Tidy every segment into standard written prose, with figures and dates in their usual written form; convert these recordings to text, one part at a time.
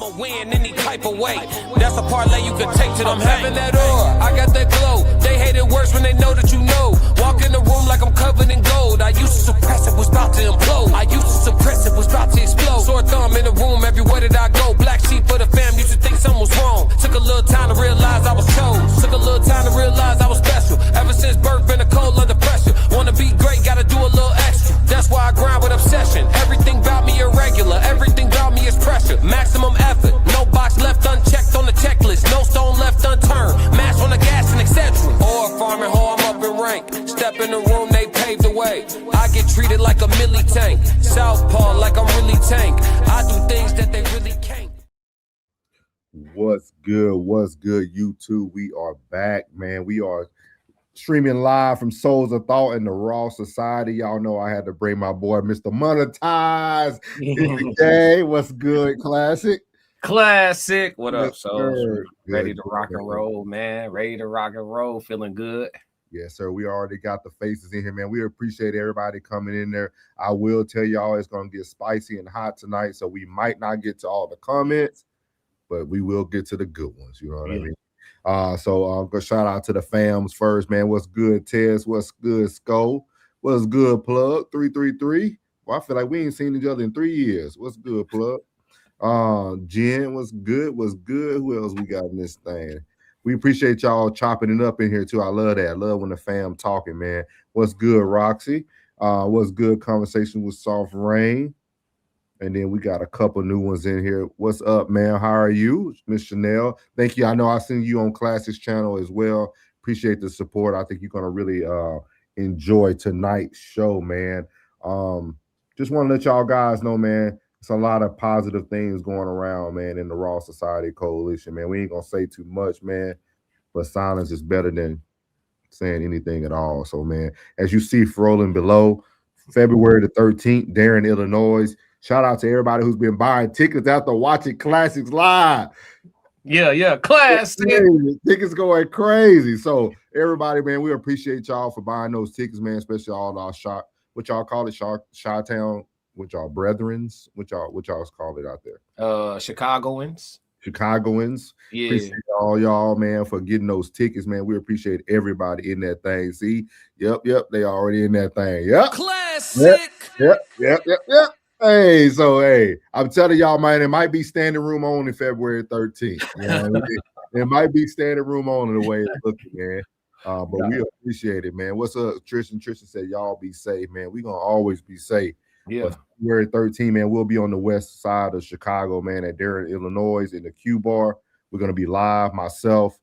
I'ma win any type of way. That's a parlay you can take to the I'm having that aura, I got that glow. They hate it worse when they know that you know. Walk in the room like I'm covered in gold. I used to suppress it, was about to implode. I used to suppress it, was about to explode. Sore thumb in the room everywhere that I go. Black sheep for the fam, used to think something was wrong. Took a little time to realize I was chose. Took a little time to realize I was special. Ever since birth, been a cold under pressure. Wanna be great, gotta do a little extra. That's why I grind with obsession. Everything about me irregular, everything about me is pressure. Maximum effort, no box left unchecked on the checklist. No stone left unturned, mash on the gas and etc. Or farming hoe, I'm up in rank. Step in the room, they paved the way. I get treated like a milli tank. Southpaw like I'm really tank. I do things that they really can't. What's good? What's good, YouTube? We are back, man. We are streaming live from Souls of Thought in the Raw Society. Y'all know I had to bring my boy, Mr. Monetize. Hey, what's good, Classic? Classic. What up, Yes, Souls? sir. Ready Good, to rock good. and roll, man. Ready to rock and roll. Feeling good. Yes, sir. We already got the faces in here, man. We appreciate everybody coming in there. I will tell y'all it's going to get spicy and hot tonight, so we might not get to all the comments, but we will get to the good ones. You know what I mean? So go shout out to the fams first, man. What's good, Tez? What's good, Skull? What's good, Plug? 333. Well, I feel like we ain't seen each other in 3 years. What's good, Plug? Jen, what's good? What's good? Who else we got in this thing? We appreciate y'all chopping it up in here too. I love that. I love when the fam talking, man. What's good, Roxy? What's good? Conversation with Soft Rain. And then we got a couple new ones in here. What's up, man? How are you, Miss Chanel? Thank you. I know I seen you on Classic's channel as well. Appreciate the support. I think you're gonna really enjoy tonight's show, man. Just want to let y'all guys know, man. It's a lot of positive things going around, man, in the Raw Society Coalition, man. We ain't gonna say too much, man, but silence is better than saying anything at all. So, man, as you see rolling below, February the 13th, Darren, Illinois. Shout out to everybody who's been buying tickets after watching Classics live. Yeah, Classic. Tickets going crazy. So, everybody, man, we appreciate y'all for buying those tickets, man, especially all our what y'all call it, Chi-Town, what y'all brethrens, what y'all call it out there? Chicagoans. Yeah. Appreciate all y'all, man, for getting those tickets, man. We appreciate everybody in that thing. See? Yep, they already in that thing. Yep. Classic. Yep. Hey, I'm telling y'all, man, it might be standing room only February 13th. You know, it might be standing room only the way it's looking, man. But we appreciate it, man. What's up, Tristan? Tristan said, y'all be safe, man. We're going to always be safe. Yeah. February 13th, man, we'll be on the west side of Chicago, man, at Darren, Illinois, in the Q Bar. We're going to be live, myself,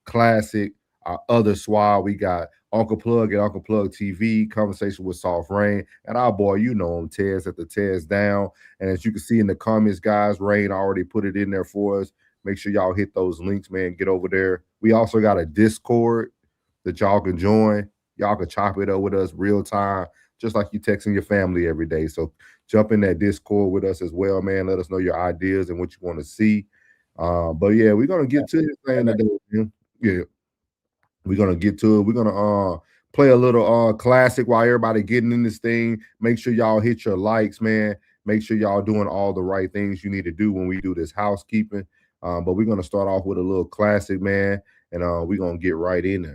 Classic, our other SWAT. We got Uncle Plug at Uncle Plug TV, Conversation with Soft Rain, and our boy, you know him, Tez at the Tez Down. And as you can see in the comments, guys, Rain already put it in there for us. Make sure y'all hit those links, man. Get over there. We also got a Discord that y'all can join. Y'all can chop it up with us real time, just like you texting your family every day. So jump in that Discord with us as well, man. Let us know your ideas and what you want to see. But yeah, we're gonna get to this thing today, man. Yeah, we're gonna get to it. We're gonna play a little classic while everybody getting in this thing. Make sure y'all hit your likes, man. Make sure y'all doing all the right things you need to do when we do this housekeeping. But we're gonna start off with a little classic, man, and we're gonna get right in there.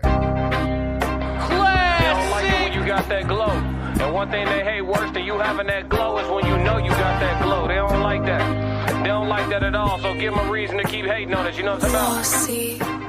Classic. They don't like it when you got that glow. And one thing they hate worse than you having that glow is when you know you got that glow. They don't like that. They don't like that at all. So give them a reason to keep hating on us. You know what I'm talking about?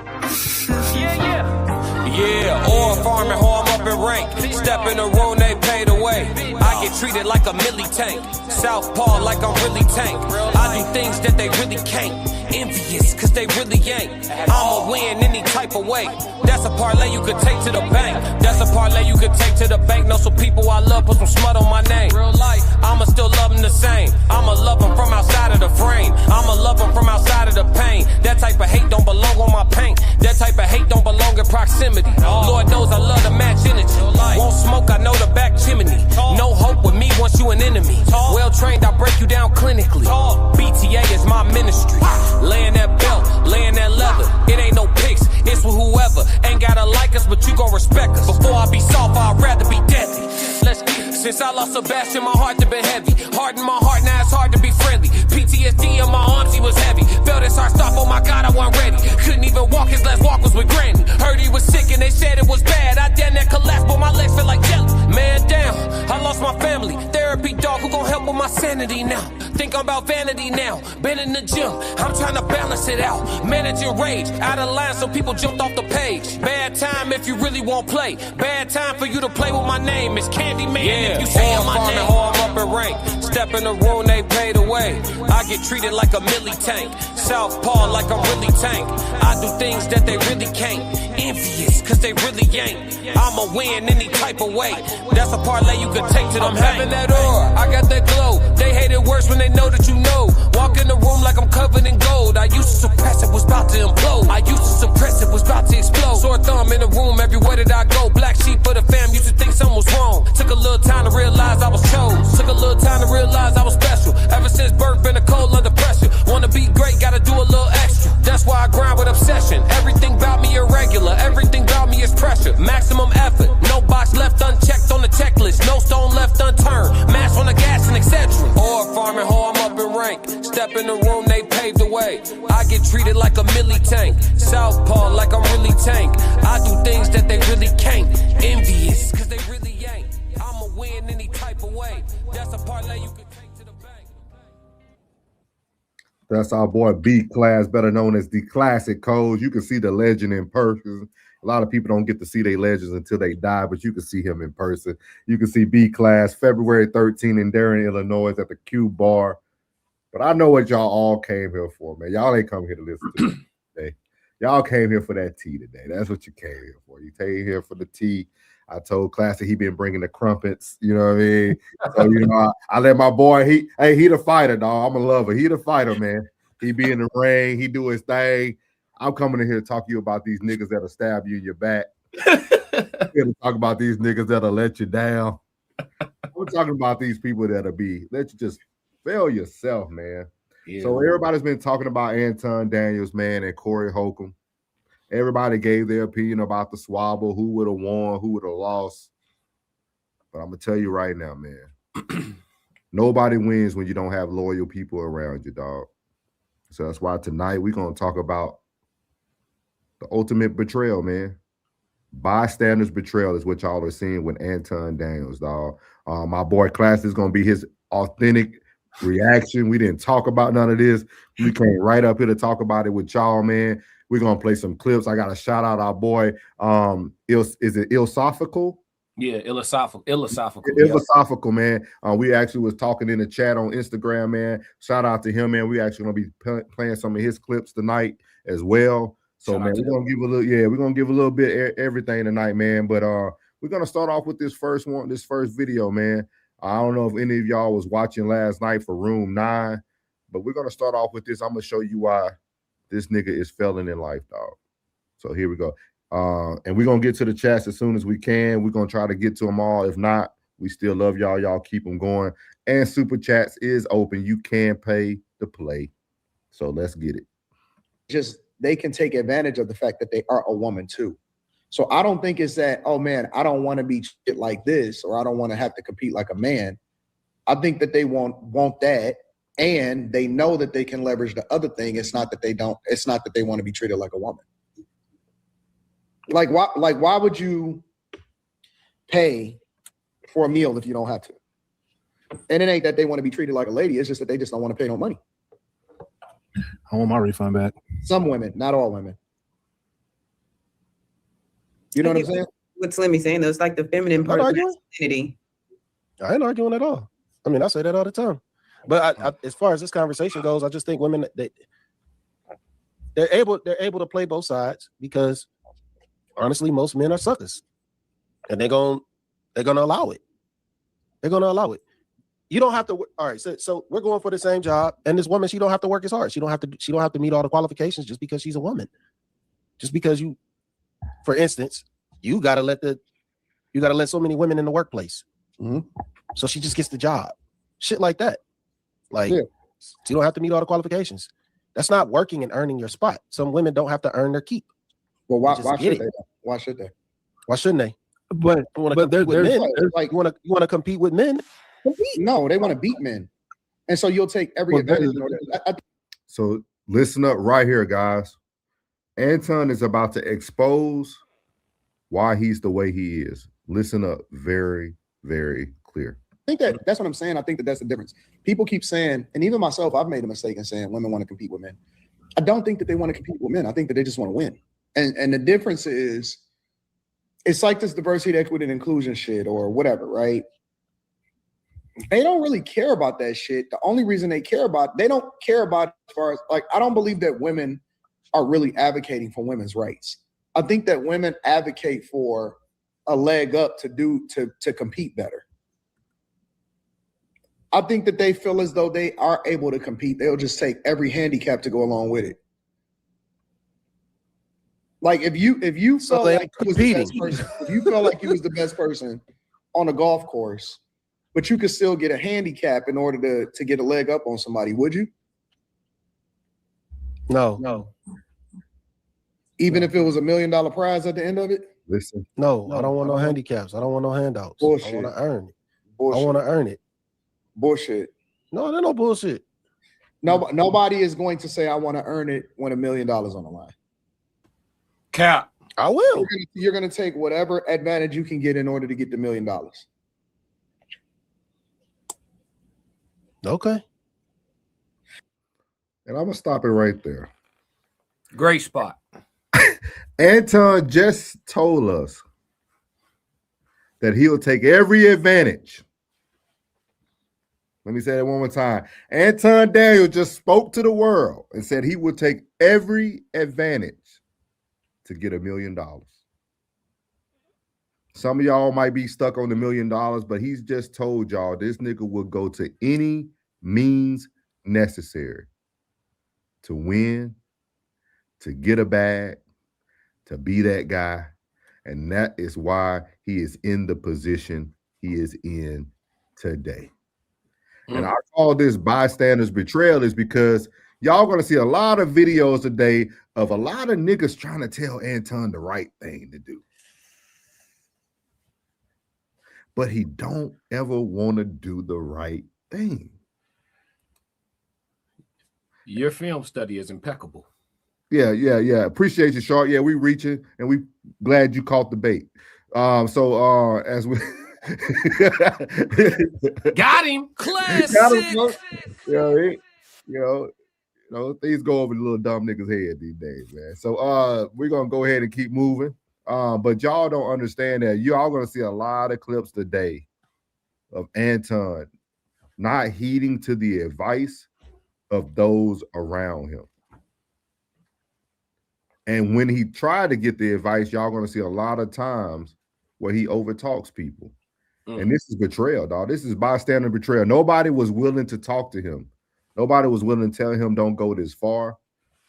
Yeah, oil farming, hoe, I'm up in rank. Step in the room, they pay the way. I get treated like a milli tank. Southpaw like I'm really tank. I do things that they really can't. Envious, cause they really ain't. I'ma win any type of way. That's a parlay you could take to the bank. That's a parlay you could take to the bank. Know some people I love, put some smut on my name. Real life, I'ma still love them the same. I'ma love them from outside of the frame. I'ma love them from outside of the pain. That type of hate don't belong on my paint. That type of hate don't belong in proximity. Lord knows I love to match energy. Won't smoke, I know the back chimney. No hope with me once you an enemy. Well trained, I break you down clinically. BTA is my ministry. Laying that belt, laying that leather. It ain't no picks, it's with whoever. Ain't gotta like us, but you gon' respect us. Before I be soft, I'd rather be deadly. Let's get it. Since I lost Sebastian, my heart to been heavy. Hard in my heart, now it's hard to be friendly. PTSD in my arms, he was heavy. wasn't ready. Couldn't even walk, his last walk was with Granny. Heard he was sick and they said it was bad. I damn that collapsed, but my legs felt like jelly. Man down, I lost my family. Therapy dog, who gon' help with my sanity now? Think I'm about vanity now. Been in the gym, I'm trying to balance it out. Managing rage, out of line, so people jumped off the page. Bad time if you really won't play. Bad time for you to play with my name. It's Candyman if you say my name. I'm up in rank. Step in the room, they paid away. I get treated like a milli tank. Southpaw like I'm really tank. I do things that they really can't. Envious, cause they really ain't. I'ma win any type of way. That's a parlay you could take to the bank. I'm having that aura, I got that glow. They hate it worse when they know that you know. Walk in the room like I'm covered in gold. I used to suppress it, was about to implode. I used to suppress it, was about to explode. Sore thumb in the room everywhere that I go. Black sheep for the fam, used to think something was wrong. Took a little time to realize I was chose. Took a little time to realize I was special. Ever since birth, been a cold under pressure. Wanna be great, gotta do a little extra. That's why I grind with obsession. Everything about me irregular, everything about me is pressure. Maximum effort, no box left unchecked on the checklist. No stone left unturned, mash on the gas and etc. Or farming, ho, I'm up in rank. Step in the room, they paved the way. I get treated like a milli tank. Southpaw like I'm really tank. I do things that they really can't. Envious, cause they really ain't. I'ma win any type of way. That's a parlay you could take to the bank. That's our boy B-Class, better known as the Classic Codes. You can see the legend in person. A lot of people don't get to see their legends until they die, but you can see him in person. You can see B-Class February 13 in Darien, Illinois at the Q Bar. But I know what y'all all came here for, man. Y'all ain't come here to listen to me today. Y'all came here for that tea today. That's what you came here for. You came here for the tea. I told Classic he been bringing the crumpets, you know what I mean? So, you know, I let my boy, he the fighter, dog. I'm a lover. He the fighter, man. He be in the ring. He do his thing. I'm coming in here to talk to you about these niggas that'll stab you in your back. I'm here to talk about these niggas that'll let you down. We're talking about these people that'll let you just fail yourself, man. Yeah. So everybody's been talking about Anton Daniels, man, and Corey Holcomb. Everybody gave their opinion about the swabble, who would have won, who would have lost. But I'm going to tell you right now, man, nobody wins when you don't have loyal people around you, dog. So that's why tonight we're going to talk about the ultimate betrayal, man. Bystanders betrayal is what y'all are seeing with Anton Daniels, dog. My boy Class is going to be his authentic reaction. We didn't talk about none of this. We came right up here to talk about it with y'all, man. We're gonna play some clips. I gotta shout out our boy. Is it Ilsophical? Yeah, Ilosophical. Ilosophical, man. We actually was talking in the chat on Instagram, man. Shout out to him, man. We actually gonna be playing some of his clips tonight as well. So, shout man, we're gonna give a little, we're gonna give a little bit everything tonight, man. But we're gonna start off with this first video, man. I don't know if any of y'all was watching last night for Room 9, but we're gonna start off with this. I'm gonna show you why this nigga is failing in life, dog. So here we go. And we're going to get to the chats as soon as we can. We're going to try to get to them all. If not, we still love y'all. Y'all keep them going. And Super Chats is open. You can pay to play. So let's get it. Just they can take advantage of the fact that they are a woman too. So I don't think it's that, oh man, I don't want to be shit like this, or I don't want to have to compete like a man. I think that they want that. And they know that they can leverage the other thing. It's not that they don't. It's not that they want to be treated like a woman. Like why would you pay for a meal if you don't have to? And it ain't that they want to be treated like a lady. It's just that they just don't want to pay no money. I want my refund back. Some women, not all women. You know what I'm saying? What Slimmy's saying though, it's like the feminine part of masculinity. I ain't arguing at all. I mean, I say that all the time. But I, as far as this conversation goes, I just think women they're able to play both sides because honestly, most men are suckers, and they're gonna allow it. They're gonna allow it. You don't have to. All right, so we're going for the same job, and this woman, she don't have to work as hard. She don't have to meet all the qualifications just because she's a woman. Just because you, for instance, you gotta let so many women in the workplace, so she just gets the job. Shit like that. Like, you don't have to meet all the qualifications. That's not working and earning your spot. Some women don't have to earn their keep. Well, why should they? Why should they? Why shouldn't they? But there's like you want to compete with men. No, they want to beat men, and so you'll take every advantage. So listen up right here, guys. Anton is about to expose why he's the way he is. Listen up, very, very clear. I think that's what I'm saying. I think that's the difference. People keep saying, and even myself, I've made a mistake in saying women want to compete with men. I don't think that they want to compete with men. I think that they just want to win. And the difference is, it's like this diversity, equity, and inclusion shit or whatever, right? They don't really care about that shit. The only reason they don't care about as far as, like, I don't believe that women are really advocating for women's rights. I think that women advocate for a leg up to compete better. I think that they feel as though they are able to compete. They'll just take every handicap to go along with it. Like if you felt like you was the best person, if you felt like you was the best person on a golf course, but you could still get a handicap in order to get a leg up on somebody, would you? No. Even if it was $1 million prize at the end of it? Listen. No, I don't want no handicaps. I don't want no handouts. Bullshit. I want to earn it. Bullshit. I want to earn it. Bullshit. No, there's no bullshit. Nobody is going to say I want to earn it when $1 million on the line. Cap. I will. You're going to take whatever advantage you can get in order to get the $1 million. Okay. And I'm going to stop it right there. Great spot. Anton just told us that he'll take every advantage. Let me say that one more time. Anton Daniel just spoke to the world and said he would take every advantage to get $1 million. Some of y'all might be stuck on the $1 million, but he's just told y'all this nigga will go to any means necessary to win, to get a bag, to be that guy. And that is why he is in the position he is in today. And I call this bystanders betrayal is because y'all going to see a lot of videos today of a lot of niggas trying to tell Anton the right thing to do. But he don't ever want to do the right thing. Your film study is impeccable. Yeah. Appreciate you, Shark. Yeah, we reaching, and we glad you caught the bait. So as we got him. Classic. Got him, you know, things go over the little dumb niggas' head these days, man. So we're gonna go ahead and keep moving. But y'all don't understand that y'all gonna see a lot of clips today of Anton not heeding to the advice of those around him. And when he tried to get the advice, y'all gonna see a lot of times where he overtalks people. And this is betrayal, dog. This is bystander betrayal. Nobody was willing to talk to him. Nobody was willing to tell him don't go this far.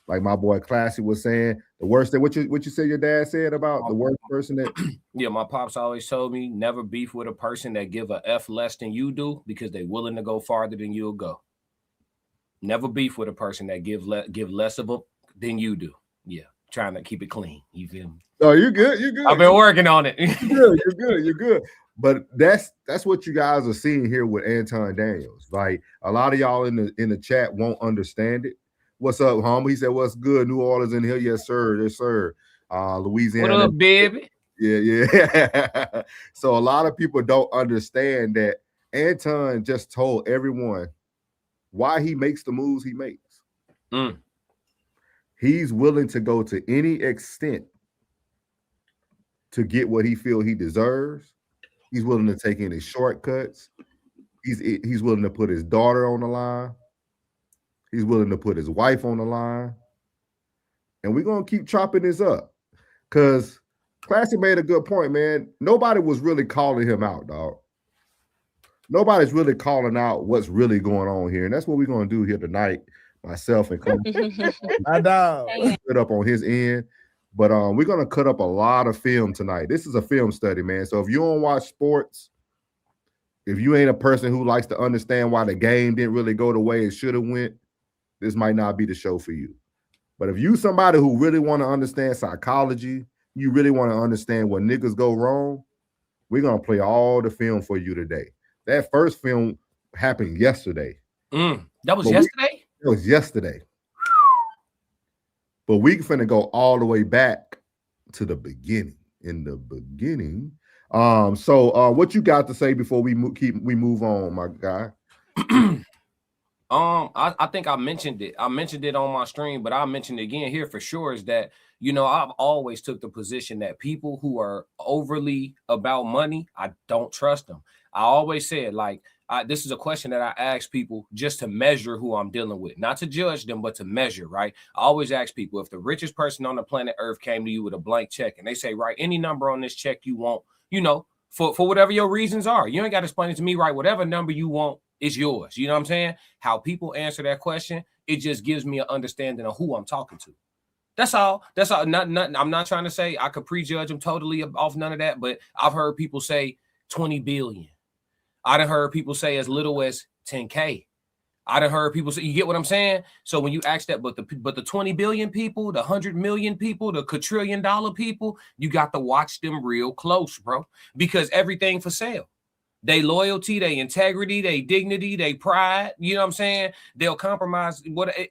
Like my boy Classy was saying, the worst thing, what you say your dad said about the worst person that yeah, my pops always told me never beef with a person that give a F less than you do because they're willing to go farther than you'll go. Never beef with a person that give less of a than you do. Yeah, trying to keep it clean. You feel me? Oh, you're good. You're good. I've been working on it. You're good. But that's what you guys are seeing here with Anton Daniels. Like a lot of y'all in the chat won't understand it. What's up, homie? He said, "What's good? New Orleans in here? Yes, sir. Yes, sir. Louisiana. What up, baby? Yeah. So a lot of people don't understand that Anton just told everyone why he makes the moves he makes. He's willing to go to any extent to get what he feels he deserves. He's willing to take any shortcuts. He's willing to put his daughter on the line. He's willing to put his wife on the line. And we're going to keep chopping this up. Because Classy made a good point, man. Nobody was really calling him out, dog. Nobody's really calling out what's really going on here. And that's what we're going to do here tonight. Myself and my dog put up on his end. But we're going to cut up a lot of film tonight. This is a film study, man. So if you don't watch sports, if you ain't a person who likes to understand why the game didn't really go the way it should have went, this might not be the show for you. But if you somebody who really want to understand psychology, you really want to understand what niggas go wrong, we're going to play all the film for you today. That first film happened yesterday. That was yesterday? It was yesterday. But we finna go all the way back to the beginning. In the beginning. So what you got to say before we move on, my guy? I think I mentioned it. I mentioned it on my stream, but I'll mention it again here for sure, is that, you know, I've always took the position that people who are overly about money, I don't trust them. I always said, like, this is a question that I ask people just to measure who I'm dealing with, not to judge them, but to measure, right? I always ask people, if the richest person on the planet Earth came to you with a blank check and they say, write any number on this check you want, you know, for whatever your reasons are, you ain't got to explain it to me, right? Whatever number you want is yours. You know what I'm saying? How people answer that question, it just gives me an understanding of who I'm talking to. That's all. That's all. I'm not trying to say I could prejudge them totally off none of that, but I've heard people say 20 billion. I done heard people say as little as 10K. I done heard people say, you get what I'm saying? So when you ask that, but the 20 billion people, the 100 million people, the quadrillion dollar people, you got to watch them real close, bro, because everything for sale. They loyalty, they integrity, they dignity, they pride, you know what I'm saying? They'll compromise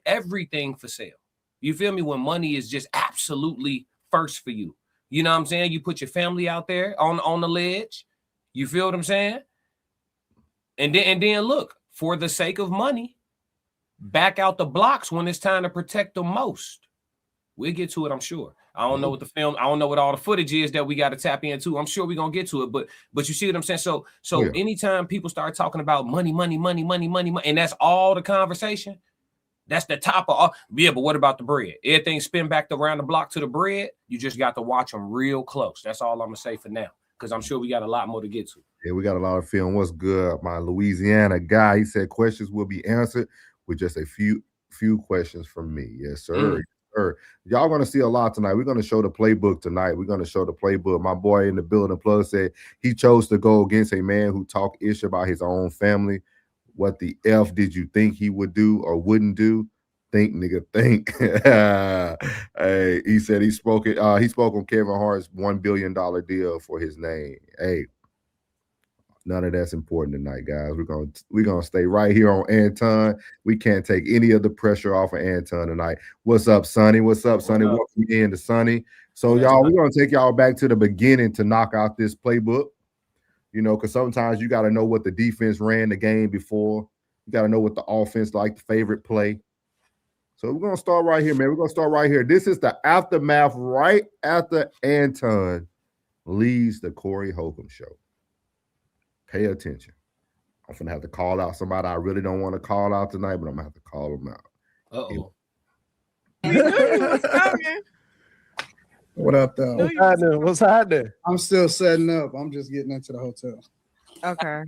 everything for sale. You feel me? When money is just absolutely first for you. You know what I'm saying? You put your family out there on the ledge. You feel what I'm saying? And then look, for the sake of money, back out the blocks when it's time to protect them most. We'll get to it, I'm sure. I don't know what the film, I don't know what all the footage is that we got to tap into. I'm sure we're gonna get to it, but you see what I'm saying? So anytime people start talking about money, and that's all the conversation, that's the top of all. Yeah, but what about the bread? Everything spin back around the block to the bread. You just got to watch them real close. That's all I'm gonna say for now, because I'm sure we got a lot more to get to. Yeah, we got a lot of film. What's good? My Louisiana guy, he said questions will be answered with just a few questions from me. Yes, sir. Y'all gonna see a lot tonight. We're gonna show the playbook tonight. We're gonna show the playbook. My boy in the building, Plus, said he chose to go against a man who talked ish about his own family. What the F did you think he would do or wouldn't do? Think, nigga, think. Hey, he said he spoke on Kevin Hart's $1 billion deal for his name. Hey, none of that's important tonight, guys. We're gonna stay right here on Anton. We can't take any of the pressure off of Anton tonight. What's up, Sonny? What's up, Sonny? Welcome in to Sonny. So, y'all, we're gonna take y'all back to the beginning to knock out this playbook. You know, because sometimes you got to know what the defense ran the game before. You got to know what the offense like, the favorite play. So we're gonna start right here, man. We're gonna start right here. This is the aftermath right after Anton leaves the Corey Holcomb show. Pay attention. I'm gonna have to call out somebody I really don't want to call out tonight, but I'm gonna have to call them out. Uh-oh. What up, though? What's happening? I'm still setting up. I'm just getting into the hotel. Okay.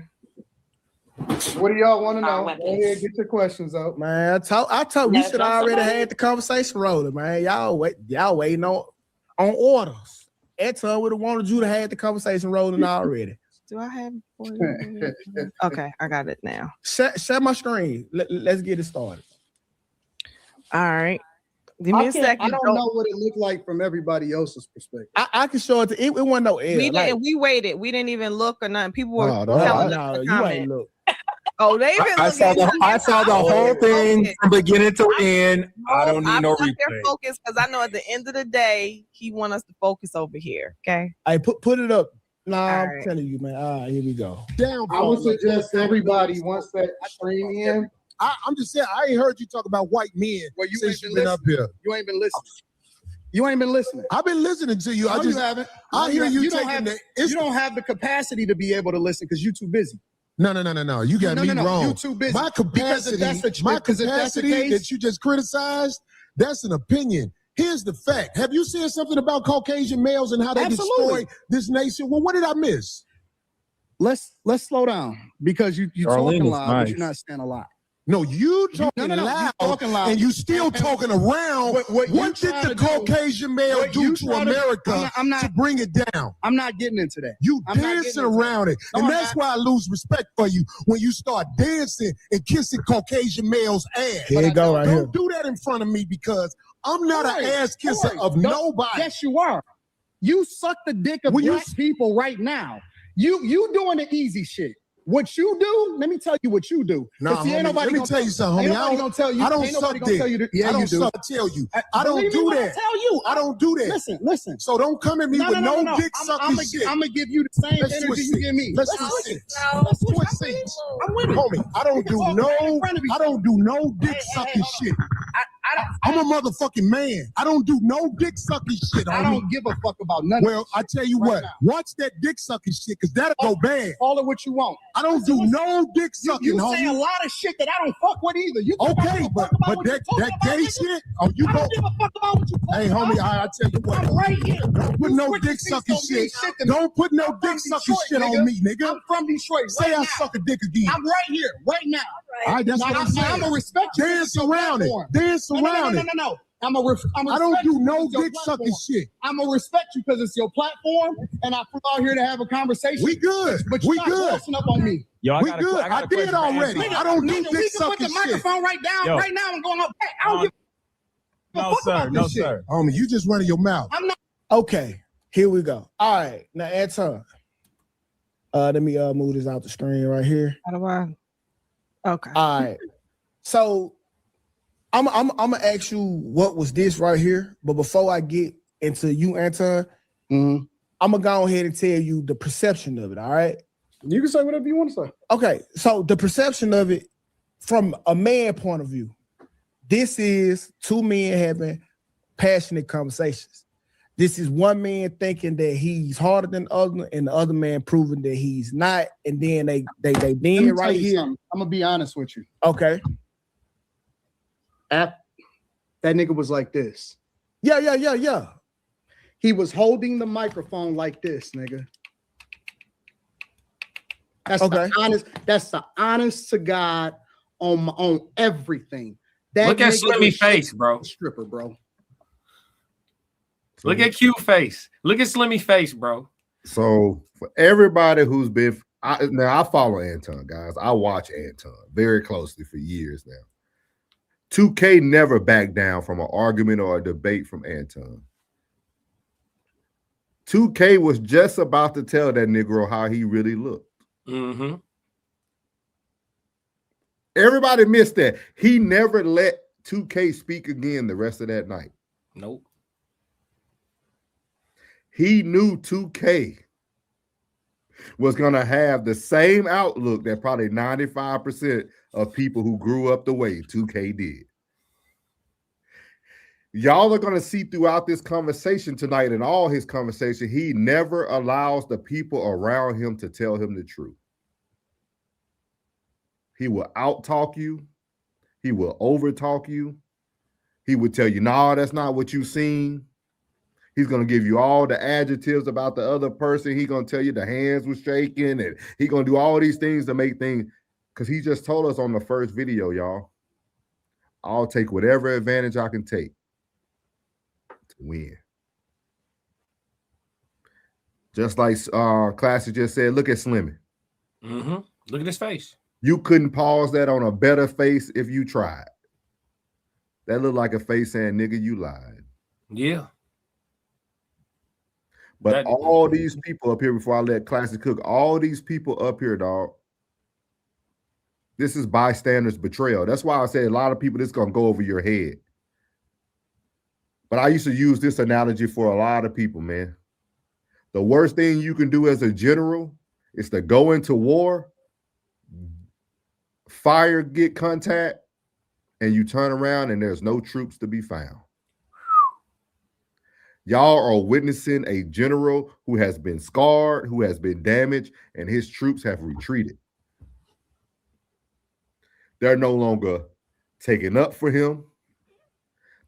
What do y'all want to know? Go ahead, get your questions out. Man, I told we should already had the conversation rolling, man. Y'all waiting on orders. Anton would have wanted you to have the conversation rolling already. Do I have? Okay, I got it now. Share my screen. Let's get it started. All right. Give me a second. I don't know what it looked like from everybody else's perspective. I can show it to it wasn't no air. We waited. We didn't even look or nothing. People were no, you ain't look. Oh, they even I saw the whole thing from beginning to end. I don't need no replay. Focus, because I know at the end of the day, he want us to focus over here. Okay. I put it up. I'm telling you, man. All right, here we go. I would suggest everybody once that stream in. I'm just saying, I ain't heard you talk about white men since you've been up here. You ain't been listening. You ain't been listening. I've been listening to you. No, you haven't. I hear you. You don't have the capacity to be able to listen because you're too busy. No. You got me wrong. You're too busy. My capacity that you just criticized, that's an opinion. Here's the fact. Have you said something about Caucasian males and how they destroy this nation? Well, what did I miss? Let's slow down because you talking loud, but you're not saying a lot. No, you talking loud, and you still talking around. What did the Caucasian male do to America to bring it down? I'm not getting into that. You dancing around it, and that's why I lose respect for you when you start dancing and kissing Caucasian males' ass. Here you go, right here. Don't do that in front of me because I'm not an ass kisser of nobody. Yes, you are. You suck the dick of black people right now. You doing the easy shit. What you do, let me tell you what you do. Nah, see, homie, let me tell you something, homie. I don't suck dick. I don't suck. Tell you, I don't do that. Tell you, I don't do that. Listen. So don't come at me with no dick sucking shit. I'm gonna give you the same energy you give me. Let's switch seats. I'm with it, homie. I don't do no dick sucking shit. I'm a motherfucking man. I don't do no dick sucking shit. I don't give a fuck about nothing. Well, I tell you what, watch that dick sucking shit, because that'll go bad. Call it what you want. I don't do no dick sucking, you homie. say a lot of shit that I don't fuck with either. You okay, but that gay shit, oh, you don't give a fuck about what you talk Hey, homie, I tell you what. I'm right here. Don't put no dick sucking shit. Don't put no dick sucking shit on me, nigga. I'm from Detroit. Say I suck a dick again. I'm right here, right now. All right, that's what I'm saying. I'm gonna respect you. Dance around it. Dance around it. No. I don't do no dick sucking shit. I'm gonna respect you because it's your platform, and I flew out here to have a conversation. We good. But you're not closing up on me. Yo, we good. I did already. I don't do dick sucking shit. Put the microphone right down, right now, and going up. Hey, I don't give a fuck about this shit. Homie, you just running your mouth. I'm not. Okay, here we go. All right, now Anton. Let me move this out the screen right here. How do I? Okay. All right. So I'm gonna ask you what was this right here, but before I get into you, Anton, I'm gonna go ahead and tell you the perception of it. All right. You can say whatever you want to say. Okay. So the perception of it from a man point of view, this is two men having passionate conversations. This is one man thinking that he's harder than the other, and the other man proving that he's not. And then they being right here. I'm gonna be honest with you. Okay. That nigga was like this. Yeah. He was holding the microphone like this, nigga. That's okay. That's the honest to God on everything. That look at Slimmy face, bro. Stripper, bro. Look at Q face. Look at Slimmy face, bro. So for everybody who's been, I follow Anton, guys. I watch Anton very closely for years now. 2K never backed down from an argument or a debate from Anton. 2K was just about to tell that Negro how he really looked. Mm-hmm. Everybody missed that. He never let 2K speak again the rest of that night. Nope. He knew 2K was going to have the same outlook that probably 95% of people who grew up the way 2K did. Y'all are going to see throughout this conversation tonight and all his conversation, he never allows the people around him to tell him the truth. He will out-talk you. He will over-talk you. He would tell you, no, that's not what you seen. He's going to give you all the adjectives about the other person. He's going to tell you the hands were shaking, and he's going to do all these things to make things, because he just told us on the first video, y'all, I'll take whatever advantage I can take to win. Just like Classic just said, look at Slimmy. Mm-hmm. Look at his face. You couldn't pause that on a better face if you tried. That looked like a face saying, nigga, you lied. Yeah. But all these people up here, before I let Classic cook, all these people up here, dog, this is bystanders betrayal. That's why I say a lot of people, this is going to go over your head. But I used to use this analogy for a lot of people, man. The worst thing you can do as a general is to go into war, fire, get contact, and you turn around and there's no troops to be found. Y'all are witnessing a general who has been scarred, who has been damaged, and his troops have retreated. They're no longer taking up for him.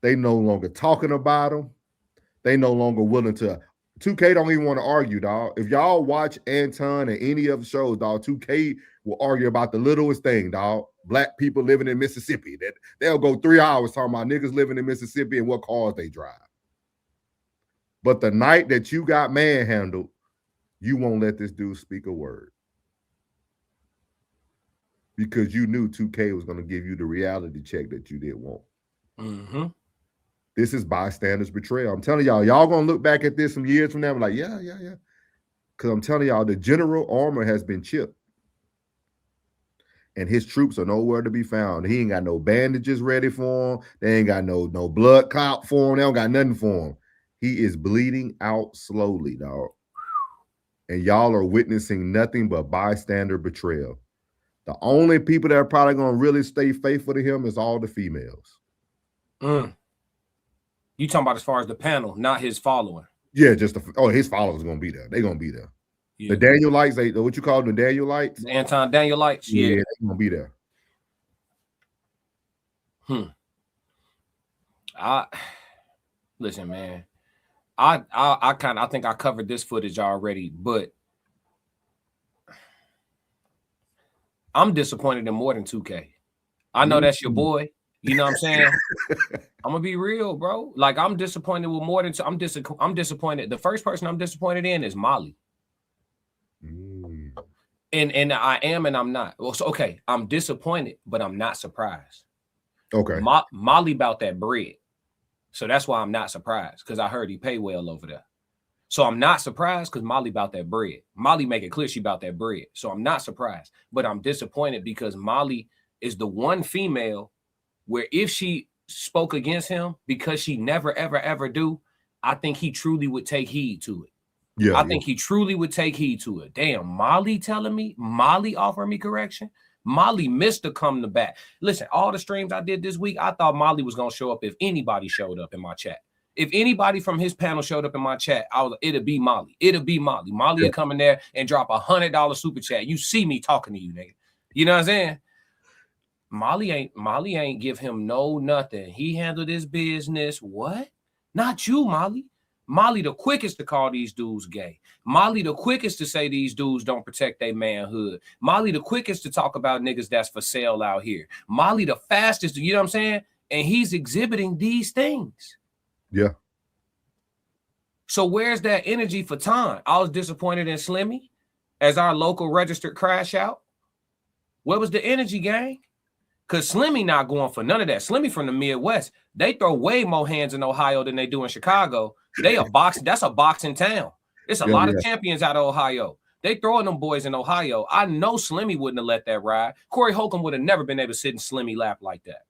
They no longer talking about him. They no longer willing to. 2K don't even want to argue, dog. If y'all watch Anton and any of the shows, dog, 2K will argue about the littlest thing, dog. Black people living in Mississippi. They'll go 3 hours talking about niggas living in Mississippi and what cars they drive. But the night that you got manhandled, you won't let this dude speak a word. Because you knew 2K was going to give you the reality check that you didn't want. Mm-hmm. This is bystanders betrayal. I'm telling y'all going to look back at this some years from now and be like, yeah. Because I'm telling y'all, the general armor has been chipped. and his troops are nowhere to be found. He ain't got no bandages ready for him. They ain't got no blood clot for him. They don't got nothing for him. He is bleeding out slowly, dog. And y'all are witnessing nothing but bystander betrayal. The only people that are probably going to really stay faithful to him is all the females. You talking about as far as the panel, not his following. Yeah, just his followers are going to be there. They're going to be there. Yeah. The Danielites, what you call them, the Danielites? The Anton Danielites? Yeah, they're going to be there. Listen, man. I think I covered this footage already, but I'm disappointed in more than 2K. I know that's your boy. You know what I'm saying? I'm gonna be real, bro. Like, I'm disappointed with more than I'm disappointed. The first person I'm disappointed in is Molly. And I am and I'm not. Well, so okay, I'm disappointed, but I'm not surprised. Okay. Molly about that bread. So that's why I'm not surprised, because I heard he pay well over there. So I'm not surprised because Molly about that bread. Molly make it clear she about that bread. So I'm not surprised, but I'm disappointed because Molly is the one female where if she spoke against him, because she never, ever, ever do, I think he truly would take heed to it. Yeah, I think he truly would take heed to it. Damn, Molly telling me, Molly offering me correction. Molly missed to come to bat. Listen, all the streams I did this week, I thought Molly was going to show up if anybody showed up in my chat. If anybody from his panel showed up in my chat, it'd be Molly. It'd be Molly. Molly would come in there and drop $100 super chat. You see me talking to you, nigga. You know what I'm saying? Molly ain't give him no nothing. He handled his business. What? Not you, Molly. Molly the quickest to call these dudes gay. Molly the quickest to say these dudes don't protect their manhood. Molly the quickest to talk about niggas that's for sale out here. Molly the fastest, you know what I'm saying? And he's exhibiting these things. Yeah. So where's that energy for Ton? I was disappointed in Slimmy as our local registered crash out. Where was the energy, gang? Because Slimmy not going for none of that. Slimmy from the Midwest. They throw way more hands in Ohio than they do in Chicago. They a boxing. That's a boxing town. It's a lot of champions out of Ohio. They throwing them boys in Ohio. I know Slimmy wouldn't have let that ride. Corey Holcomb would have never been able to sit in Slimmy lap like that.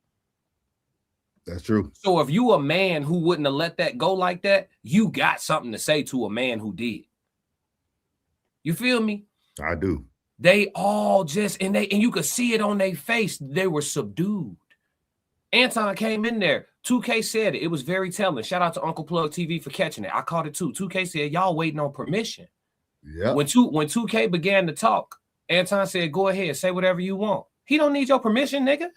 That's true. So if you a man who wouldn't have let that go like that, you got something to say to a man who did. You feel me? I do. They all just, and you could see it on their face. They were subdued. Anton came in there. 2K said it. It was very telling. Shout out to Uncle Plug TV for catching it. I caught it too. 2K said, y'all waiting on permission. Yeah. When 2K began to talk, Anton said, go ahead, say whatever you want. He don't need your permission, nigga.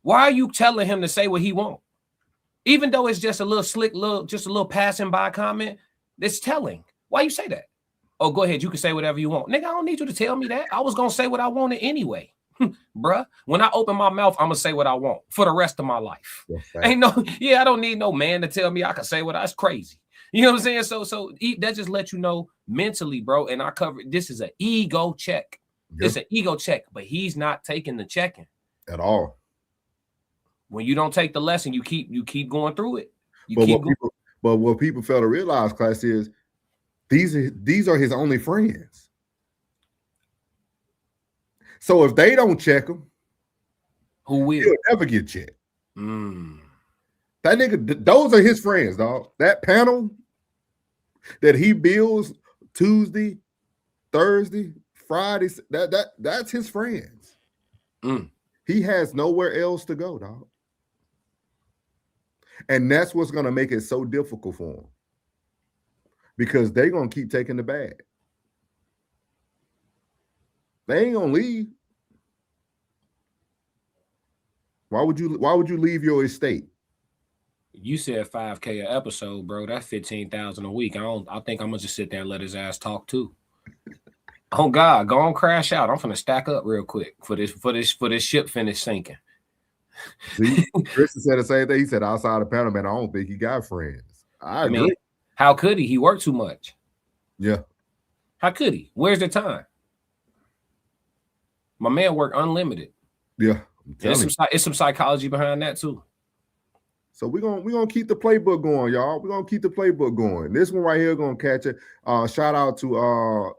Why are you telling him to say what he want? Even though it's just a little slick, just a little passing by comment, it's telling. Why you say that? Oh, go ahead. You can say whatever you want. Nigga, I don't need you to tell me that. I was going to say what I wanted anyway. Bruh, when I open my mouth, I'm going to say what I want for the rest of my life. Ain't no, I don't need no man to tell me I can say what that's crazy. You know what I'm saying? So that just lets you know mentally, bro. And I covered, this is an ego check. Yep. It's an ego check, but he's not taking the checking at all. When you don't take the lesson, you keep going through it. But what people fail to realize, class, is these are his only friends. So if they don't check him, who will? He'll never get checked. That nigga, those are his friends, dog. That panel that he builds Tuesday, Thursday, Friday, that's his friends. He has nowhere else to go, dog. And that's what's going to make it so difficult for him. Because they're going to keep taking the bag. They ain't going to leave. Why would you leave your estate? You said $5K an episode, bro. That's $15,000 a week. I think I'm gonna just sit there and let his ass talk too. Oh God, go on, crash out. I'm gonna stack up real quick for this ship finish sinking. See, Christian said the same thing. He said outside of Panama, man, I don't think he got friends. I agree. Mean, how could he? He worked too much. Yeah. How could he? Where's the time? My man worked unlimited. Yeah. It's some psychology behind that too. So we're gonna keep the playbook going, y'all. We're gonna keep the playbook going. This one right here gonna catch it. Shout out to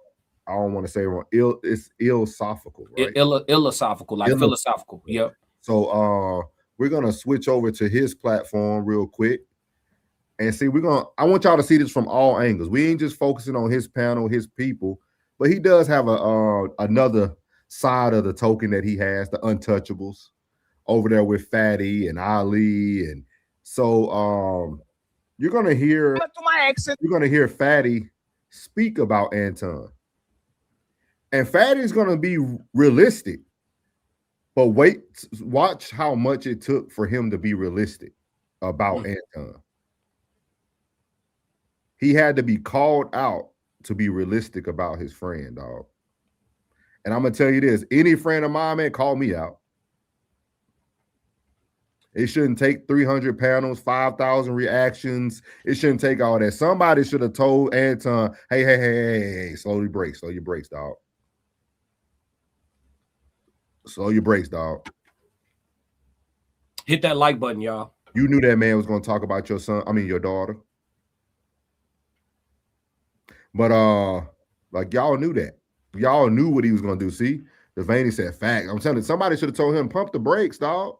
I don't want to say wrong. It's philosophical, right? Philosophical, like philosophical. Yep. So we're gonna switch over to his platform real quick. And see, I want y'all to see this from all angles. We ain't just focusing on his panel, his people, but he does have another side of the token that he has, the untouchables, over there with Fatty and Ali. And so you're gonna hear Fatty speak about Anton. And Fatty's gonna be realistic, but watch how much it took for him to be realistic about Anton. He had to be called out to be realistic about his friend, dog. And I'm gonna tell you this: any friend of mine, man, call me out. It shouldn't take 300 panels, 5,000 reactions. It shouldn't take all that. Somebody should have told Anton, hey, slow your brakes, dog. Slow your brakes, dog. Hit that like button, y'all. You knew that man was gonna talk about your daughter. But like y'all knew that. Y'all knew what he was gonna do. See, Devaney said fact. I'm telling you, somebody should have told him, pump the brakes, dog.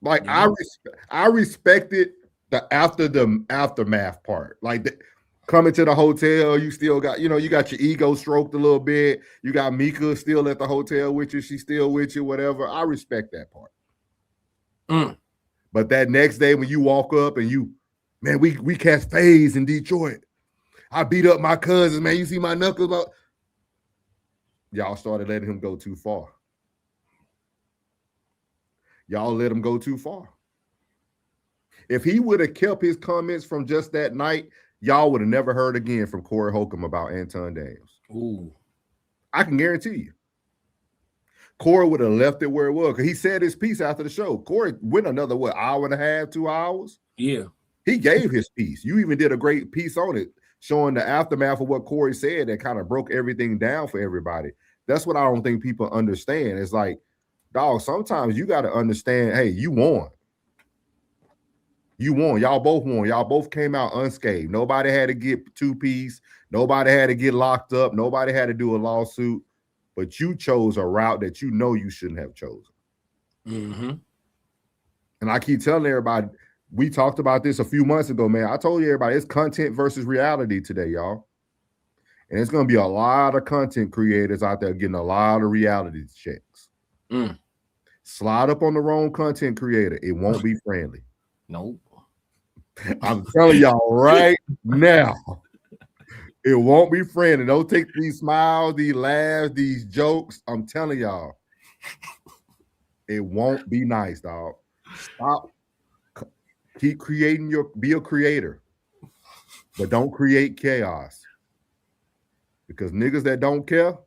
Like I respected the aftermath part. Like coming to the hotel, you still got, you got your ego stroked a little bit. You got Mika still at the hotel with you. She's still with you, whatever. I respect that part. But that next day when you walk up and we catch FaZe in Detroit. I beat up my cousins, man. You see my knuckles? Y'all started letting him go too far. Y'all let him go too far. If he would have kept his comments from just that night, y'all would have never heard again from Corey Holcomb about Anton Daniels. Ooh. I can guarantee you. Corey would have left it where it was because he said his piece after the show. Corey went another, hour and a half, 2 hours? Yeah. He gave his piece. You even did a great piece on it, showing the aftermath of what Corey said that kind of broke everything down for everybody. That's what I don't think people understand. It's like, dog, sometimes you got to understand, hey, you won. You won. Y'all both won. Y'all both came out unscathed. Nobody had to get 2-piece. Nobody had to get locked up. Nobody had to do a lawsuit. But you chose a route that you shouldn't have chosen. Mm-hmm. And I keep telling everybody, we talked about this a few months ago, man. I told you everybody, it's content versus reality today, y'all. And it's going to be a lot of content creators out there getting a lot of reality checks. Slide up on the wrong content creator. It won't be friendly. Nope. I'm telling y'all right now, it won't be friendly. Don't take these smiles, these laughs, these jokes. I'm telling y'all, it won't be nice, dog. Stop. Keep creating be a creator, but don't create chaos. Because niggas that don't care,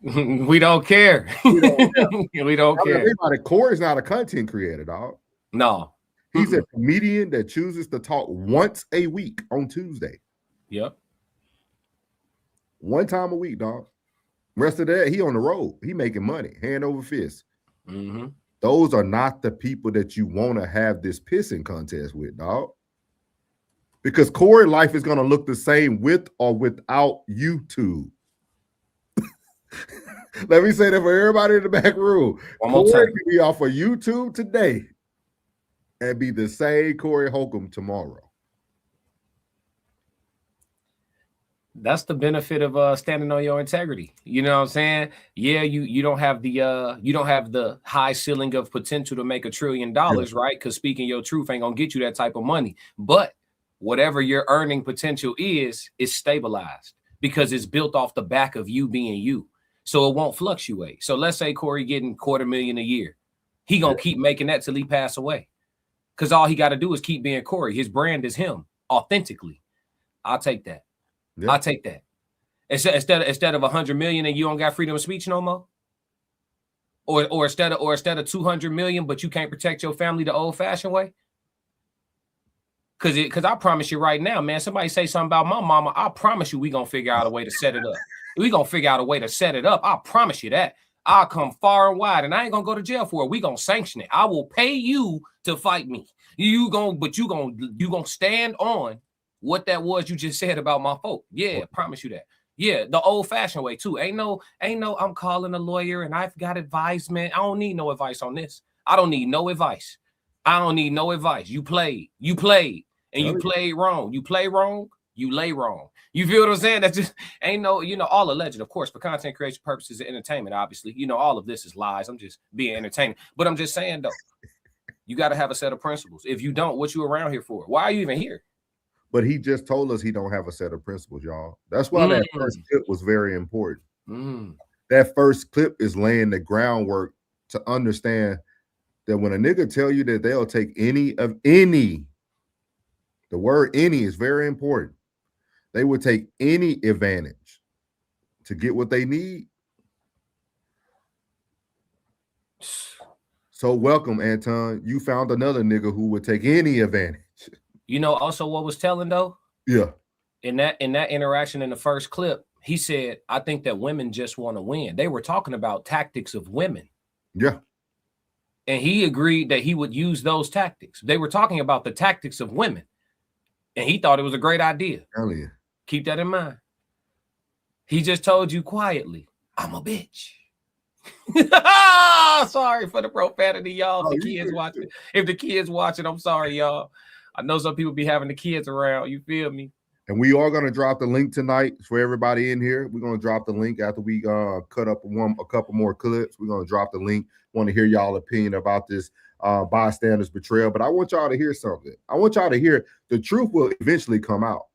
we don't care. We don't care. Corey's not a content creator, dog. No. He's a comedian that chooses to talk once a week on Tuesday. Yep. One time a week, dog. Rest of that, he on the road. He making money, hand over fist. Mm-hmm. Those are not the people that you want to have this pissing contest with, dog. Because Corey life is going to look the same with or without YouTube. Let me say that for everybody in the back room. Corey can be off of YouTube today and be the same Corey Holcomb tomorrow. That's the benefit of standing on your integrity. You know what I'm saying? Yeah, you don't have the high ceiling of potential to make $1 trillion, right? Because speaking your truth ain't gonna get you that type of money. But whatever your earning potential is stabilized because it's built off the back of you being you. So it won't fluctuate. So let's say Corey getting $250,000 a year. He gonna keep making that till he pass away. Because all he got to do is keep being Corey. His brand is him authentically. I'll take that. Yep. I'll take that. Instead of 100 million and you don't got freedom of speech no more, or instead of 200 million, but you can't protect your family the old-fashioned way. Because I promise you right now, man. Somebody say something about my mama. I promise you, we gonna figure out a way to set it up. We gonna figure out a way to set it up. I promise you that. I'll come far and wide, and I ain't gonna go to jail for it. We gonna sanction it. I will pay you to fight me. You gonna stand on what that was you just said about my folk. Yeah, I promise you that. Yeah, the old-fashioned way too. Ain't no, I'm calling a lawyer and I've got advisement. I don't need no advice on this. I don't need no advice. I don't need no advice. You played, and you played wrong. You play wrong, you lay wrong. You feel what I'm saying? That just ain't no, all alleged, of course, for content creation purposes and entertainment, obviously. All of this is lies. I'm just being entertaining. But I'm just saying, though, you got to have a set of principles. If you don't, what you around here for? Why are you even here? But he just told us he don't have a set of principles, y'all. That's why that first clip was very important. That first clip is laying the groundwork to understand that when a nigga tell you that they'll take any, the word any is very important. They would take any advantage to get what they need. So welcome, Anton. You found another nigga who would take any advantage. Also what was telling though? Yeah. In that interaction in the first clip, he said, I think that women just want to win. They were talking about tactics of women. Yeah. And he agreed that he would use those tactics. They were talking about the tactics of women. And he thought it was a great idea. Hell yeah. Keep that in mind. He just told you quietly, I'm a bitch. Sorry for the profanity, y'all. If the kids watching, I'm sorry, y'all. I know some people be having the kids around. You feel me? And we are going to drop the link tonight for everybody in here. We're going to drop the link after we cut up a couple more clips. We're going to drop the link. Want to hear y'all opinion about this bystanders betrayal. But I want y'all to hear something. I want y'all to hear the truth will eventually come out.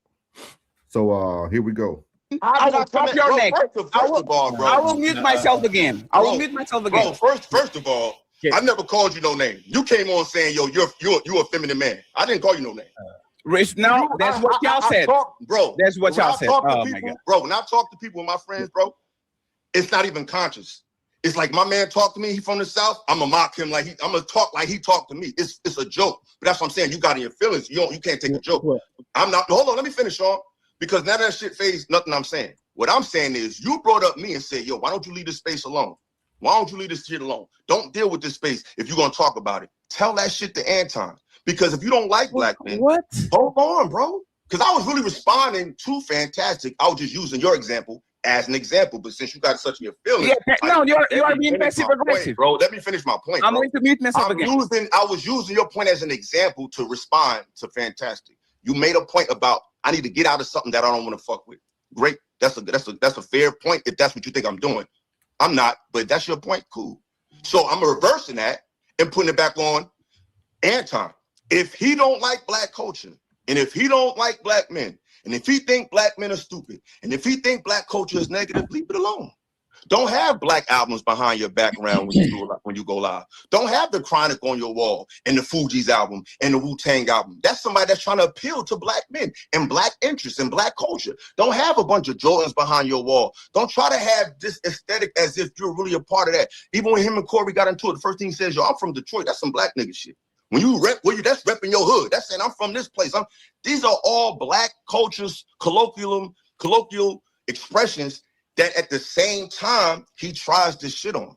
So here we go. I will stop your neck. I will mute myself again. Bro, first of all, I never called you no name. You came on saying, yo, you're a feminine man. I didn't call you no name. Rich, no, that's what y'all said. Bro, that's what y'all said. Oh my God. Bro, when I talk to people, my friends, bro, it's not even conscious. It's like my man talked to me, he from the South, I'm gonna mock him like I'm gonna talk like he talked to me. It's a joke. But that's what I'm saying. You got in your feelings. You can't take a joke. I'm not, hold on, let me finish, Sean. Because now that shit phased nothing I'm saying. What I'm saying is you brought up me and said, yo, why don't you leave this space alone? Why don't you leave this shit alone? Don't deal with this space if you're gonna talk about it. Tell that shit to Anton. Because if you don't like black men, hold on, bro. Because I was really responding to Fantastic. I was just using your example as an example. But since you got such your feelings, you are being passive aggressive, bro. Let me finish my point. I'm going to mute myself again. I was using your point as an example to respond to Fantastic. You made a point about I need to get out of something that I don't want to fuck with. Great. That's a fair point if that's what you think I'm doing. I'm not, but that's your point. Cool. So I'm reversing that and putting it back on Anton. If he don't like black culture, and if he don't like black men, and if he think black men are stupid, and if he think black culture is negative, leave it alone. Don't have black albums behind your background when you go live. Don't have the Chronic on your wall and the Fugees album and the Wu-Tang album. That's somebody that's trying to appeal to black men and black interests and black culture. Don't have a bunch of Jordans behind your wall. Don't try to have this aesthetic as if you're really a part of that. Even when him and Corey got into it, the first thing he says, yo, I'm from Detroit. That's some black nigga shit. When you rep, that's repping your hood. That's saying I'm from this place. These are all black cultures, colloquial expressions that at the same time he tries to shit on.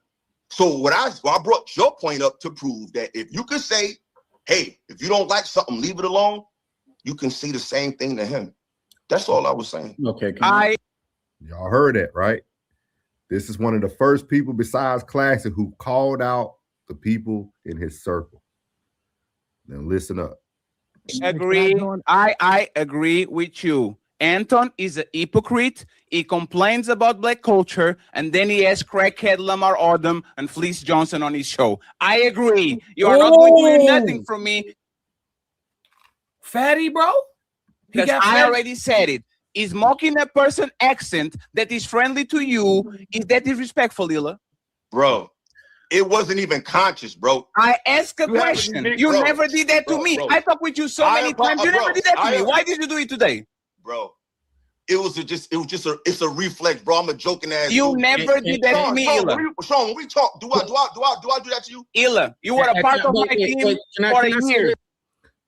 So I brought your point up to prove that if you could say, hey, if you don't like something, leave it alone, you can see the same thing to him. That's all I was saying. Okay. Y'all heard that, right? This is one of the first people besides Classic who called out the people in his circle. Now listen up. I agree with you. Anton is a hypocrite. He complains about black culture, and then he has crackhead Lamar Odom and Fleece Johnson on his show. I agree. You are not going to hear nothing from me. Fatty, bro? Because I already said it. Is mocking a person accent that is friendly to you, is that disrespectful, Illa? Bro, it wasn't even conscious, bro. I asked a question. You never did that to me. I talked with you so many times. You never did that to me. Why did you do it today? Bro, it's a reflex, bro. I'm a joking ass. You never did that to me, Illa. Sean, when we talk, do I do that to you? Illa, you were a part of my team for a year.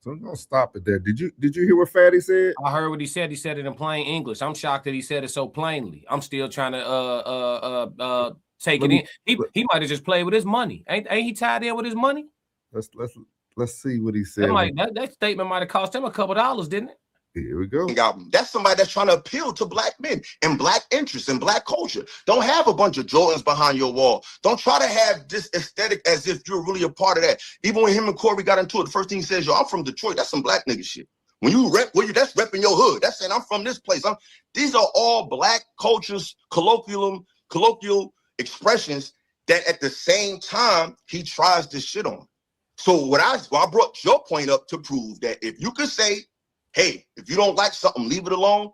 So I'm gonna stop it there. Did you hear what Fatty said? I heard what he said. He said it in plain English. I'm shocked that he said it so plainly. I'm still trying to take it in. He might have just played with his money. Ain't he tied in with his money? Let's see what he said. That statement might have cost him a couple dollars, didn't it? Here we go. Album. That's somebody that's trying to appeal to black men and black interests and black culture. Don't have a bunch of Jordans behind your wall. Don't try to have this aesthetic as if you're really a part of that. Even when him and Corey got into it, the first thing he says, yo, I'm from Detroit. That's some black nigga shit. When you rep, that's repping your hood. That's saying I'm from this place. These are all black cultures, colloquial expressions that at the same time he tries to shit on. So I brought your point up to prove that if you could say, hey, if you don't like something, leave it alone,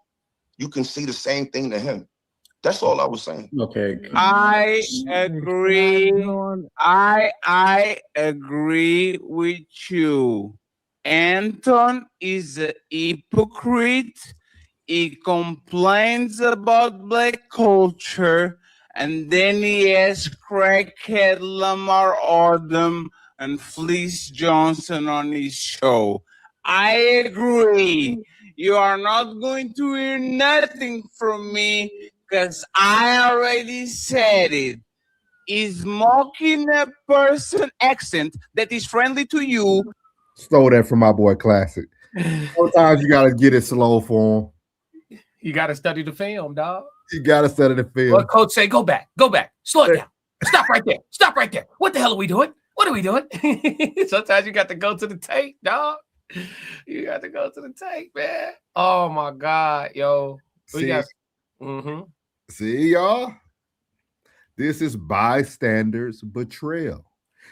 you can see the same thing to him. That's all I was saying. Okay. I agree. I agree with you. Anton is a hypocrite. He complains about black culture, and then he has crackhead Lamar Odom and Fleece Johnson on his show. I agree. You are not going to hear nothing from me because I already said it. Is mocking a person accent that is friendly to you. Stole that from my boy Classic. Sometimes you gotta get it slow for him. You gotta study the film, dog. You gotta study the film. Well, coach say, go back, slow it down. Stop right there. What the hell are we doing? What are we doing? Sometimes you got to go to the tape, dog. You got to go to the tape, man. Oh my God, yo. See, y'all. This is bystanders betrayal.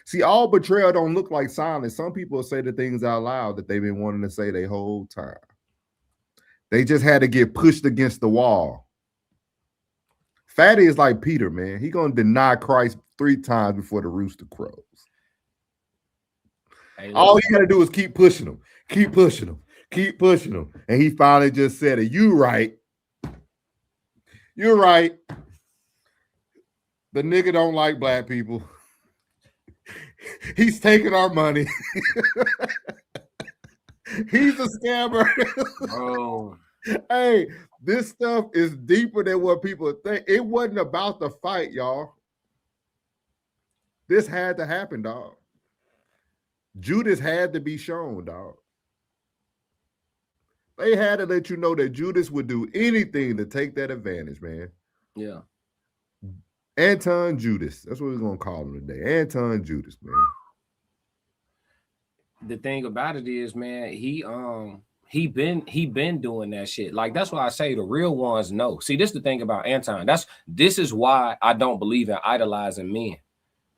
See, all betrayal don't look like silence. Some people say the things out loud that they've been wanting to say their whole time. They just had to get pushed against the wall. Fatty is like Peter, man. He gonna deny Christ 3 times before the rooster crows. Hey, all you gotta do is keep pushing him, keep pushing him, keep pushing him. And he finally just said it. You right. You're right. The nigga don't like black people. He's taking our money. He's a scammer. Oh. Hey, this stuff is deeper than what people think. It wasn't about the fight, y'all. This had to happen, dog. Judas had to be shown, dog. They had to let you know that Judas would do anything to take that advantage, man. Yeah. Anton Judas. That's what we're gonna call him today. Anton Judas, man. The thing about it is, man, he been doing that shit. Like, that's why I say the real ones know. See, this is the thing about Anton. This is why I don't believe in idolizing men.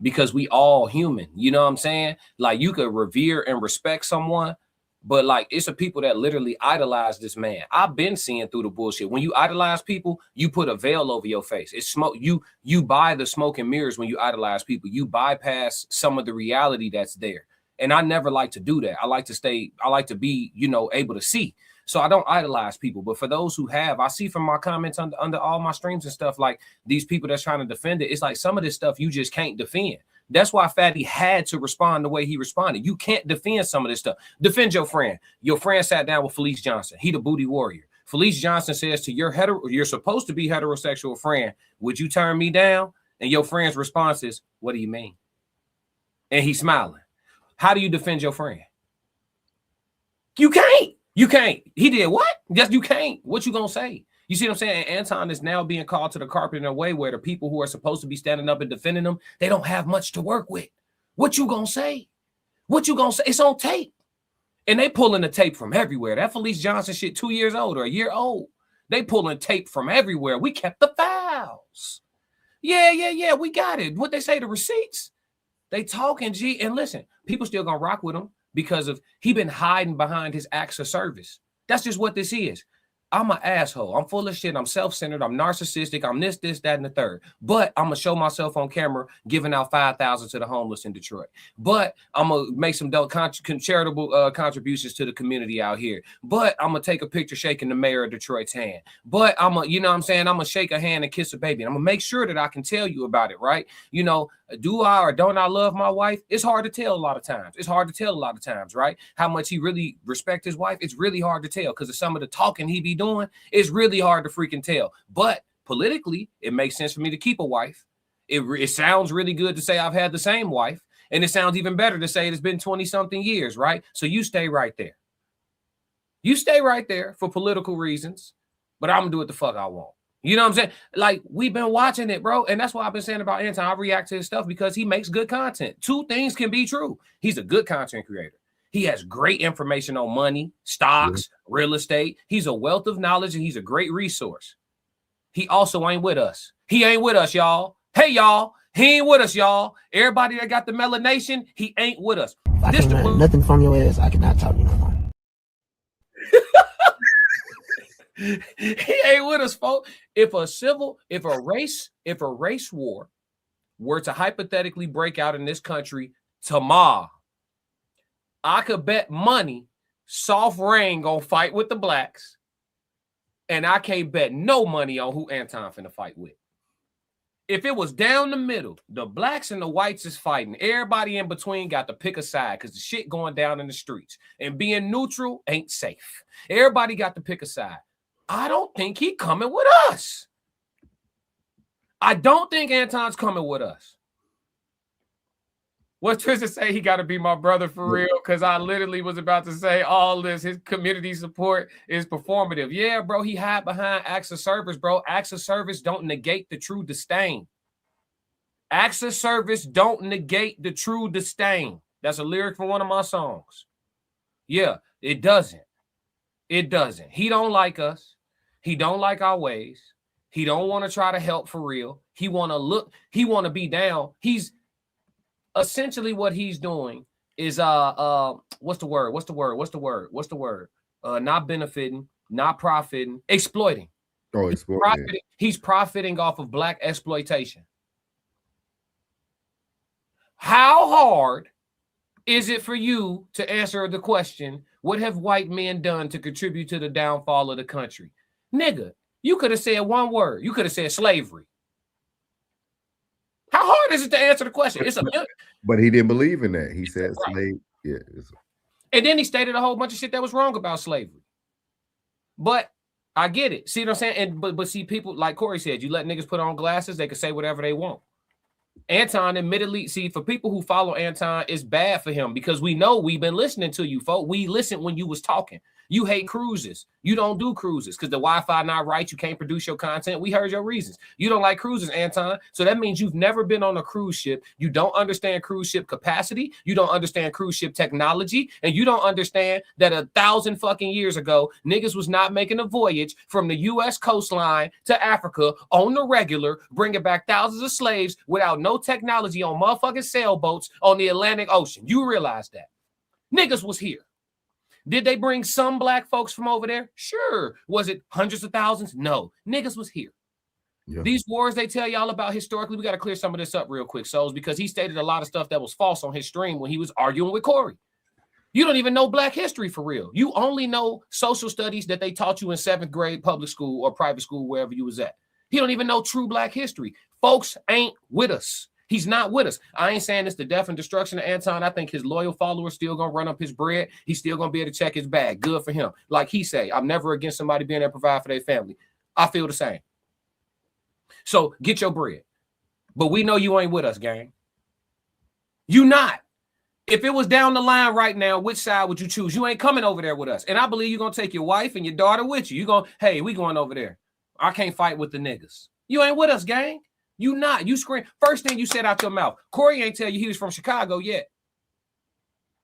Because we all human. You know what I'm saying? Like, you could revere and respect someone, but like, it's the people that literally idolize this man. I've been seeing through the bullshit. When you idolize people, you put a veil over your face. It's smoke. You buy the smoke and mirrors when you idolize people. You bypass some of the reality that's there. And I never like to do that. I like to be, able to see. So I don't idolize people. But for those who have, I see from my comments under all my streams and stuff, like these people that's trying to defend it, it's like some of this stuff you just can't defend. That's why Fatty had to respond the way he responded. You can't defend some of this stuff. Defend your friend. Your friend sat down with Felice Johnson. He the booty warrior. Felice Johnson says to you're supposed to be heterosexual friend, would you turn me down? And your friend's response is, what do you mean? And he's smiling. How do you defend your friend? You can't. You can't. He did what? Yes, you can't. What you gonna say? You see what I'm saying? Anton is now being called to the carpet in a way where the people who are supposed to be standing up and defending them, they don't have much to work with. What you gonna say? What you gonna say? It's on tape. And they pulling the tape from everywhere. That Felice Johnson shit 2 years old or a year old. They pulling tape from everywhere. We kept the files. Yeah. We got it. What they say, the receipts. They talking, G. And listen, people still gonna rock with him because of he been hiding behind his acts of service. That's just what this is. I'm an asshole. I'm full of shit. I'm self-centered. I'm narcissistic. I'm this, that, and the third. But I'm going to show myself on camera giving out $5,000 to the homeless in Detroit. But I'm going to make some charitable contributions to the community out here. But I'm going to take a picture shaking the mayor of Detroit's hand. But I'm going to, I'm going to shake a hand and kiss a baby. And I'm going to make sure that I can tell you about it, right? Do I or don't I love my wife? It's hard to tell a lot of times. Right? How much he really respects his wife, it's really hard to tell because of some of the talking he be doing. It's really hard to freaking tell. But politically, it makes sense for me to keep a wife. It sounds really good to say I've had the same wife. And it sounds even better to say it's been 20-something years, right? So you stay right there. You stay right there for political reasons, but I'm gonna do what the fuck I want. You know what I'm saying? Like, we've been watching it, bro. And that's why I've been saying about Anton. I react to his stuff because he makes good content. Two things can be true. He's a good content creator. He has great information on money, stocks, real estate. He's a wealth of knowledge and he's a great resource. He also ain't with us. He ain't with us, y'all. Hey, y'all. He ain't with us, y'all. Everybody that got the melanation, he ain't with us. If I can't learn nothing from your ass, I cannot talk to you no more. He ain't with us, folks. If a race war were to hypothetically break out in this country tomorrow, I could bet money Soft Rain gonna fight with the blacks, and I can't bet no money on who Anton finna fight with. If it was down the middle, the blacks and the whites is fighting. Everybody in between got to pick a side because the shit going down in the streets. And being neutral ain't safe. Everybody got to pick a side. I don't think he coming with us. I don't think Anton's coming with us. What Tristan say? He got to be my brother for real, because I literally was about to say all this. His community support is performative. Yeah, bro, he hide behind acts of service, bro. Acts of service don't negate the true disdain. Acts of service don't negate the true disdain. That's a lyric from one of my songs. Yeah, it doesn't. It doesn't. He don't like us. He don't like our ways. He don't want to try to help for real. He want to look. He want to be down. He's essentially what he's doing is what's the word? Not benefiting, not profiting, exploiting. Oh, exploiting. He's profiting off of black exploitation. How hard is it for you to answer the question, what have white men done to contribute to the downfall of the country? Nigga, you could have said one word. You could have said slavery. How hard is it to answer the question? It's a but he didn't believe in that. He said slave. Yeah. And then he stated a whole bunch of shit that was wrong about slavery. But I get it. See what I'm saying? And but see, people, like Corey said, you let niggas put on glasses, they can say whatever they want. Anton admittedly, see, for people who follow Anton, it's bad for him because we know we've been listening to you, folks. We listened when you was talking. You hate cruises. You don't do cruises because the Wi-Fi not right. You can't produce your content. We heard your reasons. You don't like cruises, Anton. So that means you've never been on a cruise ship. You don't understand cruise ship capacity. You don't understand cruise ship technology. And you don't understand that 1,000 fucking years ago, niggas was not making a voyage from the U.S. coastline to Africa on the regular, bringing back thousands of slaves without no technology on motherfucking sailboats on the Atlantic Ocean. You realize that. Niggas was here. Did they bring some black folks from over there? Sure. Was it hundreds of thousands? No. Niggas was here. Yeah. These wars they tell y'all about historically, we got to clear some of this up real quick, Souls, because he stated a lot of stuff that was false on his stream when he was arguing with Corey. You don't even know black history for real. You only know social studies that they taught you in 7th grade public school or private school, wherever you was at. He don't even know true black history. Folks ain't with us. He's not with us. I ain't saying it's the death and destruction of Anton. I think his loyal followers still gonna run up his bread. He's still gonna be able to check his bag. Good for him. Like he say, I'm never against somebody being able to provide for their family. I feel the same. So get your bread. But we know you ain't with us, gang. You not. If it was down the line right now, which side would you choose? You ain't coming over there with us. And I believe you're gonna take your wife and your daughter with you. You're gonna, hey, we going over there. I can't fight with the niggas. You ain't with us, gang. You not. You scream. First thing you said out your mouth. Corey ain't tell you he was from Chicago yet.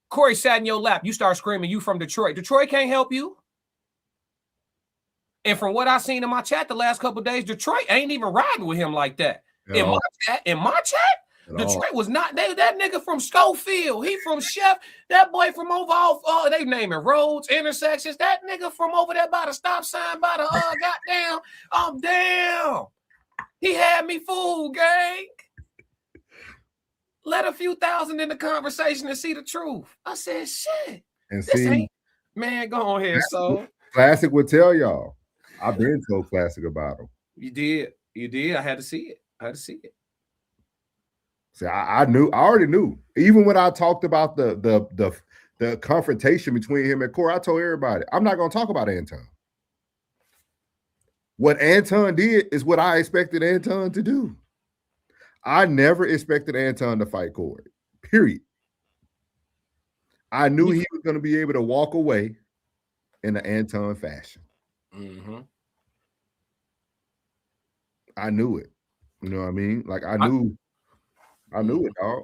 Corey sat in your lap. You start screaming, you from Detroit. Detroit can't help you. And from what I seen in my chat the last couple of days, Detroit ain't even riding with him like that. In my chat, Detroit was not. That nigga from Schofield. He from Chef. That boy from over off. Oh, they naming roads, intersections. That nigga from over there by the stop sign, by the goddamn. I'm down. He had me fooled, gang. Let a few thousand in the conversation and see the truth. I said, shit. And see, man, go on here. So Classic would tell y'all. I've been told Classic about him. You did. You did. I had to see it. See, I already knew. Even when I talked about the confrontation between him and Corey, I told everybody, I'm not gonna talk about Anton. What Anton did is what I expected Anton to do. I never expected Anton to fight Corey, period. I knew he was going to be able to walk away in the Anton fashion. Mm-hmm. I knew it. You know what I mean? Like I knew it, dog.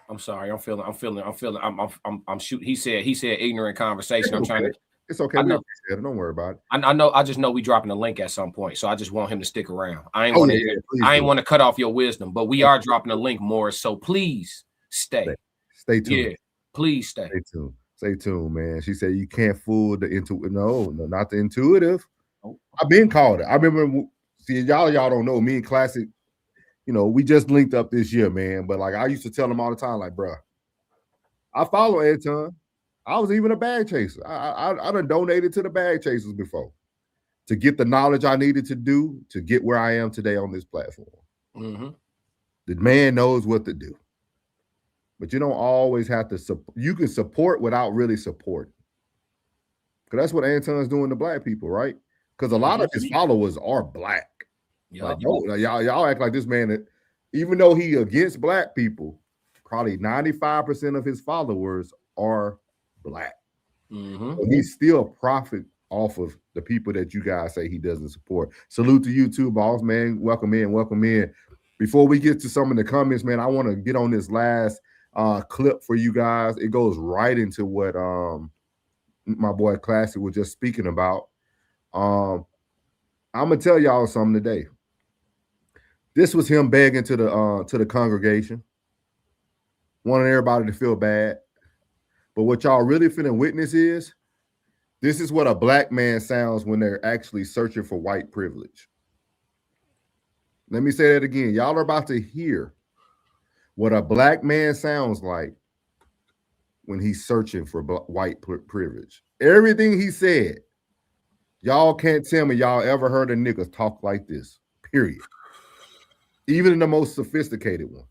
I'm sorry. I'm shooting. He said ignorant conversation. I'm trying to. It's okay. I know. Don't worry about it. I know. I just know we dropping a link at some point, so I just want him to stick around. I ain't want to cut off your wisdom, but we are dropping a link more. So please stay. Stay tuned. Yeah, please stay. Stay tuned. Stay tuned, man. She said you can't fool the intuitive. No, not the intuitive. I've been called it. I remember. See, y'all don't know me and Classic. You know, we just linked up this year, man. But like I used to tell him all the time, like, bro, I follow Anton. I was even a bag chaser. I done donated to the bag chasers before to get the knowledge I needed to do to get where I am today on this platform. Mm-hmm. The man knows what to do. But you don't always have to support. You can support without really supporting. Because that's what Anton's doing to black people, right? Because a lot of his followers are black. Yeah, like, y'all act like this man that, even though he against black people, probably 95% of his followers are black. Mm-hmm. So he still profit off of the people that you guys say he doesn't support. Salute to you too, boss man. Welcome in. Before we get to some of the comments, man, I want to get on this last clip for you guys. It goes right into what my boy Classic was just speaking about. I'm gonna tell y'all something today. This was him begging to the congregation, wanting everybody to feel bad. But what y'all really finna witness is, this is what a black man sounds when they're actually searching for white privilege. Let me say that again. Y'all are about to hear what a black man sounds like when he's searching for white privilege. Everything he said, y'all can't tell me y'all ever heard a nigga talk like this, period. Even in the most sophisticated one,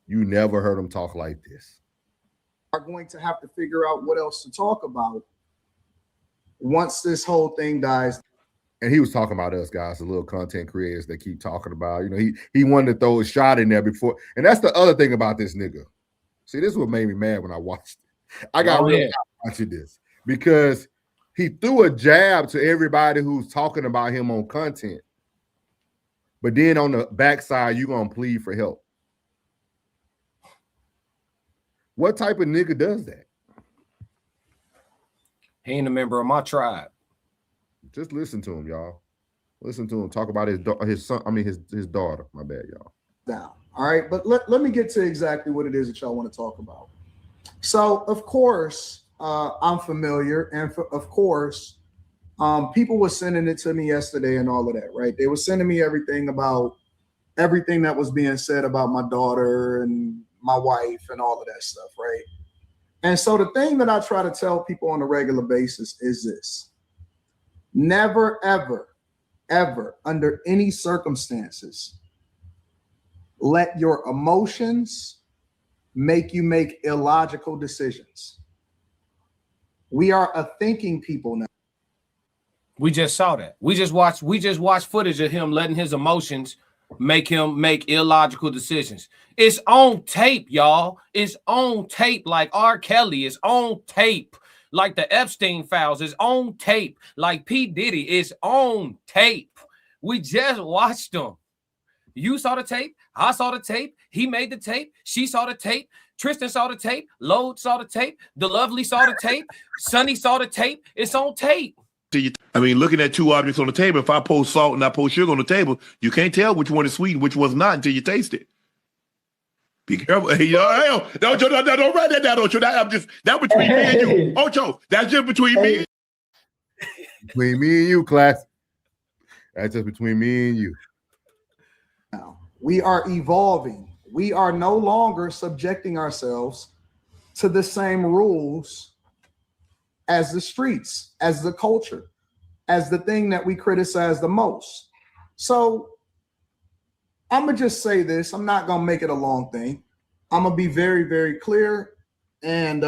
you never heard him talk like this. Are going to have to figure out what else to talk about once this whole thing dies. And he was talking about us guys, the little content creators that keep talking about, you know, he wanted to throw a shot in there before. And that's the other thing about this nigga. See, this is what made me mad when I watched it. I got really watching this because he threw a jab to everybody who's talking about him on content. But then on the backside, you're going to plead for help. What type of nigga does that? He ain't a member of my tribe. Just listen to him, y'all. Listen to him talk about his son. I mean, his daughter. My bad, y'all. Down. All right, but let me get to exactly what it is that y'all want to talk about. So, of course, I'm familiar, and of course, people were sending it to me yesterday and all of that, right? They were sending me everything about everything that was being said about my daughter and my wife and all of that stuff, right? And so the thing that I try to tell people on a regular basis is this: never, ever, ever, under any circumstances, let your emotions make you make illogical decisions. We are a thinking people now. We just saw that. We just watched footage of him letting his emotions make him make illogical decisions. It's on tape, y'all. It's on tape, like R. Kelly. It's on tape, like the Epstein files. It's on tape, like P. Diddy. It's on tape. We just watched them. You saw the tape. I saw the tape. He made the tape. She saw the tape. Tristan saw the tape. Lode saw the tape. The Lovely saw the tape. Sonny saw the tape. It's on tape. I mean, looking at two objects on the table, if I post salt and I post sugar on the table, you can't tell which one is sweet and which one's not until you taste it. Be careful. Hey, don't write that down, Ocho. That's between me and you. Ocho, that's just between me. Between me and you, class. That's just between me and you. Now, we are evolving. We are no longer subjecting ourselves to the same rules as the streets, as the culture, as the thing that we criticize the most. So I'm gonna just say this. I'm not gonna make it a long thing. I'm gonna be very, very clear, and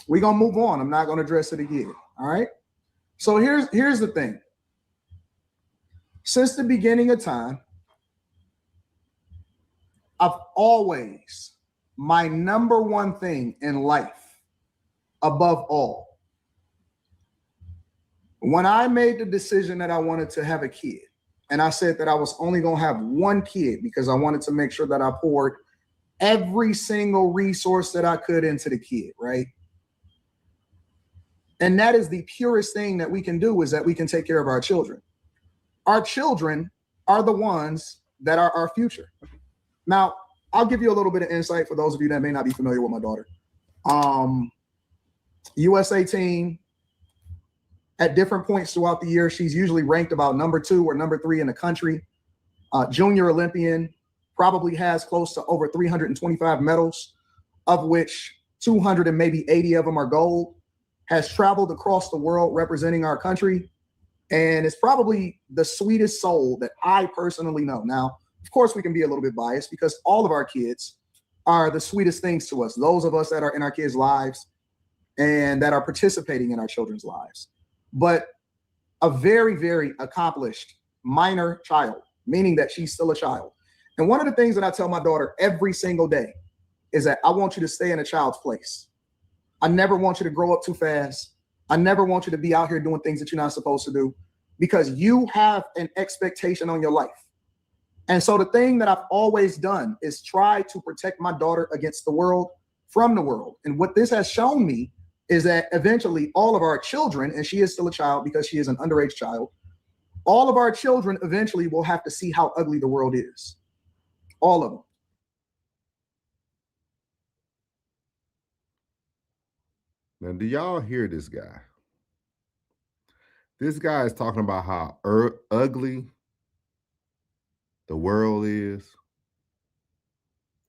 we're gonna move on. I'm not gonna address it again. All right. So here's the thing. Since the beginning of time, I've always, my number one thing in life, above all, When I made the decision that I wanted to have a kid, and I said that I was only going to have one kid because I wanted to make sure that I poured every single resource that I could into the kid, right? And that is the purest thing that we can do, is that we can take care of our children. Our children are the ones that are our future. Now, I'll give you a little bit of insight for those of you that may not be familiar with my daughter. USA team, at different points throughout the year, she's usually ranked about number 2 or number 3 in the country. Junior Olympian, probably has close to over 325 medals, of which 200 and maybe 80 of them are gold. Has traveled across the world representing our country, and is probably the sweetest soul that I personally know. Now, of course, we can be a little bit biased because all of our kids are the sweetest things to us. Those of us that are in our kids' lives and that are participating in our children's lives. But a very, very accomplished minor child, meaning that she's still a child. And one of the things that I tell my daughter every single day is that I want you to stay in a child's place. I never want you to grow up too fast. I never want you to be out here doing things that you're not supposed to do, because you have an expectation on your life. And so the thing that I've always done is try to protect my daughter against the world, from the world. And what this has shown me is that eventually all of our children, and she is still a child because she is an underage child, all of our children eventually will have to see how ugly the world is. All of them. Now, do y'all hear this guy? This guy is talking about how ugly the world is.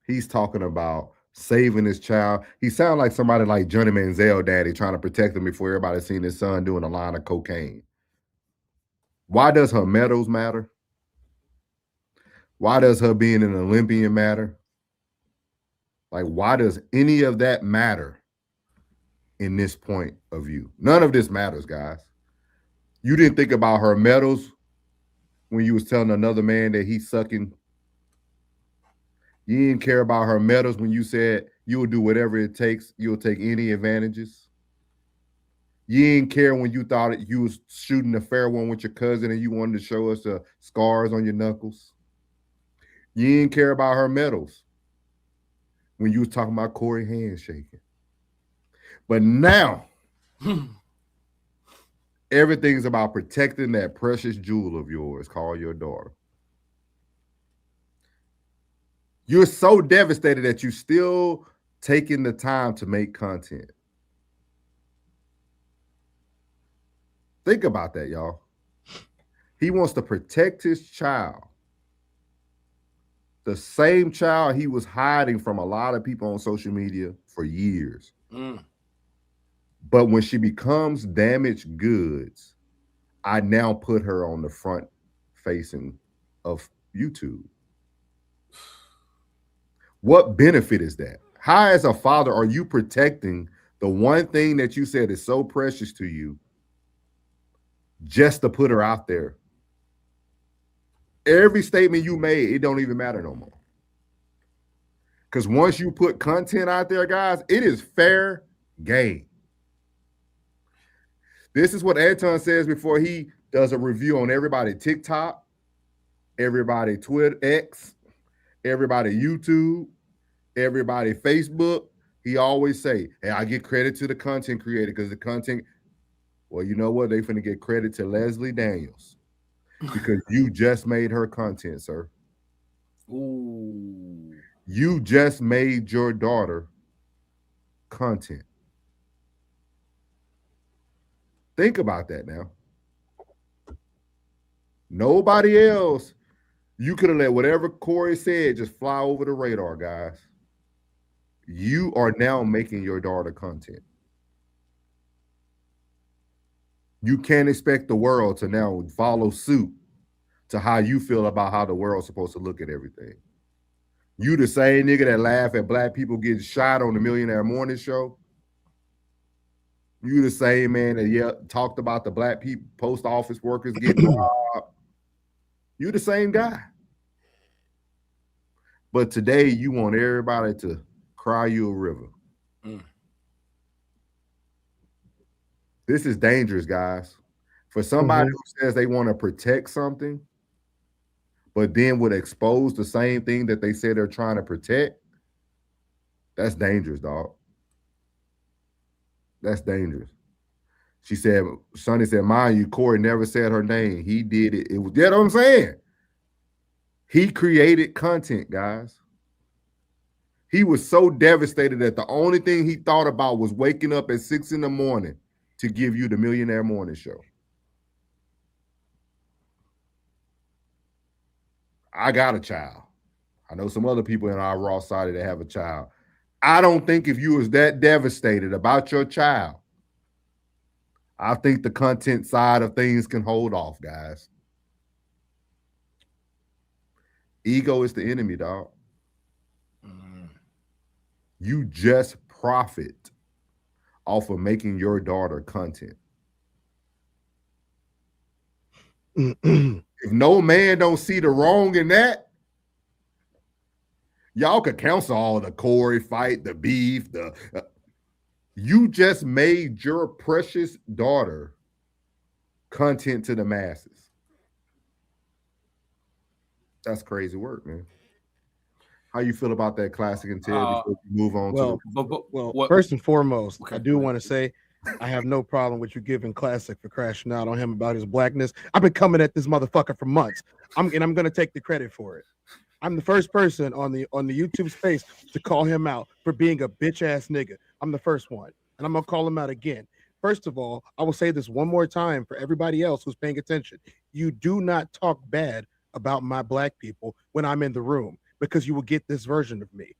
He's talking about saving his child. He sounds like somebody like Johnny Manziel daddy trying to protect him before everybody seen his son doing a line of cocaine. Why does her medals matter? Why does her being an Olympian matter? Like, why does any of that matter in this point of view? None of this matters, guys. You didn't think about her medals when you was telling another man that he's sucking. You didn't care about her medals when you said you will do whatever it takes. You'll take any advantages. You didn't care when you thought that you was shooting a fair one with your cousin and you wanted to show us the scars on your knuckles. You didn't care about her medals when you was talking about Corey handshaking. But now, everything's about protecting that precious jewel of yours called your daughter. You're so devastated that you're still taking the time to make content. Think about that, y'all. He wants to protect his child. The same child he was hiding from a lot of people on social media for years. But when she becomes damaged goods, I now put her on the front facing of YouTube. What benefit is that? How, as a father, are you protecting the one thing that you said is so precious to you just to put her out there? Every statement you made, it don't even matter no more. Because once you put content out there, guys, it is fair game. This is what Anton says before he does a review on everybody TikTok, everybody Twitter, X, everybody YouTube, everybody Facebook. He always say, hey, I get credit to the content creator because the content, well, you know what? They finna get credit to Leslie Daniels because you just made her content, sir. Ooh. You just made your daughter content. Think about that now. Nobody else. You could have let whatever Corey said just fly over the radar, guys. You are now making your daughter content. You can't expect the world to now follow suit to how you feel about how the world's supposed to look at everything. You the same nigga that laugh at black people getting shot on the Millionaire Morning Show. You the same man that talked about the black people, post office workers getting robbed. You the same guy. But today you want everybody to cry you a river. This is dangerous, guys. For somebody who says they want to protect something, but then would expose the same thing that they say they're trying to protect, that's dangerous, dog. That's dangerous. She said, Sonny said, mind you, Corey never said her name. He did it. It was, you know what I'm saying? He created content, guys. He was so devastated that the only thing he thought about was waking up at 6 a.m. to give you the Millionaire Morning Show. I got a child. I know some other people in our Raw side that have a child. I don't think if you was that devastated about your child, I think the content side of things can hold off, guys. Ego is the enemy, dog. You just profit off of making your daughter content. If no man don't see the wrong in that, y'all could cancel all the Corey fight, the beef, you just made your precious daughter content to the masses. That's crazy work, man. How you feel about that, Classic and Ted, before we move on to first and foremost, I do want to say I have no problem with you giving Classic for crashing out on him about his blackness. I've been coming at this motherfucker for months. I'm gonna take the credit for it. I'm the first person on the YouTube space to call him out for being a bitch ass nigga. I'm the first one, and I'm gonna call him out again. First of all, I will say this one more time for everybody else who's paying attention. You do not talk bad about my black people when I'm in the room, because you will get this version of me.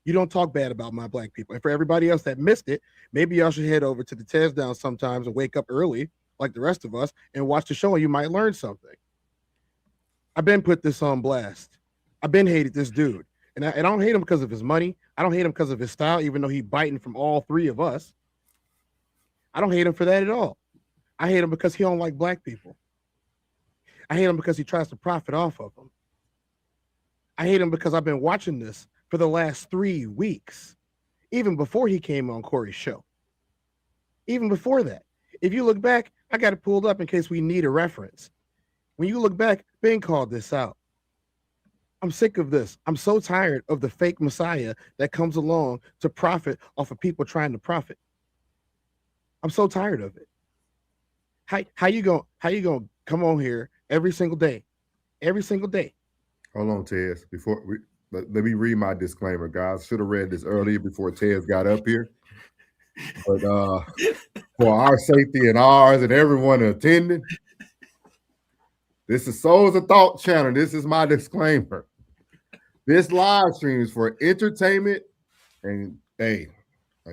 You don't talk bad about my black people. And for everybody else that missed it, maybe y'all should head over to the Tez Down sometimes and wake up early like the rest of us and watch the show, and you might learn something. I've been put this on blast. I've been hated this dude. And I don't hate him because of his money. I don't hate him because of his style, even though he biting from all three of us. I don't hate him for that at all. I hate him because he don't like black people. I hate him because he tries to profit off of them. I hate him because I've been watching this for the last 3 weeks, even before he came on Corey's show. Even before that. If you look back, I got it pulled up in case we need a reference. When you look back, Ben called this out. I'm sick of this. I'm so tired of the fake messiah that comes along to profit off of people trying to profit. I'm so tired of it. How you gonna come on here every single day? Every single day. Hold on, Tez. Let me read my disclaimer, guys. Should have read this earlier before Tez got up here. But for our safety and ours and everyone attending, this is Souls of Thought channel. This is my disclaimer. This live stream is for entertainment and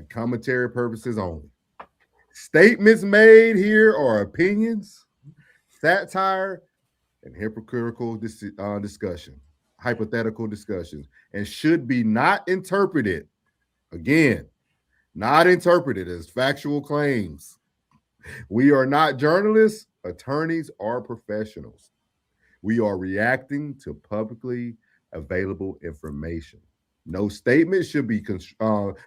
commentary purposes only. Statements made here are opinions, satire, and hypocritical discussion, hypothetical discussions, and should be not interpreted, again, not interpreted as factual claims. We are not journalists, attorneys, or professionals. We are reacting to publicly available information. No statement should be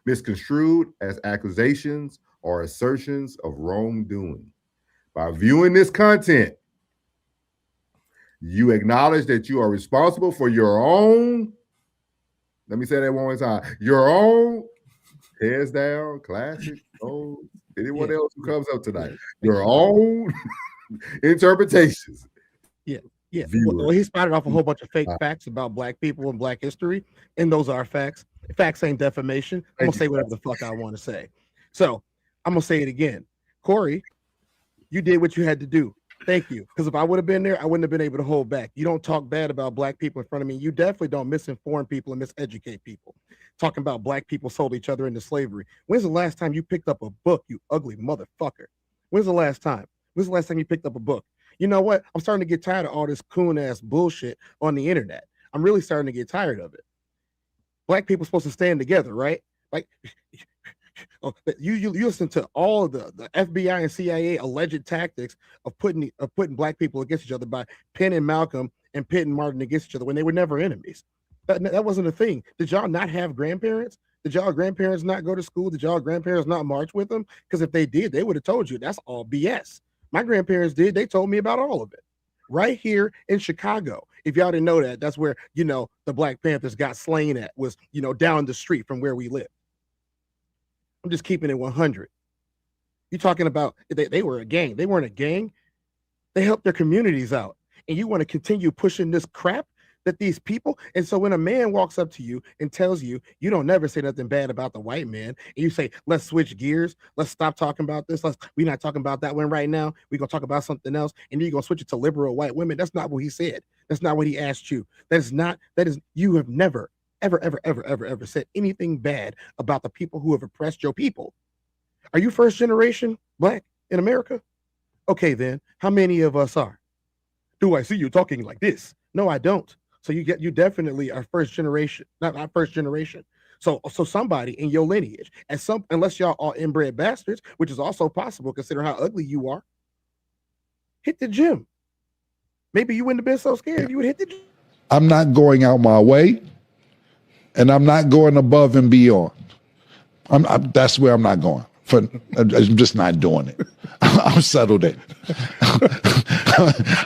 misconstrued as accusations or assertions of wrongdoing. By viewing this content, you acknowledge that you are responsible for your own, let me say that one more time, your own Tez Down, Classic, anyone else who comes up tonight, your own interpretations. Yeah. Well, he spotted off a whole bunch of fake facts about black people and black history, and those are facts. Facts ain't defamation. I'm gonna say whatever the fuck I want to say. So I'm gonna say it again. Corey, you did what you had to do. Thank you. Because if I would have been there, I wouldn't have been able to hold back. You don't talk bad about black people in front of me. You definitely don't misinform people and miseducate people. Talking about black people sold each other into slavery. When's the last time you picked up a book, you ugly motherfucker? When's the last time? When's the last time you picked up a book? You know what? I'm starting to get tired of all this coon-ass bullshit on the internet. I'm really starting to get tired of it. Black people are supposed to stand together, right? Like, you listen to all of the FBI and CIA alleged tactics of putting black people against each other by pinning Malcolm and pitting Martin against each other when they were never enemies. That wasn't a thing. Did y'all not have grandparents? Did y'all grandparents not go to school? Did y'all grandparents not march with them? Because if they did, they would have told you that's all BS. My grandparents did. They told me about all of it. Right here in Chicago. If y'all didn't know that, that's where, the Black Panthers got slain at, was, down the street from where we live. I'm just keeping it 100. You're talking about they were a gang. They weren't a gang. They helped their communities out. And you want to continue pushing this crap that these people. And so when a man walks up to you and tells you, you don't never say nothing bad about the white man, and you say, let's switch gears. Let's stop talking about this. We're not talking about that one right now. We're going to talk about something else. And then you're going to switch it to liberal white women. That's not what he said. That's not what he asked you. You have never, ever said anything bad about the people who have oppressed your people. Are you first generation Black in America? Okay, then how many of us are? Do I see you talking like this? No, I don't. So you definitely are first generation, not first generation. So somebody in your lineage, unless y'all are inbred bastards, which is also possible considering how ugly you are, hit the gym. Maybe you wouldn't have been so scared if you would hit the gym. I'm not going out my way, and I'm not going above and beyond. That's where I'm not going. I'm just not doing it. I'm settled in.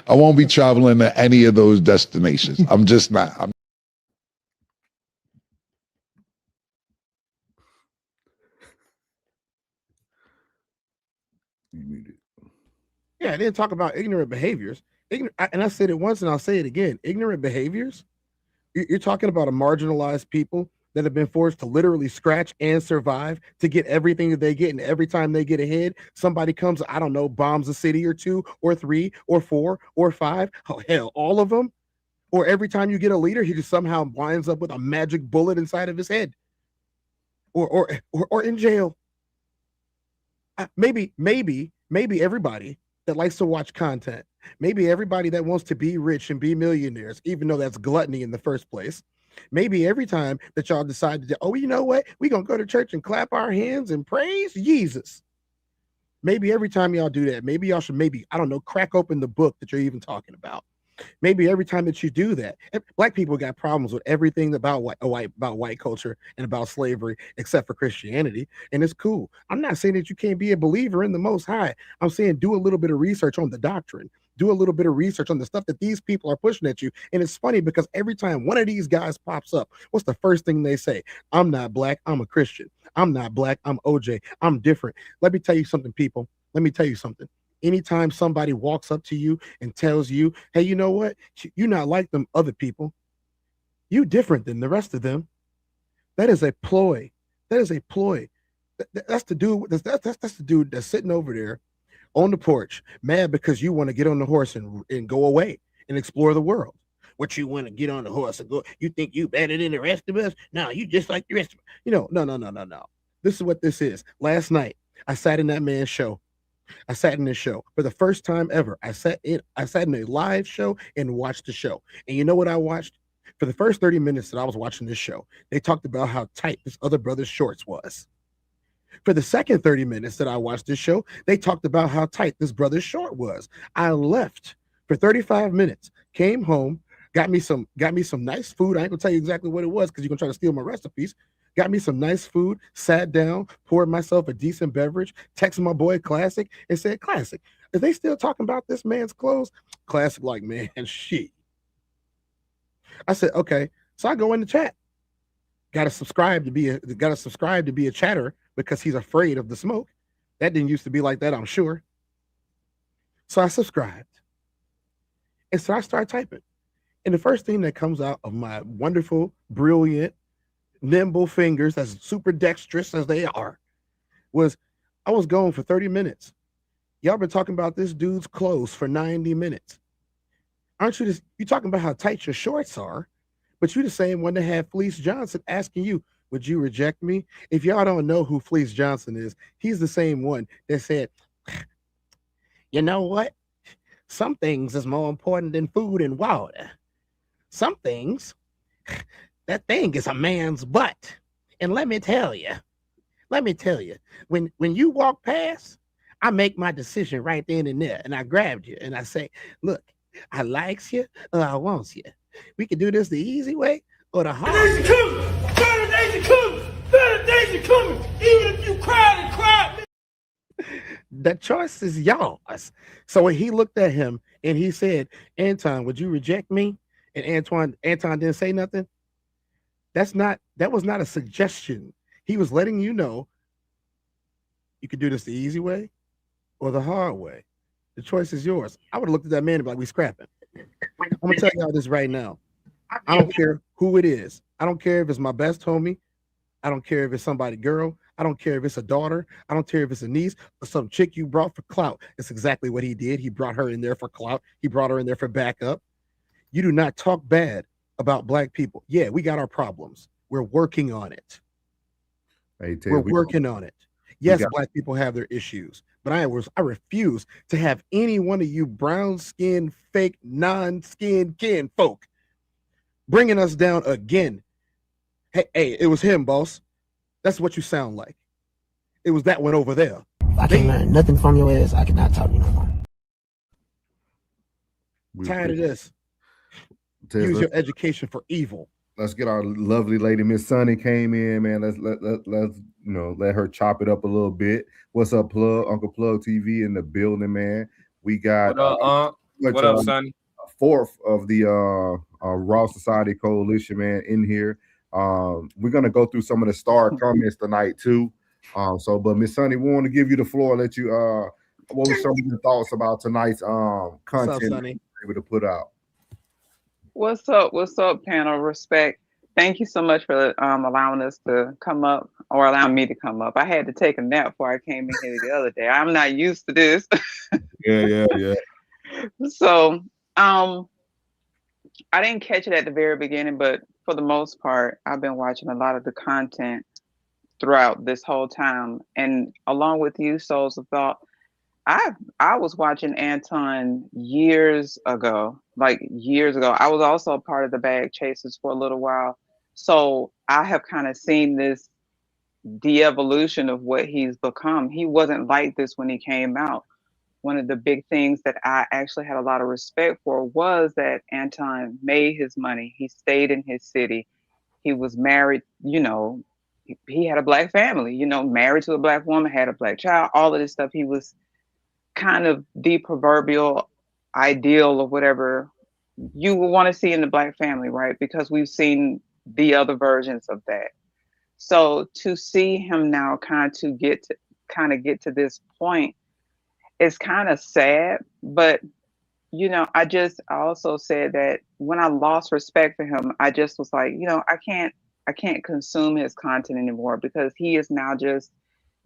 I won't be traveling to any of those destinations. I'm just not. Yeah, I didn't talk about ignorant behaviors. And I said it once and I'll say it again. Ignorant behaviors, you're talking about a marginalized people that have been forced to literally scratch and survive to get everything that they get. And every time they get ahead, somebody comes, I don't know, bombs a city or 2 or 3 or 4 or 5. Oh, hell, all of them. Or every time you get a leader, he just somehow winds up with a magic bullet inside of his head. Or in jail. Maybe everybody that likes to watch content, maybe everybody that wants to be rich and be millionaires, even though that's gluttony in the first place. Maybe every time that y'all decide to, oh, you know what? We're going to go to church and clap our hands and praise Jesus. Maybe every time y'all do that, maybe y'all should I don't know, crack open the book that you're even talking about. Maybe every time that you do that, Black people got problems with everything about white culture and about slavery, except for Christianity. And it's cool. I'm not saying that you can't be a believer in the Most High. I'm saying do a little bit of research on the doctrine. Do a little bit of research on the stuff that these people are pushing at you. And it's funny because every time one of these guys pops up, what's the first thing they say? I'm not Black, I'm a Christian. I'm not Black, I'm OJ. I'm different. Let me tell you something, people. Let me tell you something. Anytime somebody walks up to you and tells you, hey, you know what? You're not like them other people. You different than the rest of them. That is a ploy. That is a ploy. That's the dude. That's the dude that's sitting over there on the porch, mad because you want to get on the horse and go away and explore the world. What you want to get on the horse and go? You think you better than the rest of us? No, you just like the rest of us. No. This is what this is. Last night, I sat in that man's show. I sat in this show for the first time ever. I sat in a live show and watched the show. And you know what I watched? For the first 30 minutes that I was watching this show, they talked about how tight this other brother's shorts was. For the second 30 minutes that I watched this show, they talked about how tight this brother's short was. I left for 35 minutes, came home, got me some nice food. I ain't gonna tell you exactly what it was because you're gonna try to steal my recipes. Got me some nice food, sat down, poured myself a decent beverage, texted my boy Classic and said, Classic, are they still talking about this man's clothes? Classic, like, man, shit. I said, okay. So I go in the chat. Gotta subscribe to be a chatter because he's afraid of the smoke. That didn't used to be like that, I'm sure. So I subscribed. And so I started typing. And the first thing that comes out of my wonderful, brilliant, nimble fingers, as super dexterous as they are, was I was going for 30 minutes. Y'all been talking about this dude's clothes for 90 minutes. Aren't you you talking about how tight your shorts are, but you the same one that had Fleece Johnson asking you, would you reject me? If y'all don't know who Fleece Johnson is, he's the same one that said, you know what? Some things is more important than food and water. Some things, that thing is a man's butt. And let me tell you, when you walk past, I make my decision right then and there. And I grabbed you and I say, look, I likes you or I wants you. We can do this the easy way or the hard way. Better days are coming. Better days are coming. Even if you cried and cried. The choice is yours. So when he looked at him and he said, Anton, would you reject me? And Anton didn't say nothing. That was not a suggestion. He was letting you know you could do this the easy way or the hard way. The choice is yours. I would have looked at that man and be like, we scrapping. I'm gonna tell y'all this right now. I don't care who it is. I don't care if it's my best homie. I don't care if it's somebody girl. I don't care if it's a daughter. I don't care if it's a niece or some chick you brought for clout. It's exactly what he did. He brought her in there for clout. He brought her in there for backup. You do not talk bad about black people. Yeah, we got our problems. We're working on it. Hey, We're working on it. Yes, black people have their issues, but I refuse to have any one of you brown skin, fake, non-skin kin folk bringing us down again. Hey, it was him, boss. That's what you sound like. It was that one over there. If I can't learn nothing from your ass, I cannot talk to you no more. Tired of this. Use your education for evil. Let's get our lovely lady Miss Sunny came in, man. Let's let her chop it up a little bit. What's up, Plug? Uncle Plug TV in the building, man. We got what up, Sonny? Fourth of the Raw Society Coalition, man, in here. We're gonna go through some of the star comments tonight too. But Miss Sunny, we want to give you the floor. Let you what were some of your thoughts about tonight's content you were able to put out? What's up? What's up, panel? Respect. Thank you so much for allowing us to come up, or allowing me to come up. I had to take a nap before I came in here the other day. I'm not used to this. Yeah. So I didn't catch it at the very beginning, but for the most part, I've been watching a lot of the content throughout this whole time. And along with you, Souls of Thought, I was watching Anton years ago. I was also a part of the Bag Chasers for a little while. So I have kind of seen this de-evolution of what he's become. He wasn't like this when he came out. One of the big things that I actually had a lot of respect for was that Anton made his money. He stayed in his city. He was married, he had a black family, married to a black woman, had a black child, all of this stuff. He was kind of the proverbial ideal of whatever you would want to see in the black family, right? Because we've seen the other versions of that. So to see him now kind of get to this point, it's kind of sad. But I also said that when I lost respect for him, I just was like, I can't consume his content anymore, because he is now just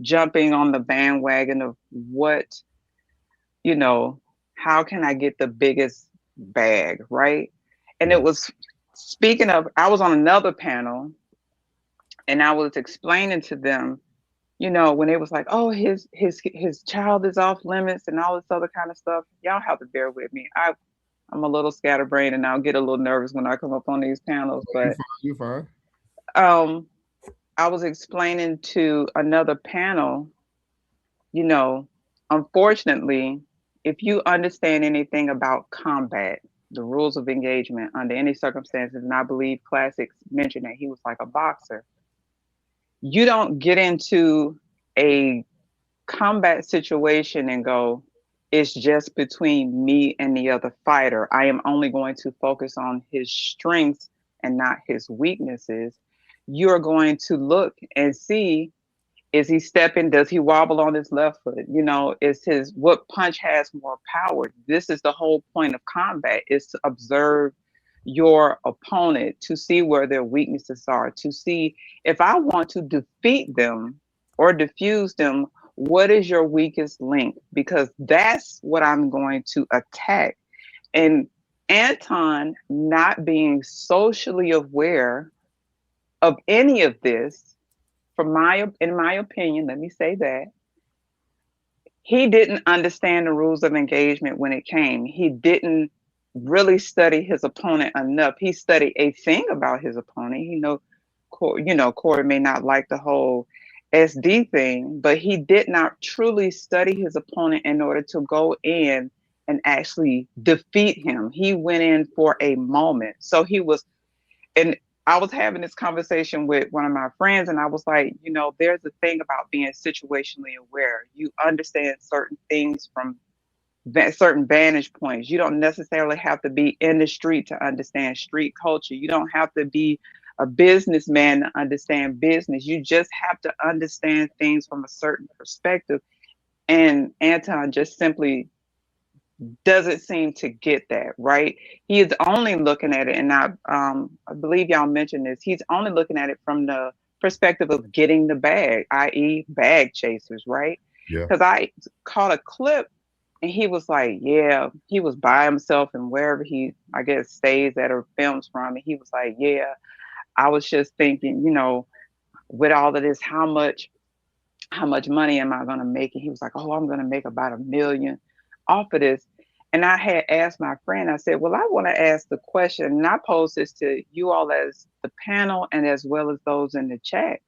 jumping on the bandwagon of what, how can I get the biggest bag, right? And it was, speaking of, I was on another panel and I was explaining to them, when it was like, oh, his child is off limits and all this other kind of stuff. Y'all have to bear with me. I'm a little scatterbrained and I'll get a little nervous when I come up on these panels, but you're fine. I was explaining to another panel, unfortunately, if you understand anything about combat, the rules of engagement under any circumstances, and I believe Classics mentioned that he was like a boxer, you don't get into a combat situation and go, it's just between me and the other fighter. I am only going to focus on his strengths and not his weaknesses. You're going to look and see, is he stepping? Does he wobble on his left foot? What punch has more power? This is the whole point of combat, is to observe your opponent, to see where their weaknesses are, to see if I want to defeat them or diffuse them, what is your weakest link? Because that's what I'm going to attack. And Anton not being socially aware of any of this, in my opinion, let me say that, he didn't understand the rules of engagement when it came. He didn't really study his opponent enough. He studied a thing about his opponent. Corey may not like the whole SD thing, but he did not truly study his opponent in order to go in and actually defeat him. He went in for a moment. So he was, and I was having this conversation with one of my friends, and I was like, you know, there's a thing about being situationally aware. You understand certain things from certain vantage points. You don't necessarily have to be in the street to understand street culture. You don't have to be a businessman to understand business. You just have to understand things from a certain perspective. And Anton just simply doesn't seem to get that, right? He is only looking at it, and I believe y'all mentioned this, he's only looking at it from the perspective of getting the bag, i.e. bag chasers, right? Yeah. Because I caught a clip and he was like, yeah, he was by himself and wherever he, I guess, stays at or films from, and he was like, yeah, I was just thinking, you know, with all of this, how much money am I going to make? And he was like, oh, I'm going to make about $1 million off of this. And I had asked my friend, I said, well, I want to ask the question, and I pose this to you all as the panel and as well as those in the chat.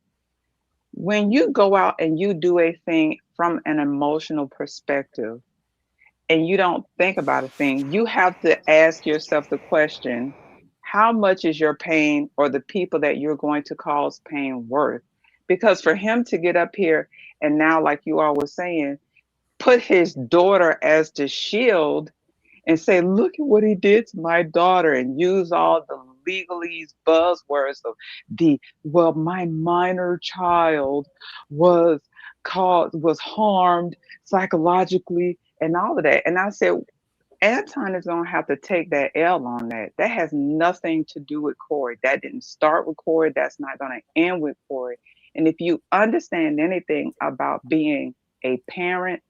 When you go out and you do a thing from an emotional perspective and you don't think about a thing, you have to ask yourself the question, how much is your pain or the people that you're going to cause pain worth? Because for him to get up here and now, like you all were saying, put his daughter as the shield and say, look at what he did to my daughter, and use all the legalese buzzwords of well, my minor child was harmed psychologically and all of that. And I said, Anton is going to have to take that L on that. That has nothing to do with Corey. That didn't start with Corey. That's not going to end with Corey. And if you understand anything about being a parent,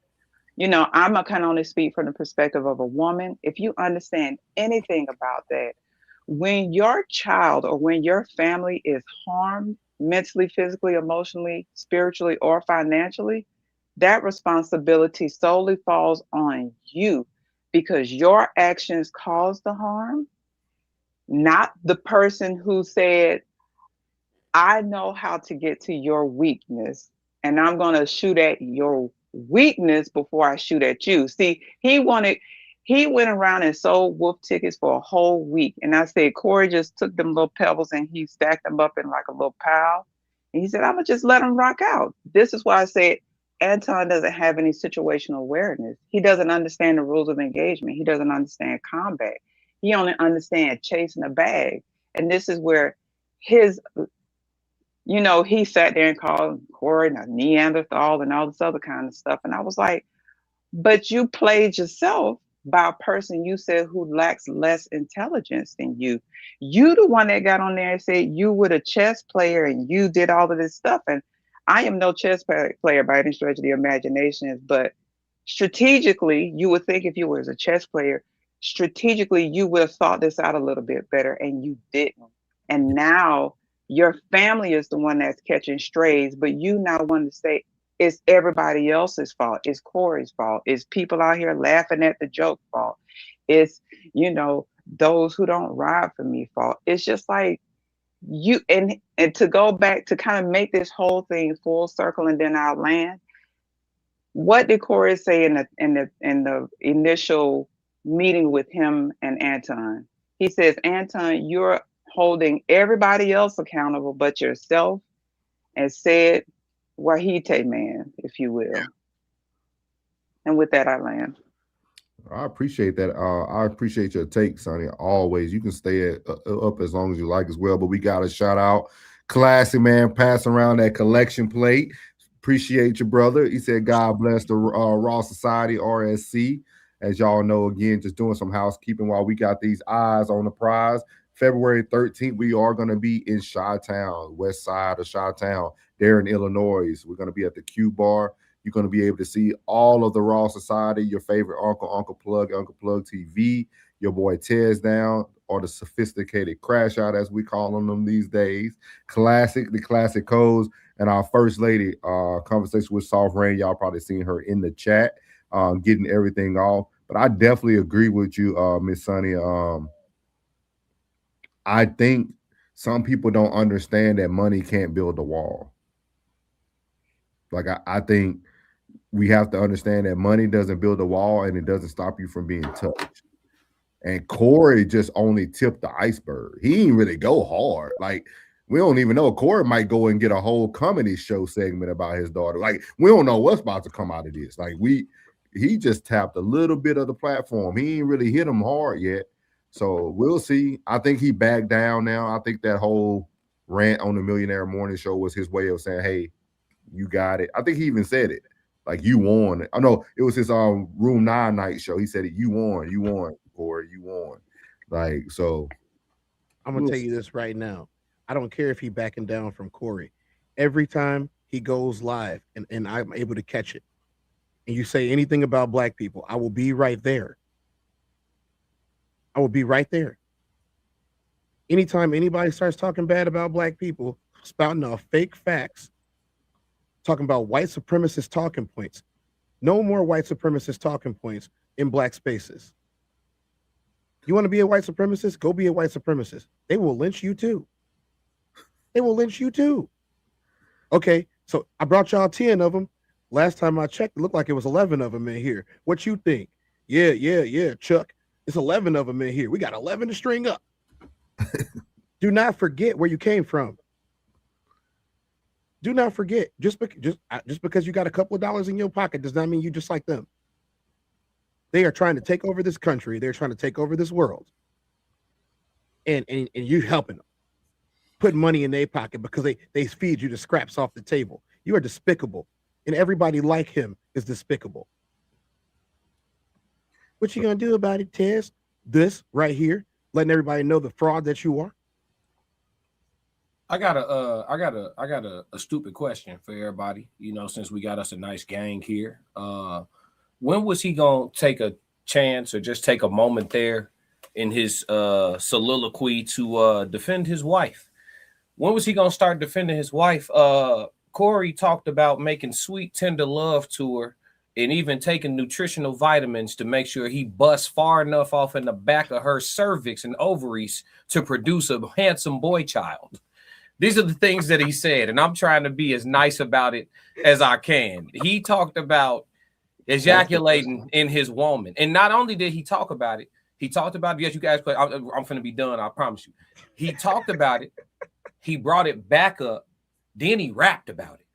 you know, I'm a kind of only speak from the perspective of a woman. If you understand anything about that, when your child or when your family is harmed mentally, physically, emotionally, spiritually, or financially, that responsibility solely falls on you, because your actions caused the harm, not the person who said, I know how to get to your weakness and I'm going to shoot at your weakness before I shoot at you. See, he went around and sold wolf tickets for a whole week. And I said, Corey just took them little pebbles and he stacked them up in like a little pile. And he said, I'm going to just let them rock out. This is why I said Anton doesn't have any situational awareness. He doesn't understand the rules of engagement. He doesn't understand combat. He only understands chasing a bag. And this is where his, you know, he sat there and called Corey a Neanderthal and all this other kind of stuff. And I was like, but you played yourself by a person you said who lacks less intelligence than you. You the one that got on there and said you were a chess player and you did all of this stuff. And I am no chess player by any stretch of the imagination, but strategically, you would think if you were a chess player, strategically, you would have thought this out a little bit better, and you didn't. And now your family is the one that's catching strays, but you now want to say it's everybody else's fault. It's Corey's fault. It's people out here laughing at the joke fault. It's, you know, those who don't ride for me fault. It's just like you, and to go back to kind of make this whole thing full circle and then I'll land. What did Corey say in the initial meeting with him and Anton? He says, Anton, you're holding everybody else accountable but yourself, and said, Wahite man, if you will. And with that, I land. I appreciate that. I appreciate your take, Sonny. Always. You can stay up as long as you like as well. But we got to shout out Classic, man, passing around that collection plate. Appreciate your brother. He said, God bless the Raw Society, RSC. As y'all know, again, just doing some housekeeping while we got these eyes on the prize. February 13th, we are going to be in Chi-Town, west side of Chi-Town, there in Illinois. We're going to be at the Q Bar. You're going to be able to see all of the Raw Society, your favorite Uncle Plug TV, your boy Tez Down, or the sophisticated crash out, as we call them these days. The classic codes, and our first lady conversation with Soft Rain. Y'all probably seen her in the chat, getting everything off. But I definitely agree with you, Miss Sunny. I think some people don't understand that money can't build a wall. Like, I think we have to understand that money doesn't build a wall and it doesn't stop you from being touched. And Corey just only tipped the iceberg. He didn't really go hard. Like, we don't even know. Corey might go and get a whole comedy show segment about his daughter. Like, we don't know what's about to come out of this. Like, he just tapped a little bit of the platform. He ain't really hit him hard yet. So we'll see. I think he backed down now. I think that whole rant on the Millionaire Morning Show was his way of saying, hey, you got it. I think he even said it. Like, you won. I know it was his Room 9 night show. He said it, you won, Corey, you won. Like, so. I'm going to tell you this right now. I don't care if he backing down from Corey. Every time he goes live and I'm able to catch it, and you say anything about black people, I will be right there. I will be right there. Anytime anybody starts talking bad about black people, spouting off fake facts, talking about white supremacist talking points, no more white supremacist talking points in black spaces. You want to be a white supremacist? Go be a white supremacist. They will lynch you too. They will lynch you too. Okay, so I brought y'all 10 of them. Last time I checked, it looked like it was 11 of them in here. What you think? Yeah, Chuck. It's 11 of them in here. We got 11 to string up. Do not forget where you came from. Do not forget. Just because you got a couple of dollars in your pocket does not mean you just like them. They are trying to take over this country. They're trying to take over this world. And you helping them. Put money in their pocket because they feed you the scraps off the table. You are despicable. And everybody like him is despicable. What you gonna do about it, Tez? This right here, letting everybody know the fraud that you are. I got a stupid question for everybody. You know, since we got us a nice gang here. When was he gonna take a chance or just take a moment there in his soliloquy to defend his wife? When was he gonna start defending his wife? Corey talked about making sweet, tender love to her and even taking nutritional vitamins to make sure he busts far enough off in the back of her cervix and ovaries to produce a handsome boy child. These are the things that he said, and I'm trying to be as nice about it as I can. He talked about ejaculating in his woman. And not only did he talk about it, yes, you guys, I'm finna be done, I promise you. He talked about it. He brought it back up. Then he rapped about it.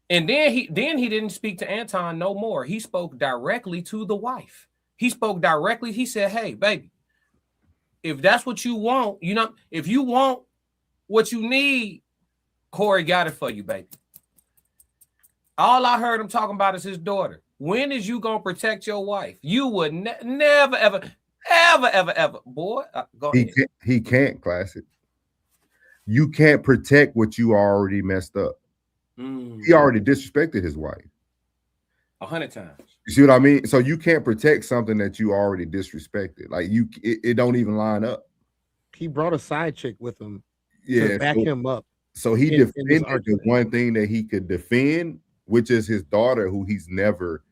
And then he didn't speak to Anton no more. He spoke directly to the wife. He spoke directly. He said, hey, baby, if that's what you want, you know, if you want what you need, Corey got it for you, baby. All I heard him talking about is his daughter. When is you going to protect your wife? You would never, ever. Boy, go ahead. He can't, Classic. You can't protect what you already messed up. He already disrespected his wife 100 times. You see what I mean? So you can't protect something that you already disrespected. Like it don't even line up. He brought a side chick with him to back him up. So he defended the one thing that he could defend, which is his daughter, who he's never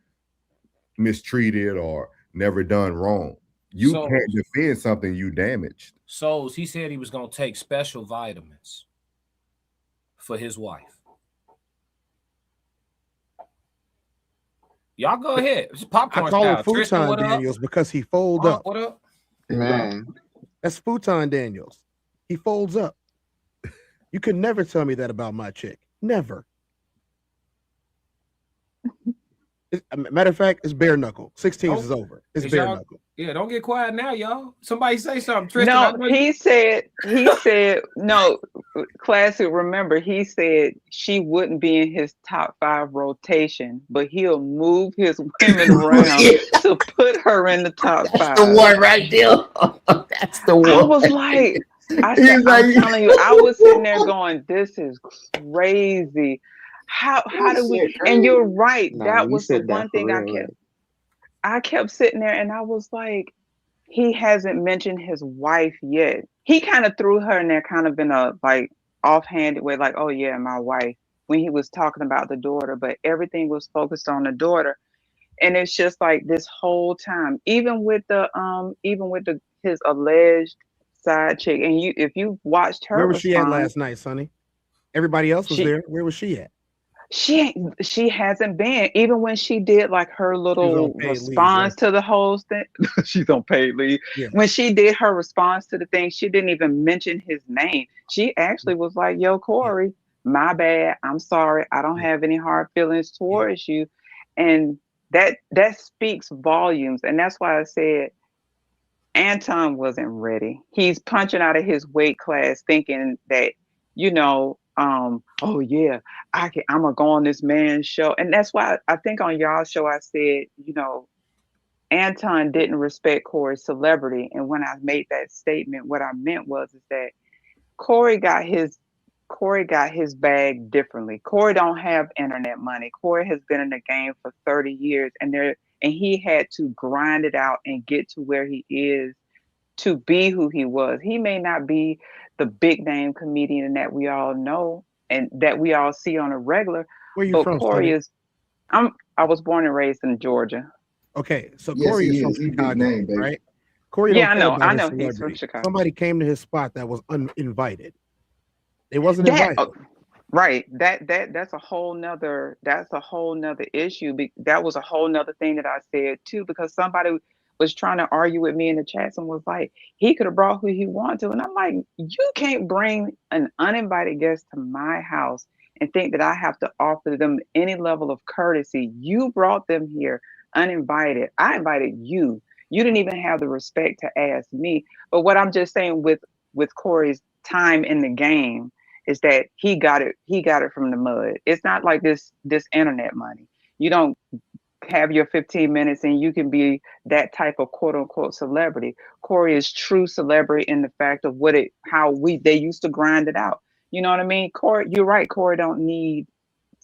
mistreated or never done wrong. You can't defend something you damaged. So he said he was going to take special vitamins for his wife. Y'all go ahead. It's popcorn I call style. him Futon Daniels because he folds up. What up? Man. That's Futon Daniels. He folds up. You could never tell me that about my chick. Never. Matter of fact, it's bare knuckle. 16s is over. It's bare knuckle. Yeah, don't get quiet now, y'all. Somebody say something. Tristan, no, he said, no, Classic, remember, he said she wouldn't be in his top 5 rotation, but he'll move his women around to put her in the top 5. That's the one right there. That's the one. I was like, I'm telling you, I was sitting there going, this is crazy. How do we? And you're right. That was the one thing I kept sitting there and I was like, he hasn't mentioned his wife yet. He kind of threw her in there kind of in a like offhanded way, like, oh yeah, my wife, when he was talking about the daughter, but everything was focused on the daughter. And it's just like this whole time, even with his alleged side chick, and if you watched her, where was she at last night, Sonny? Everybody else was there. Where was she at? She hasn't been, even when she did like her little response to the whole thing. She's on paid leave. Yeah. When she did her response to the thing, she didn't even mention his name. She actually was like, "Yo, Corey, my bad. I'm sorry. I don't have any hard feelings towards you." And that speaks volumes. And that's why I said Anton wasn't ready. He's punching out of his weight class, thinking that, oh yeah, I'm gonna go on this man's show. And that's why I think on y'all's show I said, Anton didn't respect Corey's celebrity. And when I made that statement, what I meant was is that Corey got his bag differently. Corey don't have internet money. Corey has been in the game for 30 years, and he had to grind it out and get to where he is to be who he was. He may not be the big name comedian that we all know and that we all see on a regular. Where you but from? Corey is. I was born and raised in Georgia. Okay, so Corey is from Chicago, right? Corey, yeah, I know he's from Chicago. Somebody came to his spot that was uninvited. It wasn't invited. Right. That's a whole nother issue. That was a whole nother thing that I said too, because somebody was trying to argue with me in the chats and was like, he could have brought who he wanted to. And I'm like, you can't bring an uninvited guest to my house and think that I have to offer them any level of courtesy. You brought them here uninvited. I invited you. You didn't even have the respect to ask me. But what I'm just saying with Corey's time in the game is that he got it from the mud. It's not like this internet money. You don't have your 15 minutes and you can be that type of quote unquote celebrity. Corey is true celebrity in the fact of they used to grind it out. You know what I mean? Corey, you're right. Corey don't need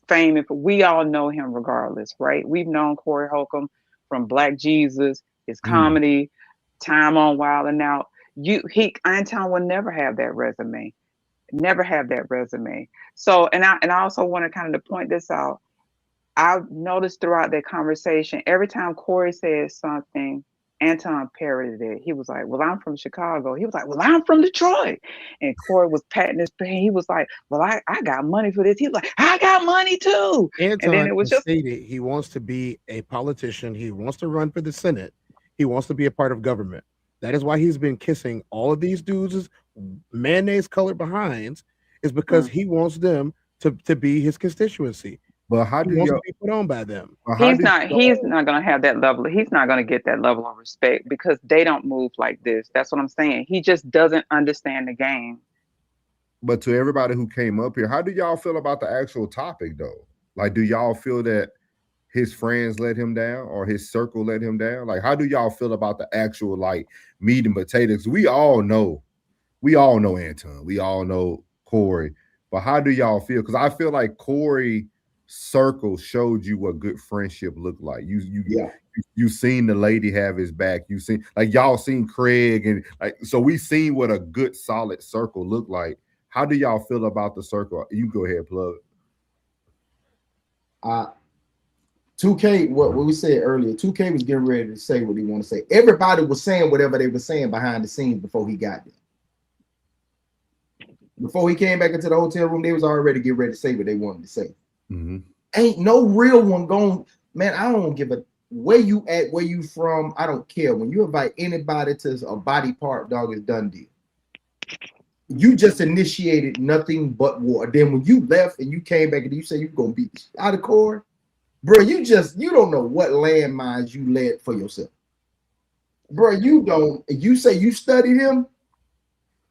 fame. If we all know him regardless, right? We've known Corey Holcomb from Black Jesus, his comedy, time on Wild and Out. Anton will never have that resume. Never have that resume. So, and I also want to kind of point this out. I've noticed throughout that conversation, every time Corey says something, Anton parroted it. He was like, "Well, I'm from Chicago." He was like, "Well, I'm from Detroit." And Corey was patting his head. He was like, "Well, I got money for this." He was like, "I got money too." Anton and then it was just stated he wants to be a politician. He wants to run for the Senate. He wants to be a part of government. That is why he's been kissing all of these dudes' mayonnaise colored behinds, is because he wants them to be his constituency. But how do you be put on by them? He's not going to have that level. He's not going to get that level of respect because they don't move like this. That's what I'm saying. He just doesn't understand the game. But to everybody who came up here, how do y'all feel about the actual topic though? Like, do y'all feel that his friends let him down or his circle let him down? Like, how do y'all feel about the actual like meat and potatoes? We all know Anton. We all know Corey. But how do y'all feel? Because I feel like Corey circle showed you what good friendship looked like. You seen the lady have his back. You seen y'all seen Craig and so we seen what a good solid circle looked like. How do y'all feel about the circle? You go ahead, plug. 2K, what we said earlier, 2K was getting ready to say what he want to say. Everybody was saying whatever they were saying behind the scenes before he got there. Before he came back into the hotel room, they was already getting ready to say what they wanted to say. Ain't no real one going, man. I don't give a where you at, where you from. I don't care. When you invite anybody to a body part, dog, is done deal. You just initiated nothing but war. Then when you left and you came back and you say you're gonna be out of Corey, bro, you don't know what landmines you led for yourself, bro. You say you studied him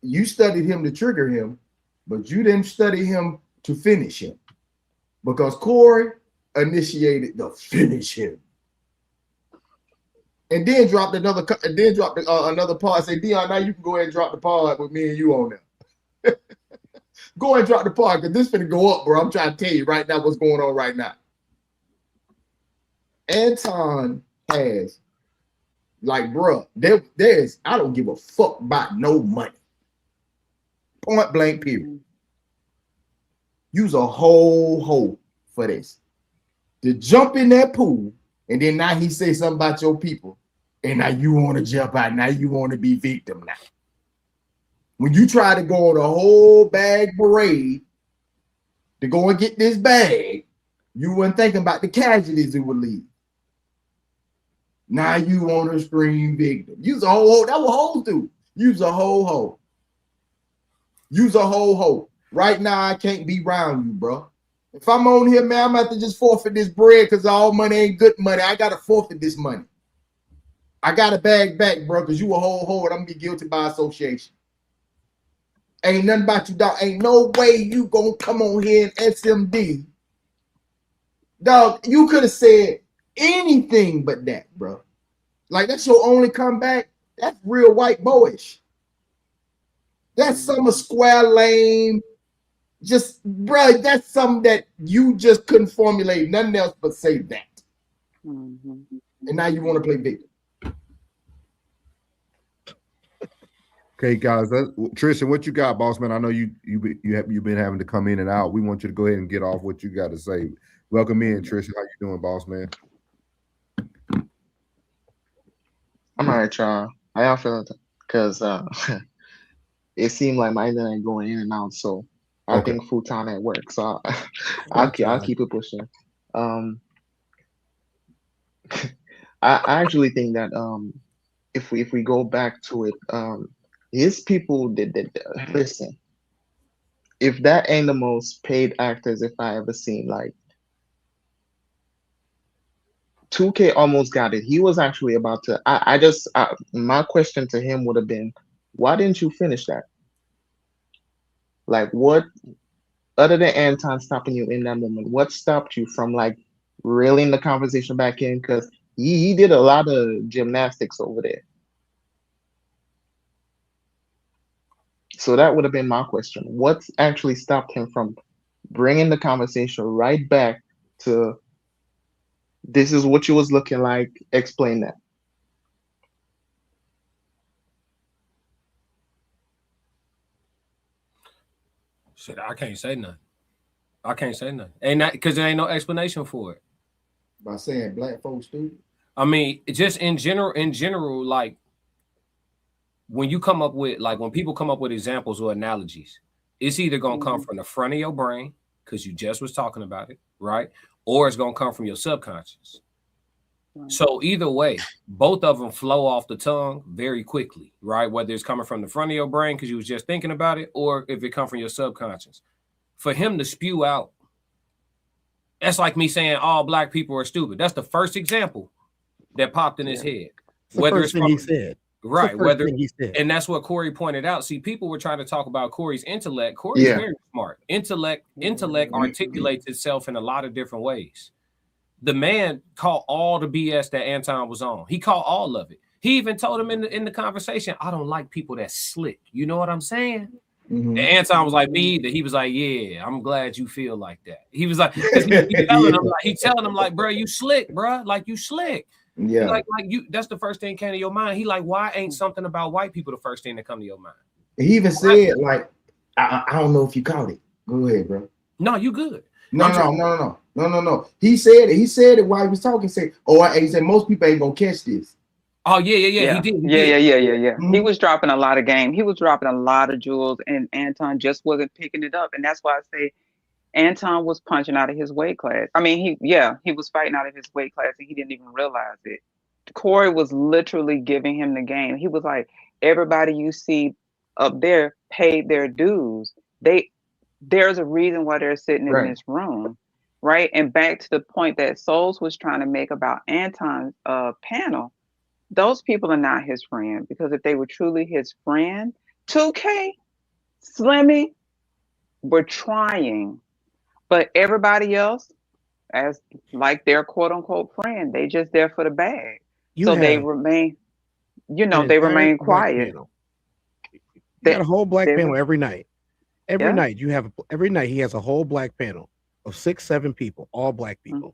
to trigger him, but you didn't study him to finish him. Because Corey initiated the finish him, and then dropped another pod. Say, Dion, now you can go ahead and drop the pod with me and you on there. Go ahead and drop the pod because this finna go up, bro. I'm trying to tell you right now what's going on right now. Anton has, bro, there's I don't give a fuck about no money. Point blank, period. Use a whole hole for this. To jump in that pool, and then now he say something about your people, and now you want to jump out. Now you want to be victim now. When you try to go on a whole bag parade to go and get this bag, You weren't thinking about the casualties who would leave. Now you want to scream victim. You's a whole hoe. That what hoes do. You's a whole hoe. You's a whole hoe. Right now, I can't be around you, bro. If I'm on here, man, I'm going to have to just forfeit this bread because all money ain't good money. I got to forfeit this money. I got to bag back, bro, because you a whole hoe and I'm going to be guilty by association. Ain't nothing about you, dog. Ain't no way you going to come on here and SMD. Dog, you could have said anything but that, bro. Like, that's your only comeback. That's real white boyish. That's some square lame. Just, bro, that's something that you just couldn't formulate nothing else but say that. And now you want to play victim. Okay, guys. Tristan, what you got, boss man? I know you've been having to come in and out. We want you to go ahead and get off what you got to say. Welcome in, Tristan. How you doing, boss man? I'm all right, y'all. How y'all feeling? Because it seemed like my internet going in and out, so I think full time at work. So I'll keep it pushing. I actually think that if we go back to it, his people did listen. If that ain't the most paid actors if I ever seen, like 2K almost got it. He was actually about to. My question to him would have been, why didn't you finish that? Like, what, other than Anton stopping you in that moment, what stopped you from like reeling the conversation back in? Because he did a lot of gymnastics over there. So that would have been my question. What actually stopped him from bringing the conversation right back to, this is what you was looking like, explain that. Shit, I can't say nothing. I can't say nothing. Ain't that because there ain't no explanation for it. By saying black folks stupid? I mean, just in general, like when you come up with, like when people come up with examples or analogies, it's either gonna come from the front of your brain, because you just was talking about it, right? Or it's gonna come from your subconscious. So either way, both of them flow off the tongue very quickly, right? Whether it's coming from the front of your brain because you was just thinking about it, or if it come from your subconscious. For him to spew out, that's like me saying all black people are stupid. That's the first example that popped in his head. Whether it's from, he said. Right. Whether he said. And that's what Corey pointed out. See, people were trying to talk about Corey's intellect. Corey's very smart. Intellect articulates itself in a lot of different ways. The man caught all the BS that Anton was on. He caught all of it. He even told him in the conversation, I don't like people that slick. You know what I'm saying? And Anton was like, me either. He was like, yeah, I'm glad you feel like that. He was like, he telling him like, bro, you slick, bro. Like, you slick. Yeah. Like you, that's the first thing came to your mind. He like, why ain't something about white people the first thing that come to your mind? He even said, like, I don't know if you caught it. Go ahead, bro. No, you good. No. He said it. He said it while he was talking. He said most people ain't gonna catch this. Oh yeah. He did. He was dropping a lot of game. He was dropping a lot of jewels, and Anton just wasn't picking it up. And that's why I say Anton was punching out of his weight class. I mean, he was fighting out of his weight class, and he didn't even realize it. Corey was literally giving him the game. He was like, everybody you see up there paid their dues. There's a reason why they're sitting in this room, right? And back to the point that Souls was trying to make about Anton's panel, those people are not his friend, because if they were truly his friend, 2K, Slimmy were trying, but everybody else, as like their quote unquote friend, they just there for the bag. They remain, they remain quiet. They got a whole black panel every night. Every night he has a whole black panel of 6-7 people, all black people.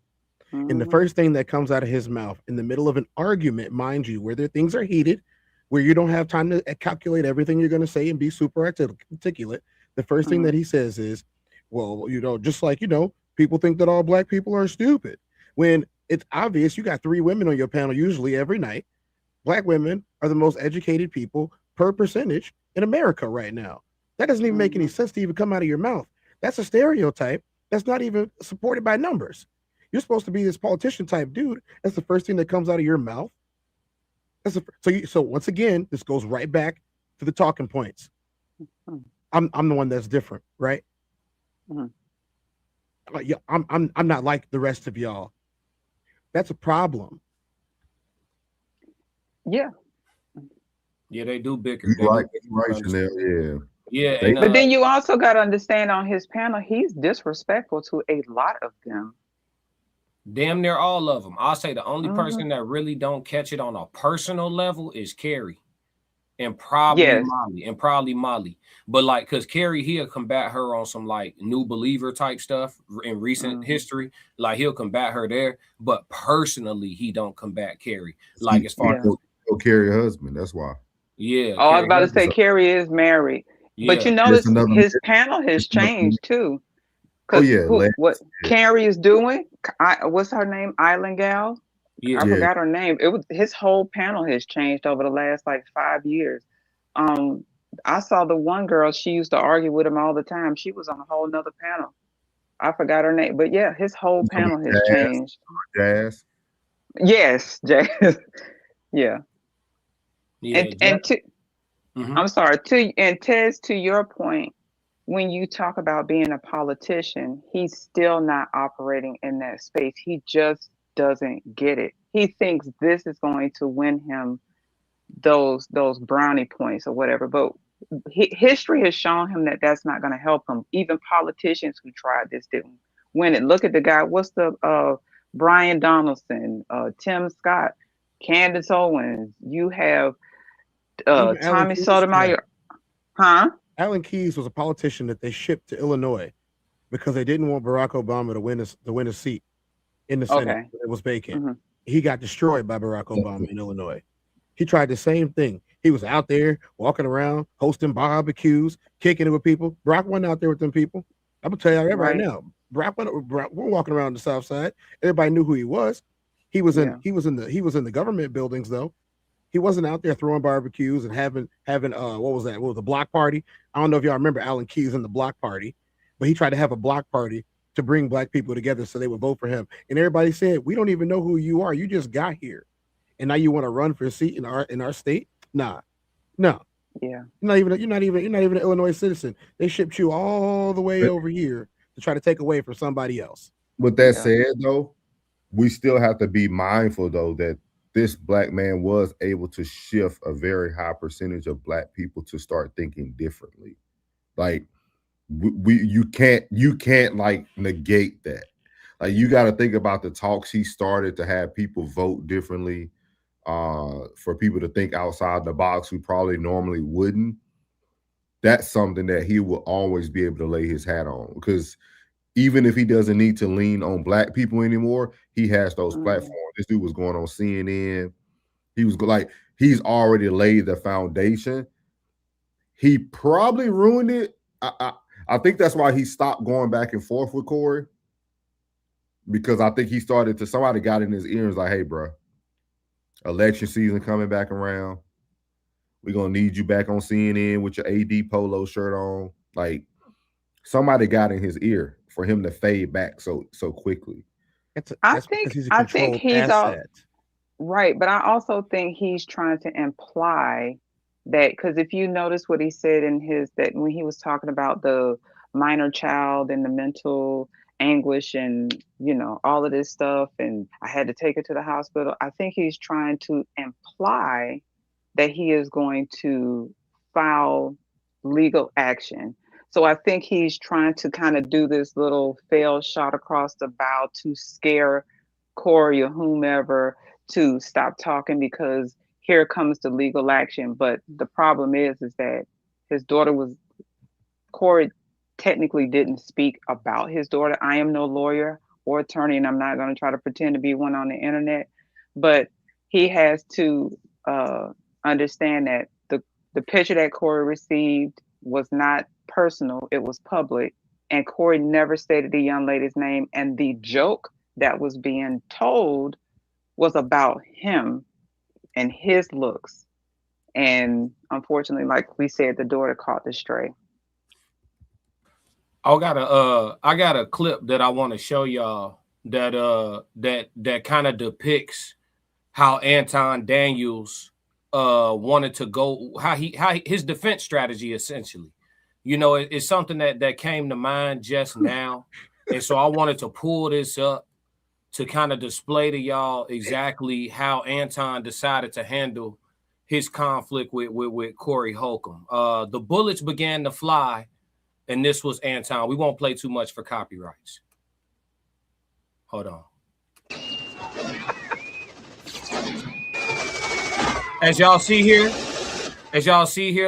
And the first thing that comes out of his mouth in the middle of an argument, mind you, where things are heated, where you don't have time to calculate everything you're going to say and be super articulate, the first thing that he says is, well, just like, people think that all black people are stupid. When it's obvious you got 3 women on your panel usually every night. Black women are the most educated people per percentage in America right now. That doesn't even make any sense to even come out of your mouth. That's a stereotype that's not even supported by numbers. You're supposed to be this politician type dude. That's the first thing that comes out of your mouth. So once again, this goes right back to the talking points. I'm the one that's different, right? Yeah, I'm not like the rest of y'all. That's a problem. Yeah, they do bicker. Right, Chanel. Yeah. Yeah, But then you also got to understand on his panel, he's disrespectful to a lot of them. Damn near all of them. I'll say the only person that really don't catch it on a personal level is Carrie. And probably Molly. But like, because Carrie, he'll combat her on some like new believer type stuff in recent history. Like he'll combat her there. But personally, he don't combat Carrie. Like as far as Carrie husband, that's why. Yeah. Oh, I was about to say Carrie is married. Yeah. But you notice his panel has changed too. Oh yeah. What Carrie is doing? What's her name? Island Gal. Yeah. I forgot her name. It was his whole panel has changed over the last like 5 years. I saw the one girl, she used to argue with him all the time. She was on a whole nother panel. I forgot her name, but yeah, his whole panel has changed. Jazz. Yes, Jazz. Yeah. Yeah. I'm sorry. And Tez, to your point, when you talk about being a politician, he's still not operating in that space. He just doesn't get it. He thinks this is going to win him those brownie points or whatever. But history has shown him that that's not going to help him. Even politicians who tried this didn't win it. Look at the guy. What's the Brian Donaldson, Tim Scott, Candace Owens. You have Tommy Sotomayor. Huh? Alan Keyes was a politician that they shipped to Illinois because they didn't want Barack Obama to win a seat in the Senate. It was vacant. He got destroyed by Barack Obama in Illinois. He tried the same thing. He was out there walking around, hosting barbecues, kicking it with people. Barack wasn't out there with them people. I'm gonna tell you that right now. Barack, we're walking around the South Side. Everybody knew who he was. He was in the government buildings though. He wasn't out there throwing barbecues and having what was that? What was the block party? I don't know if y'all remember Alan Keyes in the block party, but he tried to have a block party to bring black people together so they would vote for him. And everybody said, "We don't even know who you are. You just got here, and now you want to run for a seat in our state? Nah, no. Yeah, you're not even an Illinois citizen. They shipped you all the way over here to try to take away from somebody else." With that said, though, we still have to be mindful though that this black man was able to shift a very high percentage of black people to start thinking differently. Like you can't like negate that. Like you got to think about the talks he started to have people vote differently, for people to think outside the box who probably normally wouldn't. That's something that he will always be able to lay his hat on, because even if he doesn't need to lean on black people anymore, he has those platforms. This dude was going on CNN. He's already laid the foundation. He probably ruined it. I think that's why he stopped going back and forth with Corey, because I think somebody got in his ear and was like, "Hey, bro, election season coming back around. We're going to need you back on CNN with your AD polo shirt on." Like, somebody got in his ear for him to fade back so quickly. I think he's right, but I also think he's trying to imply that, because if you notice what he said that when he was talking about the minor child and the mental anguish and all of this stuff, and I had to take her to the hospital, I think he's trying to imply that he is going to file legal action. So I think he's trying to kind of do this little failed shot across the bow to scare Corey or whomever to stop talking, because here comes the legal action. But the problem is that his daughter Corey technically didn't speak about his daughter. I am no lawyer or attorney, and I'm not going to try to pretend to be one on the internet, but he has to understand that the picture that Corey received was not personal, it was public, and Corey never stated the young lady's name, and the joke that was being told was about him and his looks, and unfortunately, like we said, the daughter caught the stray. I got a clip that I want to show y'all that kind of depicts how Anton Daniels wanted to go, how his defense strategy essentially. You know, it's something that came to mind just now. And so I wanted to pull this up to kind of display to y'all exactly how Anton decided to handle his conflict with Corey Holcomb. The bullets began to fly, and this was Anton. We won't play too much for copyrights. Hold on. As y'all see here,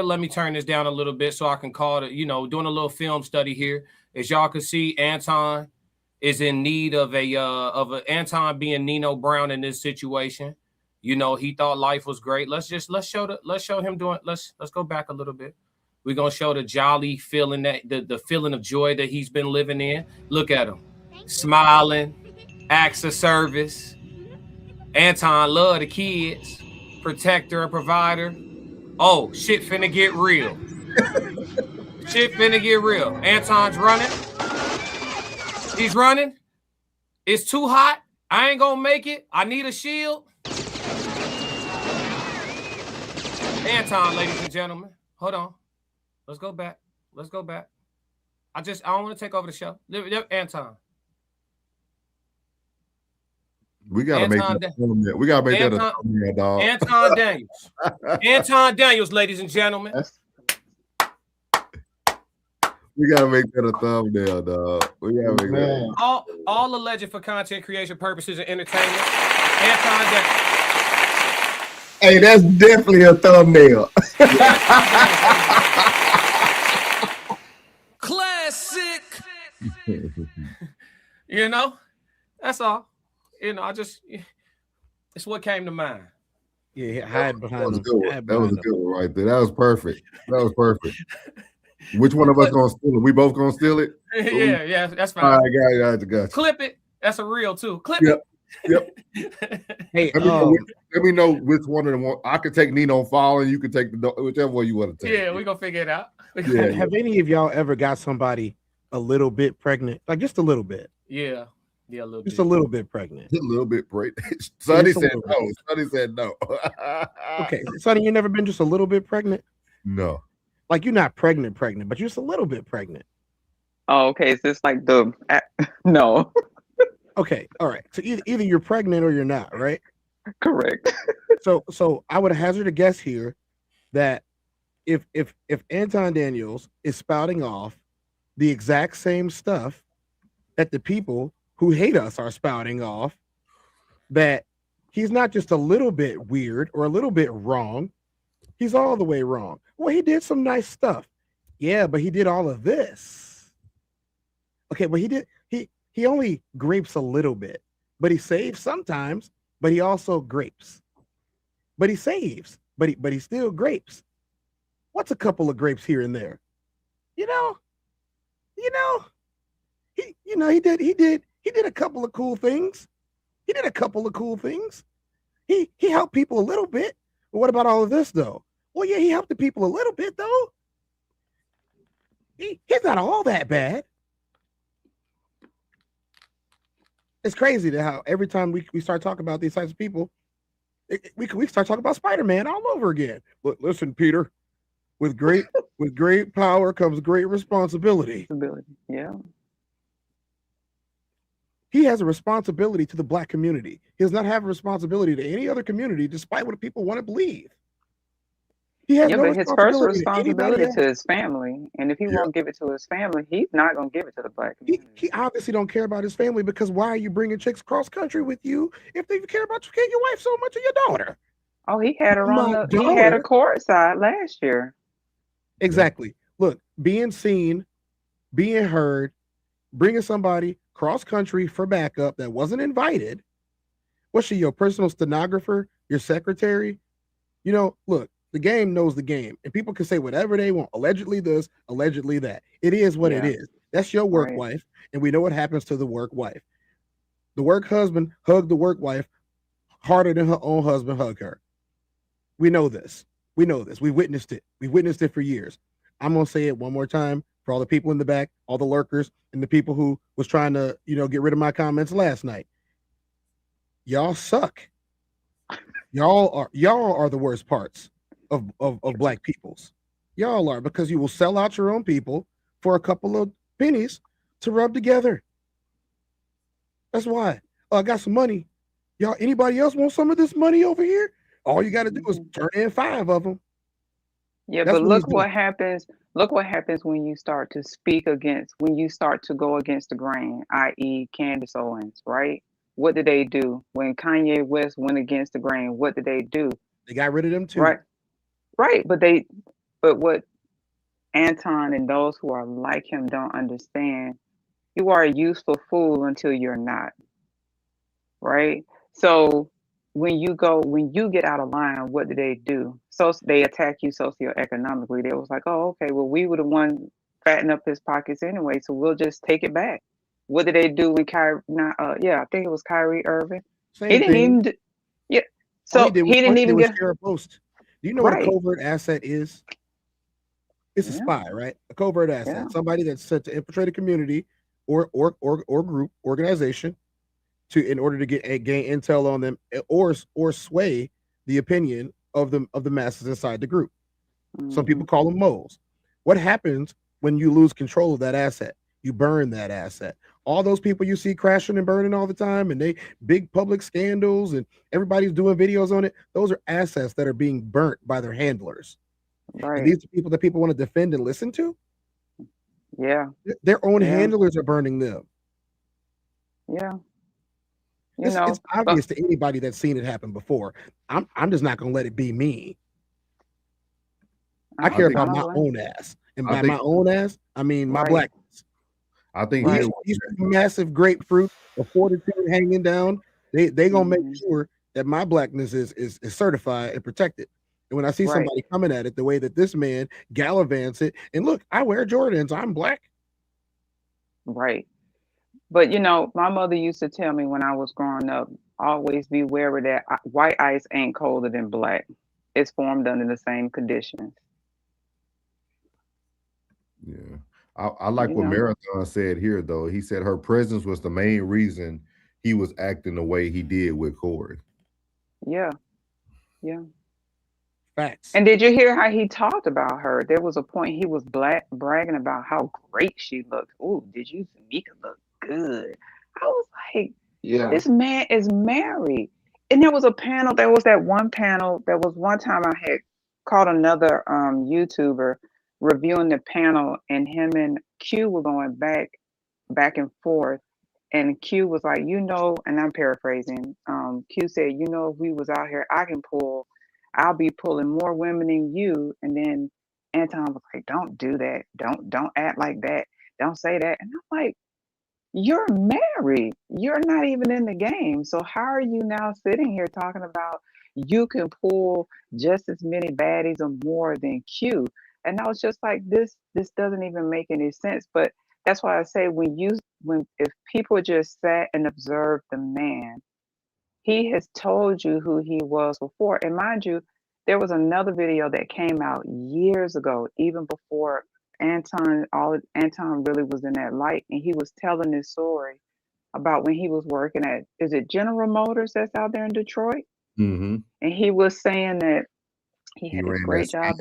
let me turn this down a little bit so I can call it, doing a little film study here. As y'all can see, Anton is in need of a Anton being Nino Brown in this situation. You know, he thought life was great. Let's show him doing. Let's go back a little bit. We're gonna show the jolly feeling, that the feeling of joy that he's been living in. Look at him, smiling, acts of service. Anton love the kids, protector and provider. Oh, shit finna get real. Shit finna get real. Anton's running. He's running. It's too hot. I ain't gonna make it. I need a shield. Anton, ladies and gentlemen. Hold on. Let's go back. I don't want to take over the show. Anton. We gotta make that. We gotta make that a thumbnail, dog. Anton Daniels. Anton Daniels, ladies and gentlemen. We gotta make that a thumbnail, dog. We gotta make that. All alleged for content creation purposes and entertainment. Anton Daniels. Hey, that's definitely a thumbnail. Classic. You know, that's all. You know, it's what came to mind. Yeah, hide behind. That was a good one. That was a good one right there. That was perfect. Which one of us gonna steal it? We both gonna steal it? Yeah, that's fine. All right, got you. Clip it. That's a reel too. Clip it. Yep. Hey, let me know which one of them. I could take Nino Fall, and you could take whichever one you want to take. Yeah, we gonna figure it out. Have any of y'all ever got somebody a little bit pregnant? Like just a little bit? Yeah, a little just bit. A little bit pregnant. A little bit pregnant. Sonny said no. Sonny said no. Okay, Sonny, you never been just a little bit pregnant? No. Like you're not pregnant, but you're just a little bit pregnant. Oh, okay. Is this like the no? Okay, all right. So either you're pregnant or you're not, right? Correct. So I would hazard a guess here that if Anton Daniels is spouting off the exact same stuff that the people who hate us are spouting off, that he's not just a little bit weird or a little bit wrong, he's all the way wrong. Well, he did some nice stuff. Yeah, but he did all of this. Okay, but he only grapes a little bit, but he saves sometimes, but he also grapes. But he saves, but he still grapes. What's a couple of grapes here and there? He did a couple of cool things. He helped people a little bit. But what about all of this though? Well, yeah, he helped the people a little bit though. He's not all that bad. It's crazy that how every time we start talking about these types of people, we start talking about Spider-Man all over again. But listen, Peter, with great power comes great responsibility. Yeah. He has a responsibility to the Black community. He does not have a responsibility to any other community, despite what people want to believe. He has but his first responsibility to his family, and if he won't give it to his family, he's not going to give it to the Black community. He obviously don't care about his family, because why are you bringing chicks cross country with you if they care about your wife so much, or your daughter? Oh, he had her on he had a court side last year. Exactly. Look, being seen, being heard, bringing somebody cross country for backup that wasn't invited. Was she your personal stenographer, your secretary? Look, the game knows the game, and people can say whatever they want. Allegedly this, allegedly that. It is what it is. That's your work wife, and we know what happens to the work wife. The work husband hugged the work wife harder than her own husband hugged her. We know this. We witnessed it. We witnessed it for years. I'm going to say it one more time. for all the people in the back, all the lurkers, and the people who was trying to, get rid of my comments last night. Y'all suck. Y'all are the worst parts of black peoples. Y'all are, because you will sell out your own people for a couple of pennies to rub together. That's why. Oh, I got some money. Y'all, anybody else want some of this money over here? All you got to do is turn in 5 of them. Yeah, That's but what look he's doing. what happens. Look what happens when you start to speak against, when you start to go against the grain, i.e. Candace Owens, right? What did they do? When Kanye West went against the grain, what did they do? They got rid of them too. Right. Right. But what Anton and those who are like him don't understand, you are a useful fool until you're not. Right? So when you get out of line, what do they do? So they attack you socioeconomically. They was like, oh, okay, well, we were the one fattening up his pockets anyway, so we'll just take it back. What did they do with Kyrie? I think it was Kyrie Irving. Same He didn't thing. even All so he did he didn't even was get share a post. Do you know what a right. covert asset is? It's a spy, right? A covert asset. Yeah. Somebody that's sent to infiltrate a community or group, organization, in order to gain intel on them, or sway the opinion of the masses inside the group. Some people call them moles. What happens when you lose control of that asset? You burn that asset. All those people you see crashing and burning all the time, and they big public scandals, and everybody's doing videos on it. Those are assets that are being burnt by their handlers. Right. And these are people that people want to defend and listen to. Yeah. Their own handlers are burning them. Yeah. It's obvious to anybody that's seen it happen before. I'm just not gonna let it be me. I care about my own ass, and by my own ass, I mean my blackness. I think these massive grapefruit of fortitude hanging down. They gonna make sure that my blackness is certified and protected. And when I see somebody coming at it the way that this man gallivants it, and look, I wear Jordans, I'm black. Right. But my mother used to tell me when I was growing up, always be wary that white ice ain't colder than black. It's formed under the same conditions. Yeah. I like what Marathon said here, though. He said her presence was the main reason he was acting the way he did with Corey. Yeah. Yeah. Facts. And did you hear how he talked about her? There was a point he was bragging about how great she looked. Oh, did you Tamika look good? I was like, this man is married. And there was a panel. There was that one panel. There was one time I had caught another YouTuber reviewing the panel, and him and Q were going back and forth. And Q was like, and I'm paraphrasing. Q said, if we was out here, I'll be pulling more women than you. And then Anton was like, don't do that. Don't act like that. Don't say that. And I'm like, you're married. You're not even in the game. So how are you now sitting here talking about you can pull just as many baddies or more than Q? And I was just like, this doesn't even make any sense. But that's why I say if people just sat and observed the man, he has told you who he was before. And mind you, there was another video that came out years ago, even before Anton really was in that light. And he was telling this story about when he was working at, is it General Motors that's out there in Detroit? Mm-hmm. And he was saying that he had a great job.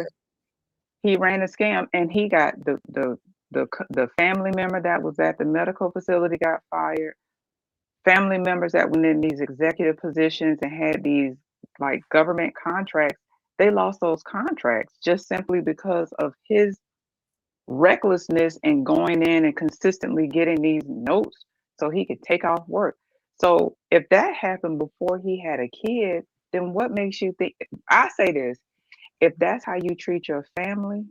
He ran a scam, and he got the family member that was at the medical facility got fired. Family members that were in these executive positions and had these like government contracts, they lost those contracts just simply because of his recklessness and going in and consistently getting these notes so he could take off work. So if that happened before he had a kid, then what makes you think? I say this, if that's how you treat your family,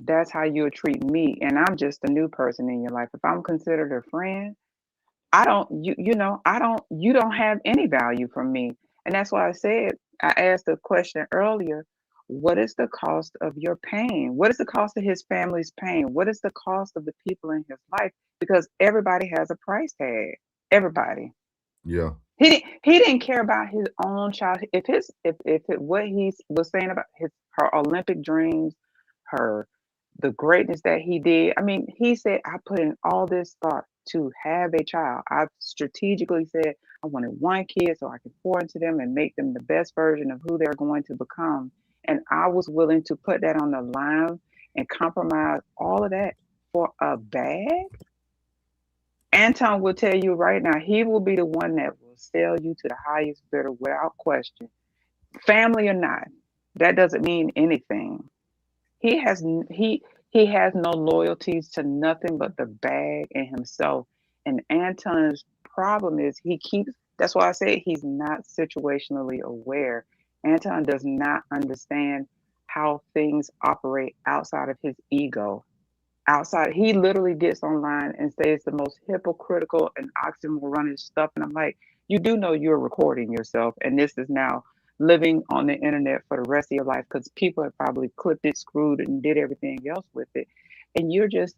that's how you'll treat me. And I'm just a new person in your life. If I'm considered a friend, you don't have any value from me. And that's why I asked the question earlier, what is the cost of your pain? What is the cost of his family's pain? What is the cost of the people in his life? Because everybody has a price tag. Everybody. Yeah. He didn't care about his own child. What he was saying about her Olympic dreams, her the greatness that he did. I mean, he said, I put in all this thought to have a child. I strategically said I wanted one kid so I could pour into them and make them the best version of who they're going to become. And I was willing to put that on the line and compromise all of that for a bag. Anton will tell you right now, he will be the one that will sell you to the highest bidder without question. Family or not, that doesn't mean anything. He has no loyalties to nothing but the bag and himself. And Anton's problem is that's why I say he's not situationally aware. Anton does not understand how things operate outside of his ego. He literally gets online and says the most hypocritical and oxymoron stuff. And I'm like, you do know you're recording yourself, and this is now living on the internet for the rest of your life because people have probably clipped it, screwed it, and did everything else with it. And you just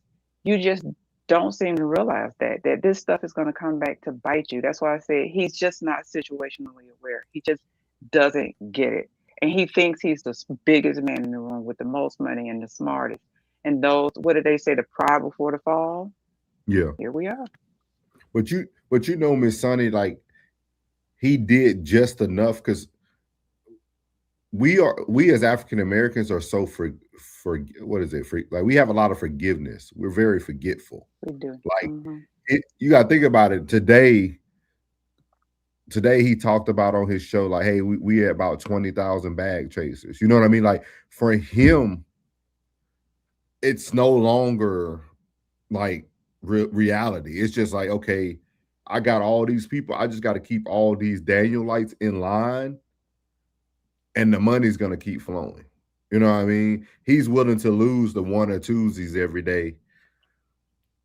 don't seem to realize that this stuff is going to come back to bite you. That's why I say he's just not situationally aware. He just doesn't get it. And he thinks he's the biggest man in the room with the most money and the smartest. And those, what did they say? The pride before the fall. Yeah. Here we are. But you know, Miss Sunny, like he did just enough because we as African Americans are so like we have a lot of forgiveness. We're very forgetful. We do. Like you got to think about it. Today he talked about on his show, like, hey, we had about 20,000 bag chasers. You know what I mean? Like for him, it's no longer like reality. It's just like, okay, I got all these people. I just got to keep all these Danielites in line and the money's going to keep flowing. You know what I mean? He's willing to lose the one or twosies every day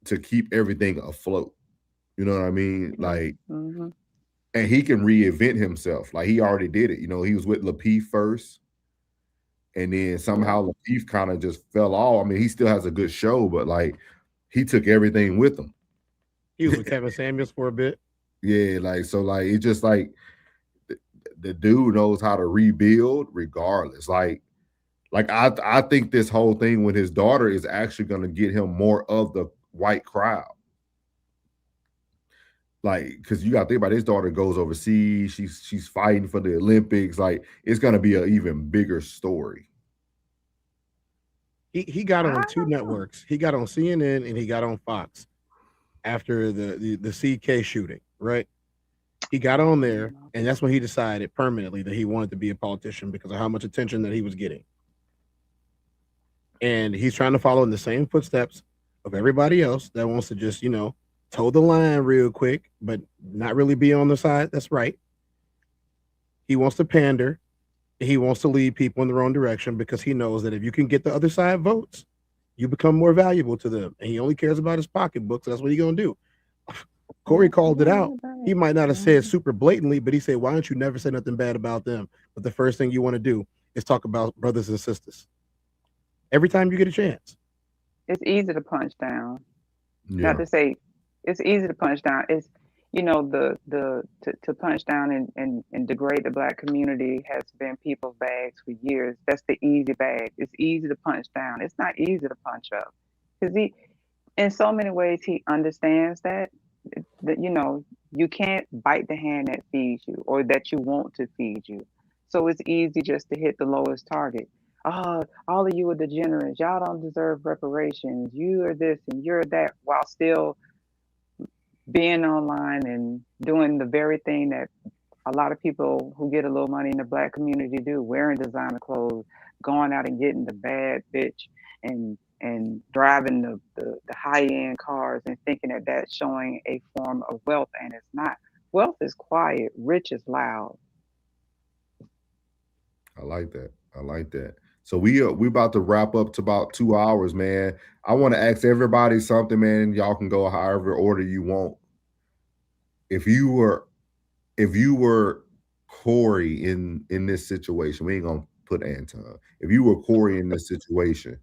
to keep everything afloat. You know what I mean? Like, and he can reinvent himself. Like he already did it. You know, he was with Lapeef first. And then somehow Lapeef kind of just fell off. I mean, he still has a good show, but like he took everything with him. He was with Kevin Samuels for a bit. Yeah, like so, like it's just like the dude knows how to rebuild regardless. Like I think this whole thing with his daughter is actually going to get him more of the white crowd. Like, because you got to think about it, his daughter goes overseas. She's fighting for the Olympics. Like, it's going to be an even bigger story. He got on two networks. He got on CNN and he got on Fox after the CK shooting, right? He got on there, and that's when he decided permanently that he wanted to be a politician because of how much attention that he was getting. And he's trying to follow in the same footsteps of everybody else that wants to just, you know, toe the line real quick, but not really be on the side that's right. He wants to pander. He wants to lead people in the wrong direction because he knows that if you can get the other side votes, you become more valuable to them. And he only cares about his pocketbook, so that's what he's going to do. Corey called it out. He might not have said super blatantly, but he said, why don't you never say nothing bad about them? But the first thing you want to do is talk about brothers and sisters. Every time you get a chance. It's easy to punch down. Not to say it's easy to punch down. It's, you know, to punch down and degrade the Black community has been people's bags for years. That's the easy bag. It's easy to punch down. It's not easy to punch up. Because in so many ways, he understands that, you know, you can't bite the hand that feeds you or that you want to feed you. So it's easy just to hit the lowest target. Oh, all of you are degenerates. Y'all don't deserve reparations. You are this and you're that, while still being online and doing the very thing that a lot of people who get a little money in the Black community do, wearing designer clothes, going out and getting the bad bitch and driving the high-end cars and thinking that that's showing a form of wealth, and it's not. Wealth is quiet, rich is loud. I like that. I like that. So we about to wrap up to about 2 hours, man. I want to ask everybody something, man. Y'all can go however order you want. If you were Corey in this situation, we ain't gonna put Anton. If you were Corey in this situation,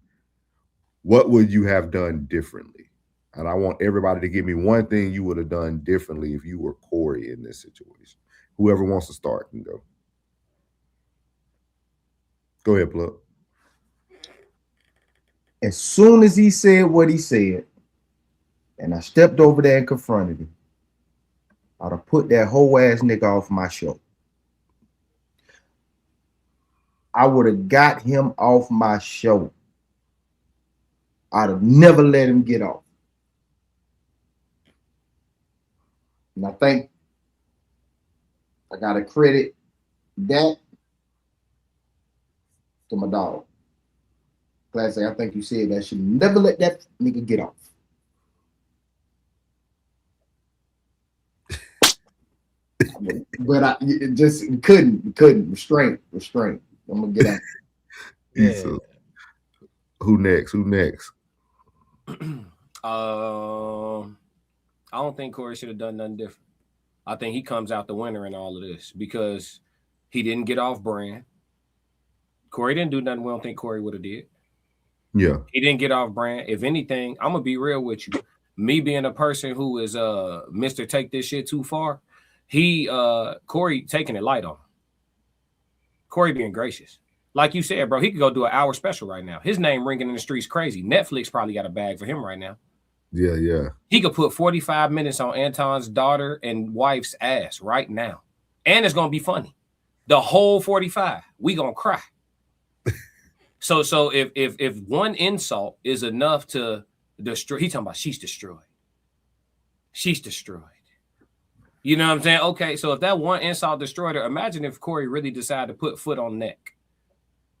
what would you have done differently? And I want everybody to give me one thing you would have done differently if you were Corey in this situation. Whoever wants to start can go. Go ahead, Plug. As soon as he said what he said, and I stepped over there and confronted him, I'd have put that whole ass nigga off my show. I would have got him off my show. I'd have never let him get off. And I think I gotta credit that to my dog. Classic, I think you said that should never let that nigga get off. But I just couldn't restraint. I'm gonna get out. Yeah. Who next? I don't think Corey should have done nothing different. I think he comes out the winner in all of this because he didn't get off brand. Corey didn't do nothing we don't think Corey would have did. Yeah. He didn't get off brand. If anything, I'm gonna be real with you. Me being a person who is Mr. Take this shit too far, Corey taking it light on him. Corey being gracious. Like you said, bro, he could go do an hour special right now. His name ringing in the streets crazy. Netflix probably got a bag for him right now. Yeah. He could put 45 minutes on Anton's daughter and wife's ass right now. And it's going to be funny. The whole 45. We going to cry. So if one insult is enough to destroy, he's talking about she's destroyed. She's destroyed. You know what I'm saying? Okay, so if that one insult destroyed her, imagine if Corey really decided to put foot on neck.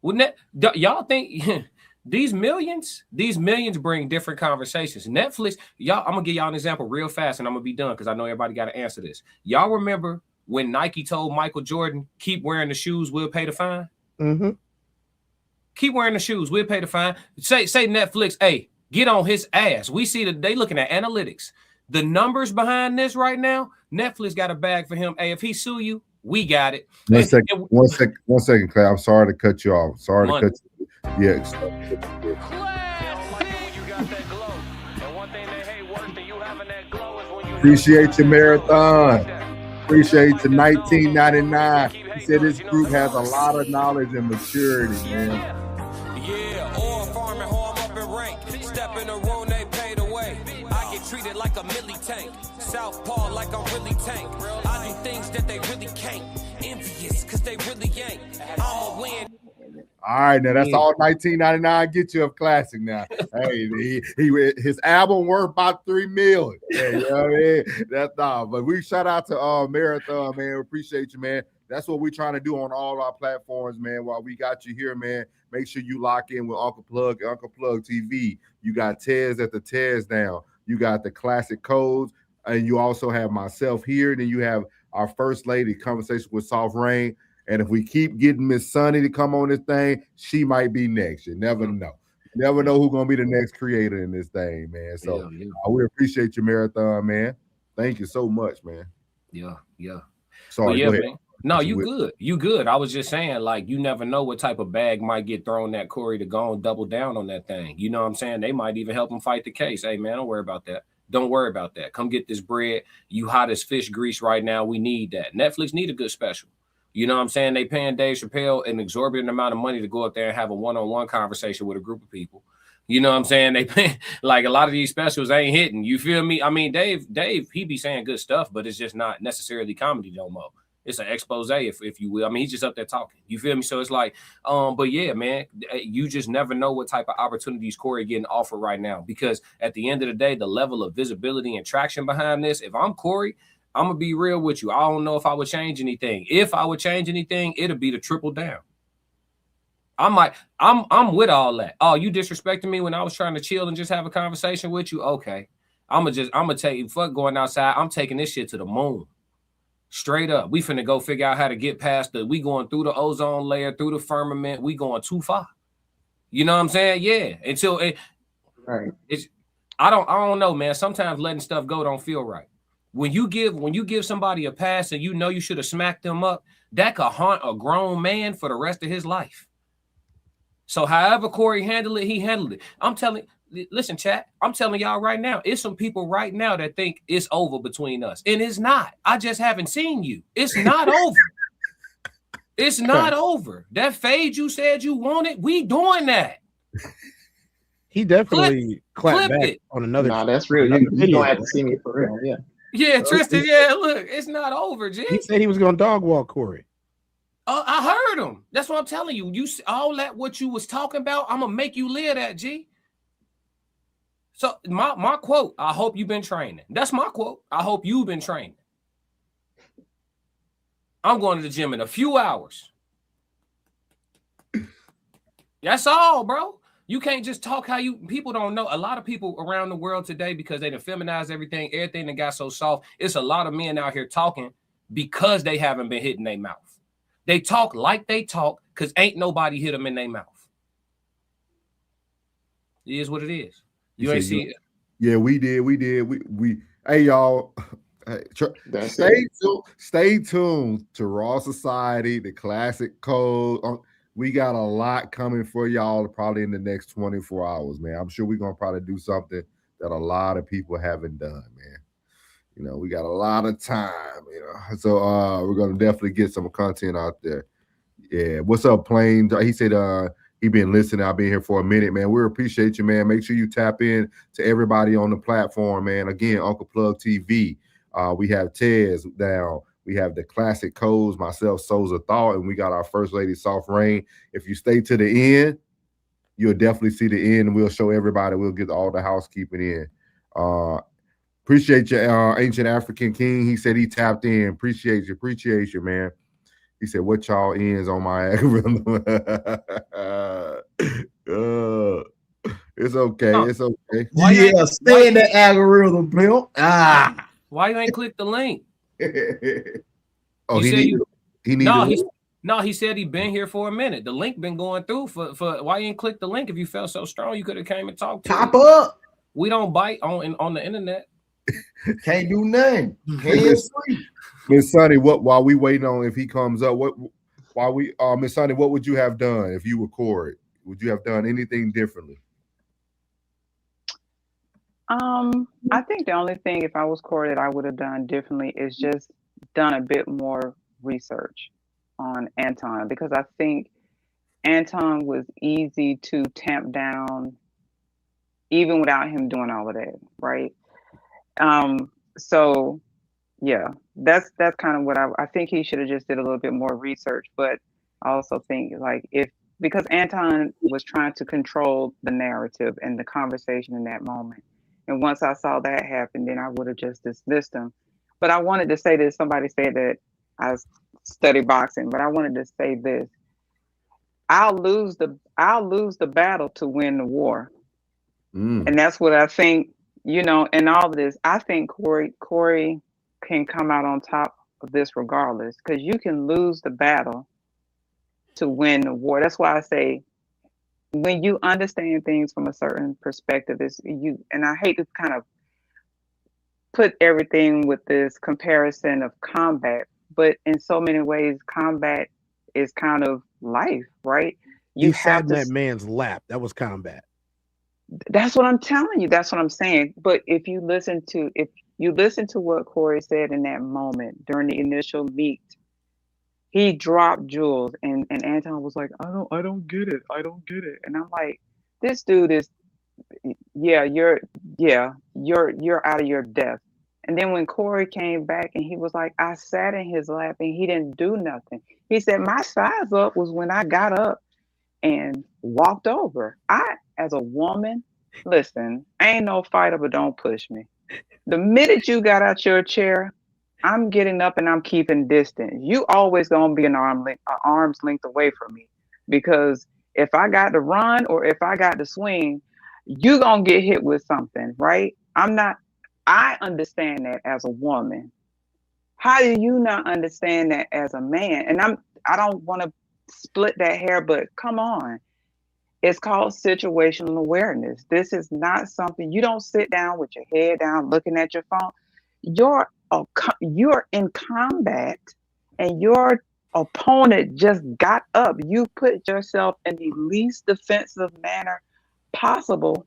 Wouldn't that, y'all think these millions bring different conversations? Netflix, y'all, I'm gonna give y'all an example real fast and I'm gonna be done because I know everybody got to answer this. Y'all remember when Nike told Michael Jordan, keep wearing the shoes, we'll pay the fine? Mm-hmm. Keep wearing the shoes, we'll pay the fine. Say Netflix, hey, get on his ass. We see that they looking at analytics. The numbers behind this right now, Netflix got a bag for him. Hey, if he sue you, we got it. One second, Clay. I'm sorry to cut you off. Sorry to cut you. Yes. Appreciate your marathon. Appreciate your 1999. He said this group has a lot of knowledge and maturity, man. Yeah, or farming home up in rank. Step in the room, they paid away. I get treated like a milli tank. Southpaw like I'm really tank. I do things that they really can't. Envious, cause they really ain't. I'ma win. All right, now that's all 1999 get you a classic now. Hey, his album worth about $3 million. Yeah, you know what I mean? That's all. But we shout out to Marathon, man. We appreciate you, man. That's what we're trying to do on all our platforms, man. While we got you here, man, make sure you lock in with Uncle Plug TV. You got Tez at the Tez Down. You got the classic codes, and you also have myself here. Then you have our first lady, Conversation with Soft Rain. And if we keep getting Miss Sunny to come on this thing, she might be next. You never know. You never know who's going to be the next creator in this thing, man. So we appreciate your marathon, man. Thank you so much, man. Yeah. Sorry, go ahead. Man. No, you good. You good. I was just saying, like, you never know what type of bag might get thrown at Corey to go and double down on that thing. You know what I'm saying? They might even help him fight the case. Hey, man, don't worry about that. Don't worry about that. Come get this bread. You hot as fish grease right now. We need that. Netflix need a good special. You know what I'm saying? They paying Dave Chappelle an exorbitant amount of money to go up there and have a one-on-one conversation with a group of people. You know what I'm saying? They pay, like a lot of these specials ain't hitting. You feel me? I mean, Dave, he be saying good stuff, but it's just not necessarily comedy no more. It's an expose, if you will. I mean, he's just up there talking. You feel me? So it's like, but yeah, man, you just never know what type of opportunities Corey getting offered right now. Because at the end of the day, the level of visibility and traction behind this, if I'm Corey, I'm gonna be real with you. I don't know if I would change anything. If I would change anything, it'll be to triple down. I'm with all that. Oh, you disrespecting me when I was trying to chill and just have a conversation with you? Okay. I'm gonna take fuck going outside. I'm taking this shit to the moon. Straight up. We finna go figure out how to get past we going through the ozone layer, through the firmament. We going too far. You know what I'm saying? Yeah. Until I don't know, man. Sometimes letting stuff go don't feel right. When you give somebody a pass and you know you should have smacked them up, that could haunt a grown man for the rest of his life. So however Corey handled it, he handled it. Listen, chat, I'm telling y'all right now, it's some people right now that think it's over between us. And it's not. I just haven't seen you. It's not over. It's not over. That fade you said you wanted, we doing that. He definitely clapped back it. on another. Nah, that's real. You don't have to see me for real. Yeah. Yeah, Tristan. Yeah, look, it's not over, G. He said he was gonna dog walk Corey. I heard him. That's what I'm telling you. You all that what you was talking about. I'm gonna make you live that, G. So my quote. I hope you've been training. That's my quote. I hope you've been training. I'm going to the gym in a few hours. That's all, bro. You can't just talk how people don't know. A lot of people around the world today, because they done feminized everything that got so soft. It's a lot of men out here talking because they haven't been hitting their mouth. They talk like they talk because ain't nobody hit them in their mouth. It is what it is. You ain't see it. Yeah, we did. We hey y'all. Stay tuned to Raw Society, the Classic Code. We got a lot coming for y'all probably in the next 24 hours, man. I'm sure we're gonna probably do something that a lot of people haven't done, man. You know, we got a lot of time, you know. So we're gonna definitely get some content out there. Yeah. What's up, Plain? He said he been listening. I've been here for a minute, man. We appreciate you, man. Make sure you tap in to everybody on the platform, man. Again, Uncle Plug TV. We have Tez down. We have the Classic Codes, myself, Souls of Thought, and we got our First Lady, Soft Rain. If you stay to the end, you'll definitely see the end. We'll show everybody. We'll get all the housekeeping in. Appreciate you, Ancient African King. He said he tapped in. Appreciate you, man. He said, what y'all ends on my algorithm? It's okay. It's okay. Yeah, stay in the algorithm, Bill. Why you ain't click the link? Oh, he said he been here for a minute. The link been going through for why you ain't click the link? If you felt so strong, you could have came and talked to Pop up. We don't bite on the internet. Can't do nothing. Hands free. Miss Sonny, while we waiting on if he comes up, Miss Sonny, what would you have done if you were Corey? Would you have done anything differently? I think the only thing if I was Corey that I would have done differently is just done a bit more research on Anton, because I think Anton was easy to tamp down even without him doing all of that, right? So yeah, that's kind of what I think he should have just did a little bit more research. But I also think because Anton was trying to control the narrative and the conversation in that moment. And once I saw that happen, then I would have just dismissed him. But I wanted to say this. Somebody said that I study boxing, but I wanted to say this. I'll lose the battle to win the war. And that's what I think, in all of this. I think Corey can come out on top of this regardless, because you can lose the battle to win the war. That's why I say, when you understand things from a certain perspective, and I hate to kind of put everything with this comparison of combat, but in so many ways, combat is kind of life, right? You sat in that man's lap. That was combat. That's what I'm telling you. That's what I'm saying. But if you listen to what Corey said in that moment during the initial meet, he dropped jewels, and Anton was like, I don't get it. I don't get it. And I'm like, this dude is, you're out of your depth. And then when Corey came back and he was like, I sat in his lap and he didn't do nothing. He said, my size up was when I got up and walked over. As a woman, listen, I ain't no fighter, but don't push me. The minute you got out your chair, I'm getting up and I'm keeping distance. You always gonna be an arm's length away from me, because if I got to run or if I got to swing, you gonna get hit with something, right? I understand that as a woman. How do you not understand that as a man? And I don't want to split that hair, but come on. It's called situational awareness. This is not something you don't sit down with your head down looking at your phone. You're in combat and your opponent just got up. You put yourself in the least defensive manner possible.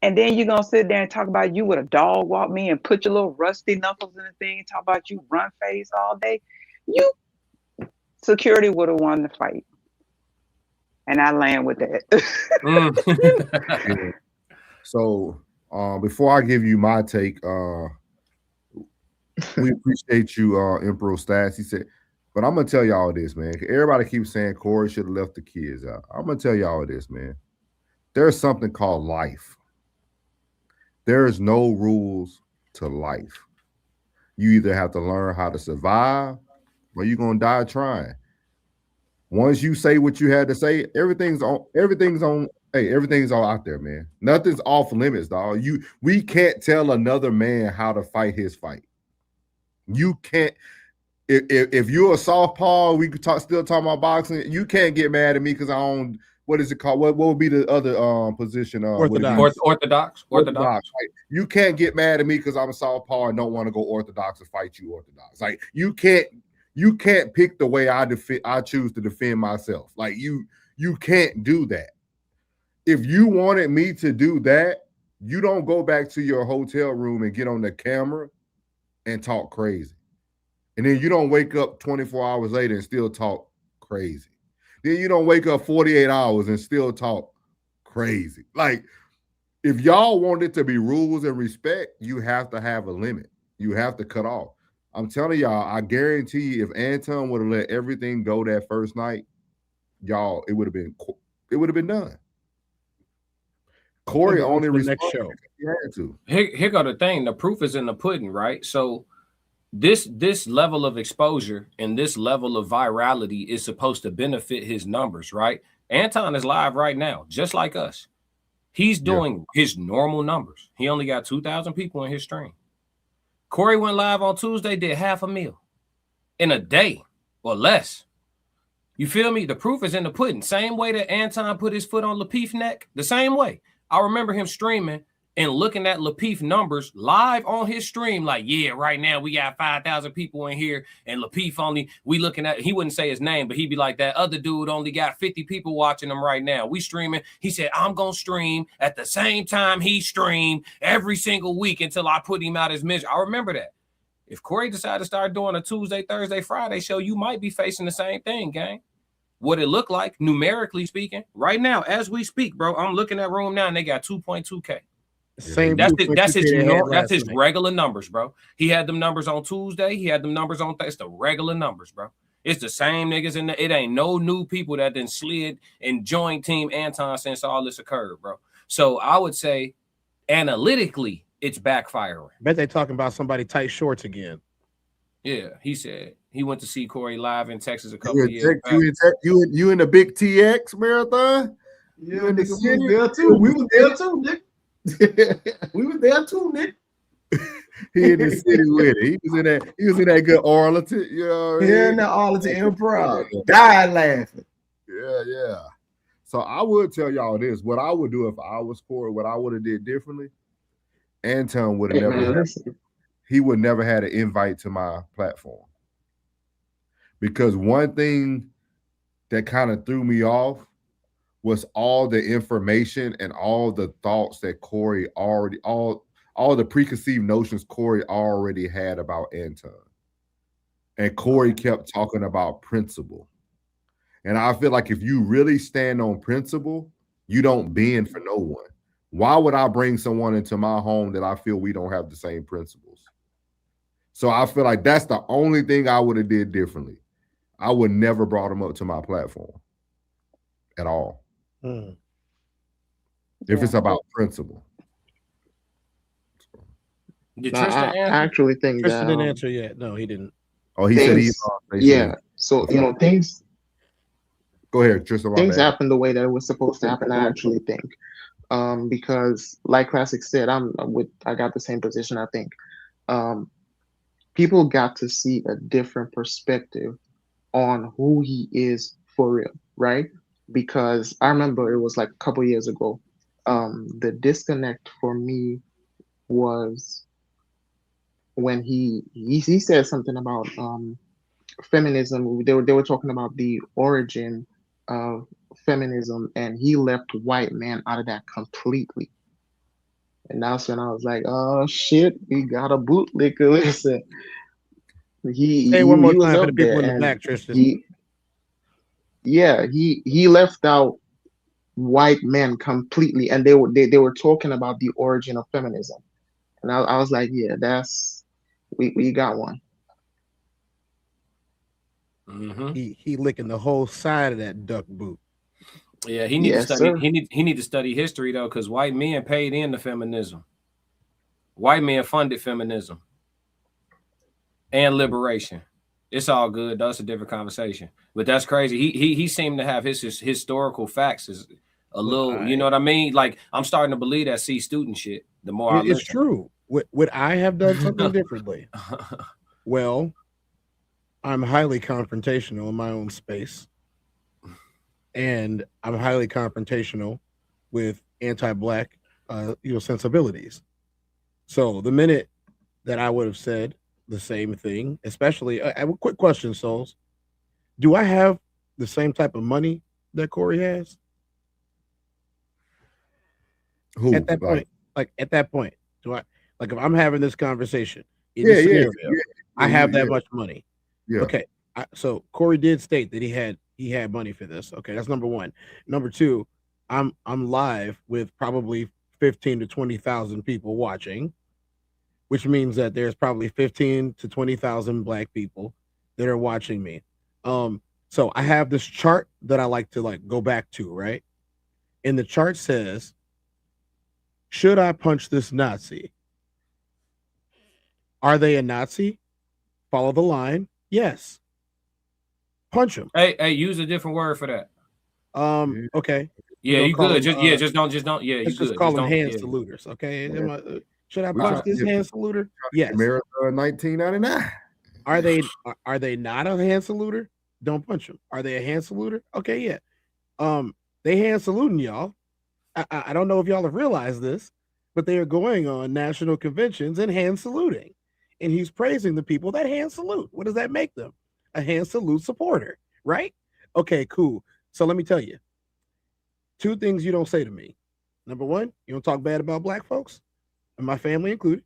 And then you're going to sit there and talk about you would a dog walk me and put your little rusty knuckles in the thing and talk about you run face all day. Security would have won the fight. And I land with that. Yeah. So before I give you my take, we appreciate you, Emperor Stats. He said, but I'm gonna tell y'all this, man. Everybody keeps saying Corey should have left the kids out. I'm gonna tell y'all this, man. There's something called life. There's no rules to life. You either have to learn how to survive or you're gonna die trying. Once you say what you had to say, everything's all out there, man. Nothing's off limits, dog. We can't tell another man how to fight his fight. You can't. If you're a southpaw, we could still talk about boxing. You can't get mad at me because I own, what is it called? What would be the other position? Orthodox. Right? You can't get mad at me because I'm a southpaw and don't want to go orthodox and fight you orthodox. Like you can't pick the way I choose to defend myself. Like you can't do that. If you wanted me to do that, you don't go back to your hotel room and get on the camera and talk crazy. And then you don't wake up 24 hours later and still talk crazy. Then you don't wake up 48 hours and still talk crazy. Like, if y'all want it to be rules and respect, you have to have a limit. You have to cut off. I'm telling y'all, I guarantee you, if Anton would have let everything go that first night, y'all, it would have been done. Corey only responded because he had to. Here go the thing. The proof is in the pudding, right? So this level of exposure and this level of virality is supposed to benefit his numbers, right? Anton is live right now, just like us. He's doing his normal numbers. He only got 2,000 people in his stream. Corey went live on Tuesday, did 500,000 in a day or less. You feel me? The proof is in the pudding. Same way that Anton put his foot on Lapeef's neck, the same way. I remember him streaming and looking at Lapeef numbers live on his stream, like, yeah, right now we got 5,000 people in here, and Lapeef only, we looking at, he wouldn't say his name, but he'd be like, that other dude only got 50 people watching him right now. We streaming. He said, I'm going to stream at the same time he streamed every single week until I put him out his misery. I remember that. If Corey decided to start doing a Tuesday, Thursday, Friday show, you might be facing the same thing, gang. What it look like, numerically speaking, right now, as we speak, bro, I'm looking at room now and they got 2.2K. That's his regular numbers, bro. He had them numbers on Tuesday. He had them numbers on Thursday. It's the regular numbers, bro. It's the same niggas in the. It ain't no new people that then slid and joined Team Anton since all this occurred, bro. So I would say, analytically, it's backfiring. Bet they talking about somebody tight shorts again. Yeah, he said he went to see Corey live in Texas a couple of years back. You in the big TX marathon? You in the city? There too. We was there too, Nick. We was there too, Nick. He in the city with it. He was in that good Arlington. You know what I mean? In the Arlington Improv. Died laughing. Yeah. So I would tell y'all this. What I would do if I was Corey, what I would have did differently, Anton would have he would never had an invite to my platform. Because one thing that kind of threw me off was all the information and all the thoughts that Corey already, all the preconceived notions Corey already had about Anton. And Corey kept talking about principle. And I feel like if you really stand on principle, you don't bend for no one. Why would I bring someone into my home that I feel we don't have the same principles? So I feel like that's the only thing I would have did differently. I would never brought him up to my platform at all. If it's about principle. I actually think Tristan didn't answer yet. No, he didn't. Oh, he said he's So things. Go ahead, Tristan. Things happened the way that it was supposed to happen. I actually think, because like Classic said, I got the same position. I think, people got to see a different perspective on who he is for real, right? Because I remember it was like a couple years ago. The disconnect for me was when he said something about feminism. They were talking about the origin of feminism, and he left white man out of that completely. And that's when I was like, "Oh shit, we got a bootlicker." Listen, say one more time for the people in the back, Tristan. Yeah, he left out white men completely, and they were talking about the origin of feminism, and I was like, yeah, that's we got one. He licking the whole side of that duck boot. Yeah, he need to study. He need to study history though, because white men paid into feminism. White men funded feminism and liberation. It's all good. That's a different conversation. But that's crazy. He seemed to have his historical facts is a little. You know what I mean? Like I'm starting to believe that C student shit. The more It's true. Would I have done something differently? Well, I'm highly confrontational in my own space. And I'm highly confrontational with anti-black sensibilities. So the minute that I would have said the same thing, especially a quick question, Souls. Do I have the same type of money that Corey has? Who? At that point, at that point, do I if I'm having this conversation in Yeah, this yeah, scenario, yeah, I have that yeah. much money. Yeah. Okay. So Corey did state that he had money for this. Okay, that's number one. Number two, I'm live with probably 15 to 20,000 people watching, which means that there's probably 15 to 20,000 black people that are watching me. So I have this chart that I like to go back to, right? And the chart says, should I punch this Nazi? Are they a Nazi? Follow the line. Yes. Punch him. Hey, use a different word for that. Okay. Yeah, you good. Just don't. Yeah, you let's good. just call them hand yeah. saluters. Okay. Yeah. Should I punch this hand saluter? Yes. America 1999. Are they not a hand saluter? Don't punch them. Are they a hand saluter? Okay, yeah. They hand saluting y'all. I don't know if y'all have realized this, but they are going on national conventions and hand saluting. And he's praising the people that hand salute. What does that make them? A hand salute supporter, right? Okay, cool. So let me tell you, two things you don't say to me. Number one, you don't talk bad about black folks, and my family included,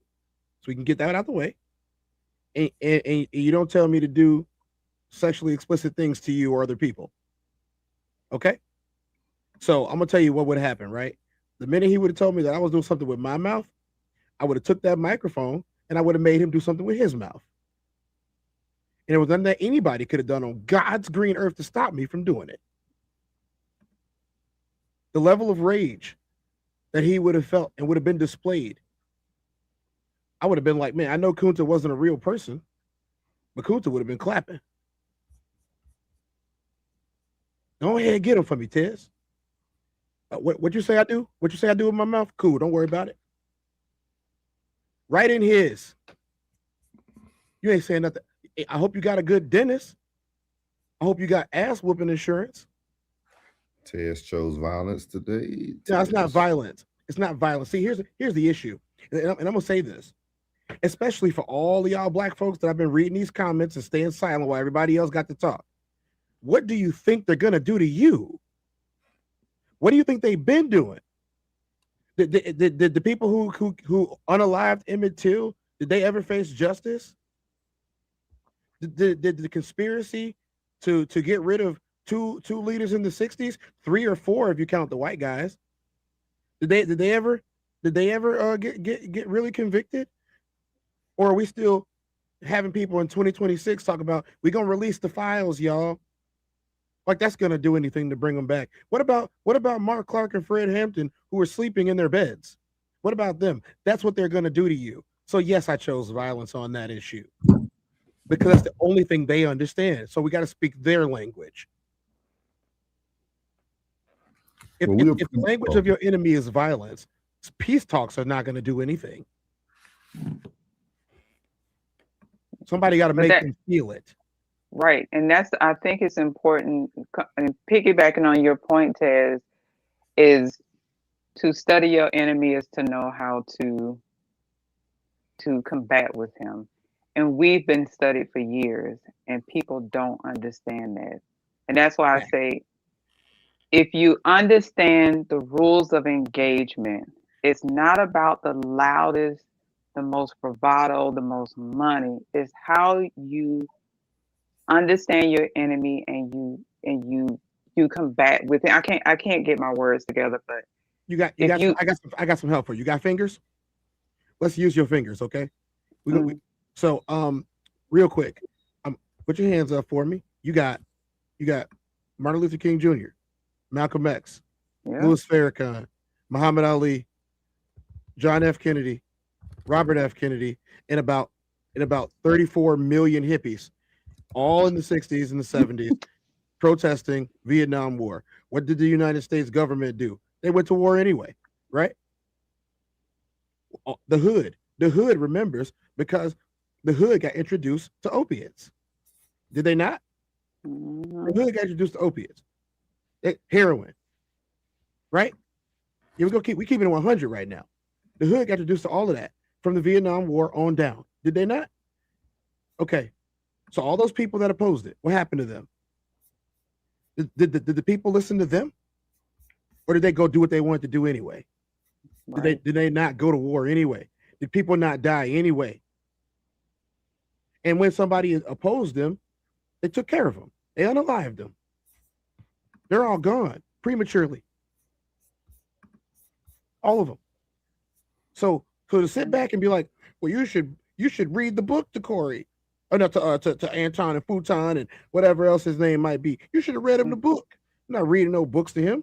so we can get that out the way. And you don't tell me to do sexually explicit things to you or other people. Okay? So I'm gonna tell you what would happen, right? The minute he would have told me that I was doing something with my mouth, I would have took that microphone and I would have made him do something with his mouth. And it was nothing that anybody could have done on God's green earth to stop me from doing it. The level of rage that he would have felt and would have been displayed, I would have been like, man, I know Kunta wasn't a real person, but Kunta would have been clapping. Go ahead, get him for me, Tez. What you say I do? What you say I do with my mouth? Cool, don't worry about it. Right in his. You ain't saying nothing. I hope you got a good dentist. I hope you got ass whooping insurance. Tez chose violence today. No, it's not violence. It's not violence. See, here's the issue. And I'm gonna say this, especially for all of y'all black folks that I've been reading these comments and staying silent while everybody else got to talk. What do you think they're gonna do to you? What do you think they've been doing? Did the people who unalived Emmett Till, did they ever face justice? Did the conspiracy to get rid of two leaders in the 60s, 3 or 4 if you count the white guys, did they ever get really convicted? Or are we still having people in 2026 talk about we're gonna release the files, y'all? Like that's gonna do anything to bring them back. What about Mark Clark and Fred Hampton who were sleeping in their beds? What about them? That's what they're gonna do to you. So yes, I chose violence on that issue because that's the only thing they understand. So we got to speak their language. If the language of your enemy is violence, peace talks are not going to do anything. Somebody got to make them feel it. Right. And I think it's important, and piggybacking on your point, Tez, is to study your enemy is to know how to combat with him. And we've been studied for years, and people don't understand that. And that's why I say, if you understand the rules of engagement, it's not about the loudest, the most bravado, the most money. It's how you understand your enemy and you you combat with it. I can't get my words together, but I got some help for you. You got fingers? Let's use your fingers, okay? So real quick, put your hands up for me. You got Martin Luther King Jr., Malcolm X, Louis Farrakhan, Muhammad Ali, John F. Kennedy, Robert F. Kennedy, and about 34 million hippies, all in the 60s and the 70s, protesting Vietnam War. What did the United States government do? They went to war anyway, right? The hood remembers because the hood got introduced to opiates. Did they not? The hood got introduced to opiates. Heroin, right? Yeah, we keeping it 100 right now. The hood got introduced to all of that from the Vietnam War on down. Did they not? Okay. So all those people that opposed it, what happened to them? Did the people listen to them? Or did they go do what they wanted to do anyway? Right. Did they not go to war anyway? Did people not die anyway? And when somebody opposed them, they took care of them. They unalived them. They're all gone prematurely. All of them. So to sit back and be like, well, you should read the book to Corey, or not to Anton and Futon and whatever else his name might be. You should have read him the book. I'm not reading no books to him.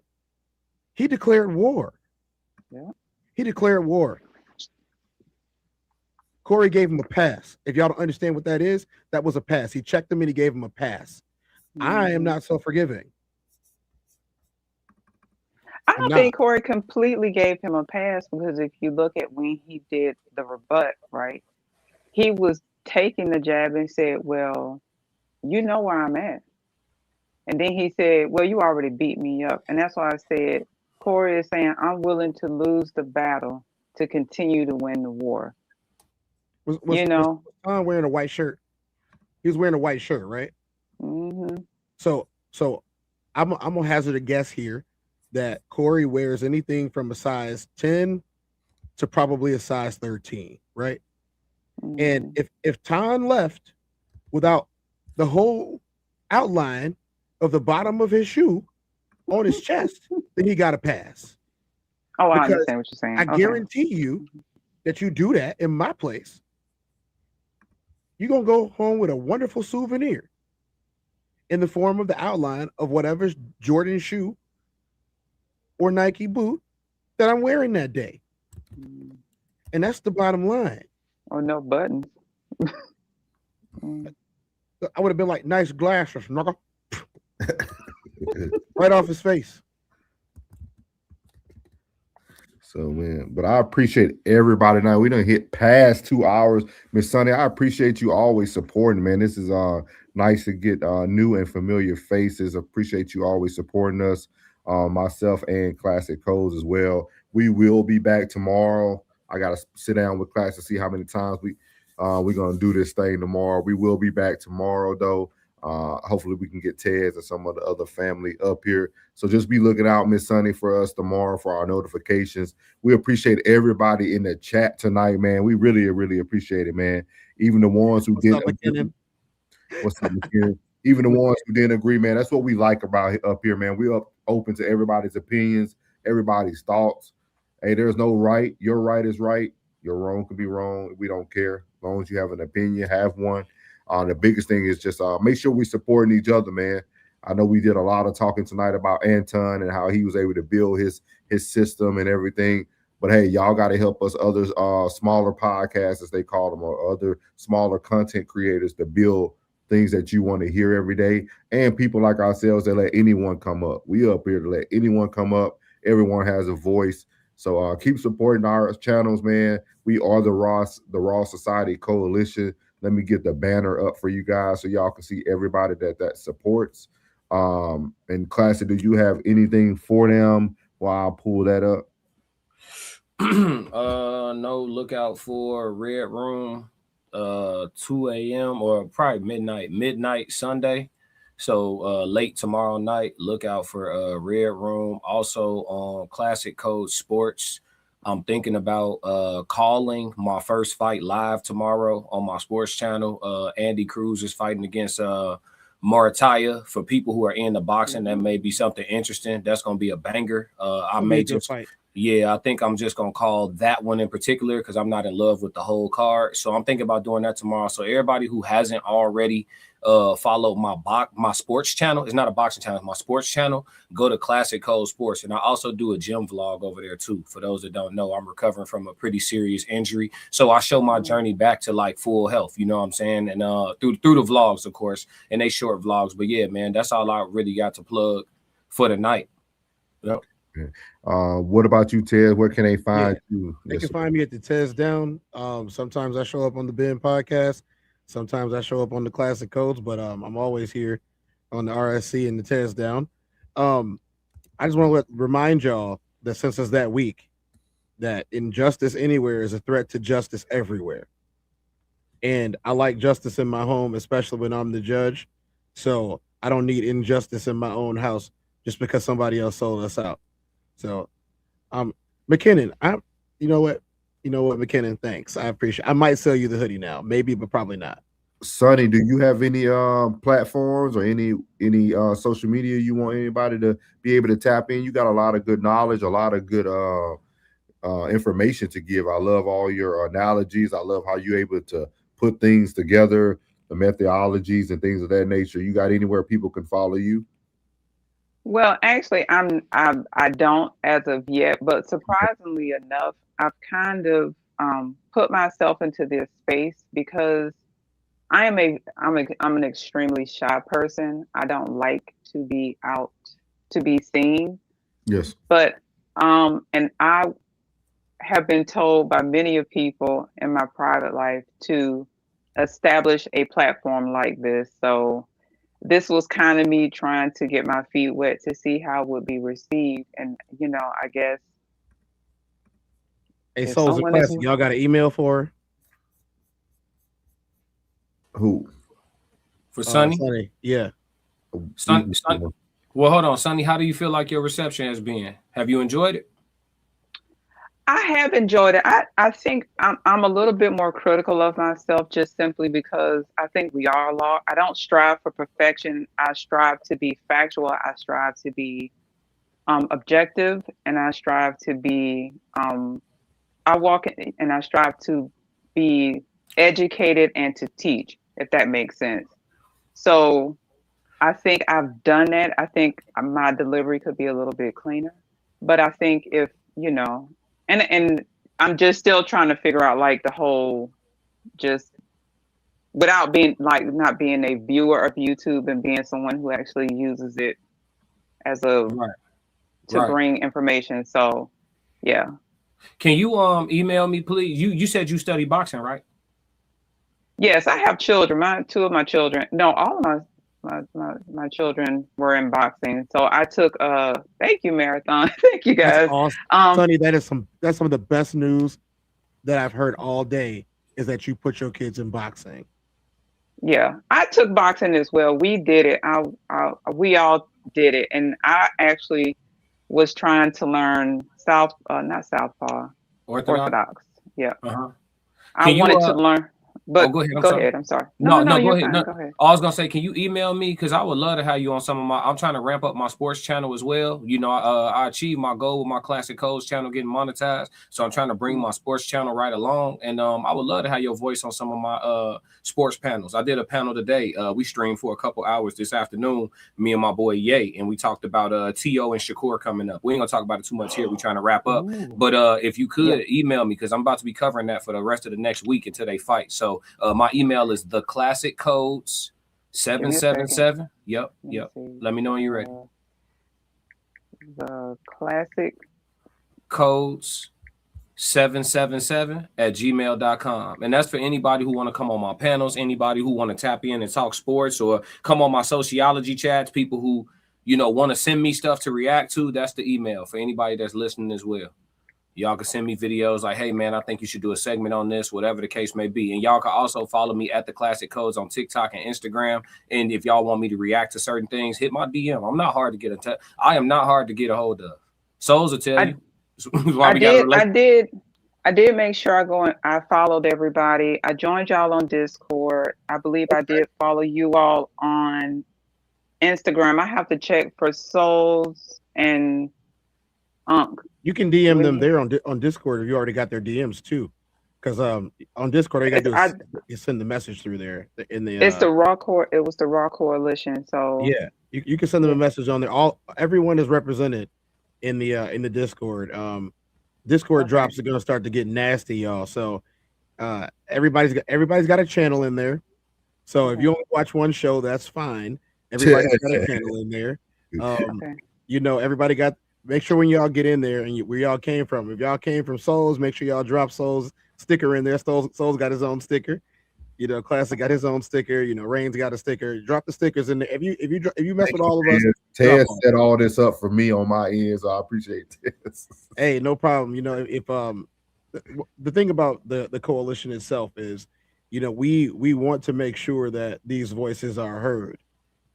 He declared war. Yeah. He declared war. Corey gave him a pass. If y'all don't understand what that is, that was a pass. He checked him and he gave him a pass. I am not so forgiving. I don't think Corey completely gave him a pass, because if you look at when he did the rebut, right, he was taking the jab and said, well, you know where I'm at. And then he said, well, you already beat me up. And that's why I said, Corey is saying, I'm willing to lose the battle to continue to win the war. Was Tom wearing a white shirt? He was wearing a white shirt, right? Mm-hmm. So I'm gonna hazard a guess here that Corey wears anything from a size 10 to probably a size 13, right? Mm-hmm. And if Tom left without the whole outline of the bottom of his shoe on his chest, then he got a pass. Oh, I understand what you're saying. I guarantee you that you do that in my place, you're going to go home with a wonderful souvenir in the form of the outline of whatever Jordan shoe or Nike boot that I'm wearing that day. And that's the bottom line. Or no buttons. I would have been like, nice glasses, knuckle. Right off his face. So, man, but I appreciate everybody. Now we done hit past 2 hours. Miss Sunny, I appreciate you always supporting, man. This is nice to get new and familiar faces. Appreciate you always supporting us, myself and Classic Codes as well. We will be back tomorrow. I got to sit down with class to see how many times we're going to do this thing tomorrow. We will be back tomorrow, though. Hopefully we can get Tez and some of the other family up here. So just be looking out, Miss Sunny, for us tomorrow for our notifications. We appreciate everybody in the chat tonight, man. We really, really appreciate it, man. Even the ones who didn't agree. What's up, McKinnon? Even the ones who didn't agree, man. That's what we like about up here, man. We're open to everybody's opinions, everybody's thoughts. Hey, there's no right. Your right is right. Your wrong can be wrong. We don't care. As long as you have an opinion, have one. The biggest thing is just make sure we're supporting each other, man. I know we did a lot of talking tonight about Anton and how he was able to build his system and everything. But hey, y'all got to help us others, smaller podcasts, as they call them, or other smaller content creators to build things that you want to hear every day. And people like ourselves that let anyone come up. We up here to let anyone come up. Everyone has a voice. So keep supporting our channels, man. We are the Raw Society Coalition. Let me get the banner up for you guys so y'all can see everybody that supports. And Classic, do you have anything for them while I pull that up? No, look out for Red Room 2 a.m. or probably midnight Sunday. So late tomorrow night, look out for Red Room. Also on Classic Code Sports. I'm thinking about calling my first fight live tomorrow on my sports channel. Andy Cruz is fighting against Marataya. For people who are into boxing, that may be something interesting. That's going to be a banger. I may just fight. Yeah, I think I'm just going to call that one in particular because I'm not in love with the whole card. So I'm thinking about doing that tomorrow. So everybody who hasn't already followed my sports channel, it's not a boxing channel, it's my sports channel, go to Classic Code Sports. And I also do a gym vlog over there too. For those that don't know, I'm recovering from a pretty serious injury. So I show my journey back to like full health, you know what I'm saying? And through the vlogs, of course, and they short vlogs. But yeah, man, that's all I really got to plug for the night. Yep. What about you, Ted? Where can they find you? They can find me at the Tez Down. Sometimes I show up on the Ben podcast. Sometimes I show up on the Classic Codes, but I'm always here on the RSC and the Tez Down. I just want to remind y'all that since it's that week, that injustice anywhere is a threat to justice everywhere. And I like justice in my home, especially when I'm the judge. So I don't need injustice in my own house just because somebody else sold us out. So, McKinnon, you know what, McKinnon, thanks. I appreciate it. I might sell you the hoodie now, maybe, but probably not. Sonny, do you have any platforms or any social media you want anybody to be able to tap in? You got a lot of good knowledge, a lot of good information to give. I love all your analogies. I love how you're able to put things together, the methodologies and things of that nature. You got anywhere people can follow you? Well, actually, I don't as of yet, but surprisingly enough, I've kind of put myself into this space because I'm an extremely shy person. I don't like to be out to be seen. Yes. But and I have been told by many of people in my private life to establish a platform like this. So this was kind of me trying to get my feet wet to see how it would be received. And, I guess. Hey, Souls of Classic, y'all got an email for her? Who? For Sonny? Sonny, yeah. Sonny. Well, hold on, Sonny. How do you feel like your reception has been? Have you enjoyed it? I have enjoyed it. I think I'm a little bit more critical of myself just simply because I think we are all. I don't strive for perfection. I strive to be factual. I strive to be objective, and I strive to be. I walk in, and I strive to be educated and to teach, if that makes sense. So I think I've done that. I think my delivery could be a little bit cleaner, but I think if and I'm just still trying to figure out like the whole, just without being like not being a viewer of YouTube and being someone who actually uses it as a bring information. So yeah. Can you email me, please? You said you study boxing, right? Yes, I have children. Two of my children. No, all of my children were in boxing. So I took thank you, Marathon. Thank you guys. That's awesome. Sonny, that's some of the best news that I've heard all day is that you put your kids in boxing. Yeah, I took boxing as well. We did it. We all did it. And I actually was trying to learn Orthodox. Yeah. I wanted to learn. But go ahead. I'm sorry. No, go you're ahead. Fine. Go ahead. I was gonna say, can you email me? Because I would love to have you on some of my. I'm trying to ramp up my sports channel as well. I achieved my goal with my Classic Codes channel getting monetized, so I'm trying to bring my sports channel right along. And I would love to have your voice on some of my sports panels. I did a panel today. We streamed for a couple hours this afternoon. Me and my boy Ye, and we talked about T.O. and Shakur coming up. We ain't gonna talk about it too much here. We're trying to wrap up. But if you could email me, because I'm about to be covering that for the rest of the next week until they fight. So my email is theclassiccodes777. Yep. Let me know when you're ready. The Classic Codes 777@gmail.com. And that's for anybody who want to come on my panels, anybody who want to tap in and talk sports, or come on my sociology chats, people who want to send me stuff to react to. That's the email for anybody that's listening as well. Y'all can send me videos like, hey, man, I think you should do a segment on this, whatever the case may be. And y'all can also follow me at The Classic Codes on TikTok and Instagram. And if y'all want me to react to certain things, hit my DM. I'm not hard to get in touch. I am not hard to get a hold of. Souls will tell you. I did make sure I followed everybody. I joined y'all on Discord. I believe I did follow you all on Instagram. I have to check for Souls and Unk. You can DM them there on Discord if you already got their DMs too. Because on Discord, all you gotta do is send the message through there. It's the Raw Core. It was the Raw Coalition. So yeah, you can send them a message on there. Everyone is represented in the Discord. Discord drops are gonna start to get nasty, y'all. So everybody's got a channel in there. So if you only watch one show, that's fine. Everybody's got a channel in there. You know, everybody got. Make sure when y'all get in there and where y'all came from. If y'all came from Souls, make sure y'all drop Souls sticker in there. Souls got his own sticker. You know, Classic got his own sticker. You know, Reigns got a sticker. Drop the stickers in there. If you mess with all of us, Ted set all this up for me on my end, so I appreciate this. Hey, no problem. You know, if the thing about the coalition itself is, you know, we want to make sure that these voices are heard,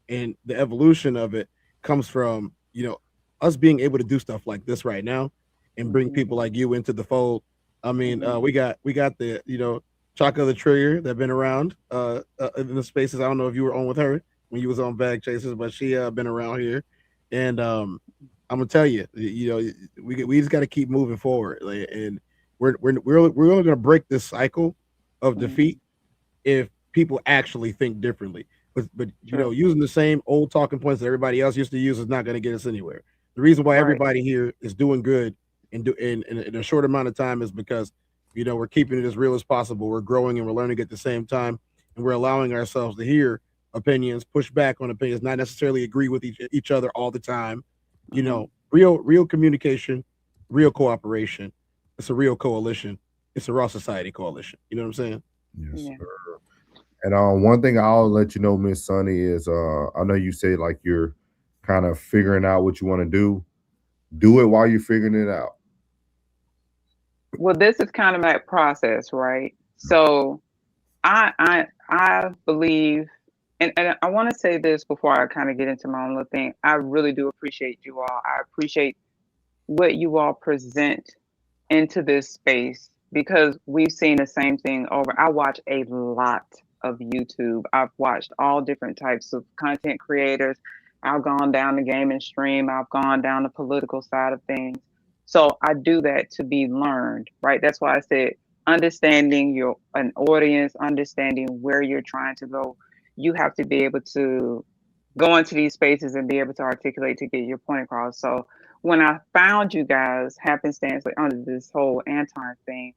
and the evolution of it comes from, you know, us being able to do stuff like this right now and bring people like you into the fold. I mean, we got the, you know, Chaka the Trigger that been around in the spaces. I don't know if you were on with her when you was on Bag Chasers, but she been around here. And I'm gonna tell you, you know, we just got to keep moving forward. Like, and we're only gonna break this cycle of defeat if people actually think differently. But you know, using the same old talking points that everybody else used to use is not going to get us anywhere. The reason why everybody here is doing good in a short amount of time is because, you know, we're keeping it as real as possible. We're growing and we're learning at the same time, and we're allowing ourselves to hear opinions, push back on opinions, not necessarily agree with each other all the time. You know, real communication, real cooperation. It's a real coalition. It's a raw society coalition. You know what I'm saying? Yes, sir. And one thing I'll let you know, Miss Sunny, is I know you say like you're kind of figuring out what you want to do. Do it while you're figuring it out. Well, this is kind of that process, right? So I believe, and I want to say this before I kind of get into my own little thing. I really do appreciate you all. I appreciate what you all present into this space, because we've seen the same thing over. I watch a lot of YouTube. I've watched all different types of content creators. I've gone down the gaming stream. I've gone down the political side of things. So I do that to be learned, right? That's why I said understanding an audience, understanding where you're trying to go. You have to be able to go into these spaces and be able to articulate to get your point across. So when I found you guys happenstancely under this whole Anton thing,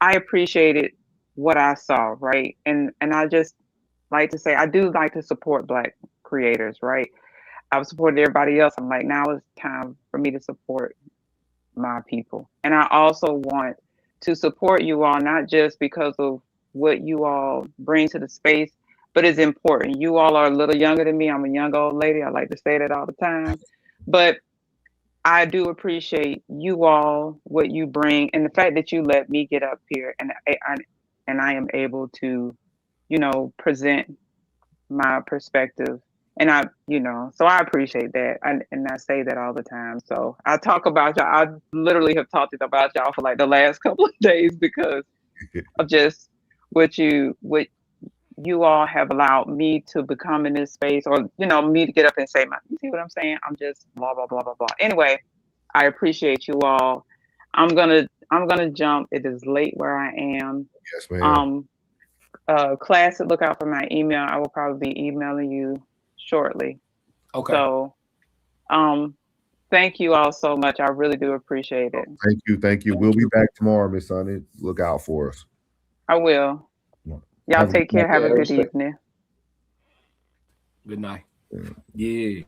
I appreciated what I saw, right? And I just like to say, I do like to support Black creators, right? I've supported everybody else. I'm like, now it's time for me to support my people. And I also want to support you all, not just because of what you all bring to the space, but it's important. You all are a little younger than me. I'm a young old lady. I like to say that all the time. But I do appreciate you all, what you bring, and the fact that you let me get up here and I am able to, you know, present my perspective. And so I appreciate that. And I say that all the time. So I talk about y'all. I literally have talked about y'all for like the last couple of days because of just what you all have allowed me to become in this space, or, you know, me to get up and say, you see what I'm saying? I'm just blah, blah, blah, blah, blah. Anyway, I appreciate you all. I'm gonna jump. It is late where I am. Yes, ma'am. Classic, look out for my email. I will probably be emailing you shortly. Okay. So thank you all so much. I really do appreciate it. Thank you. We'll be back tomorrow, Miss Sunny. Look out for us. I will. Y'all take care. Have a good evening. Good night. Yeah.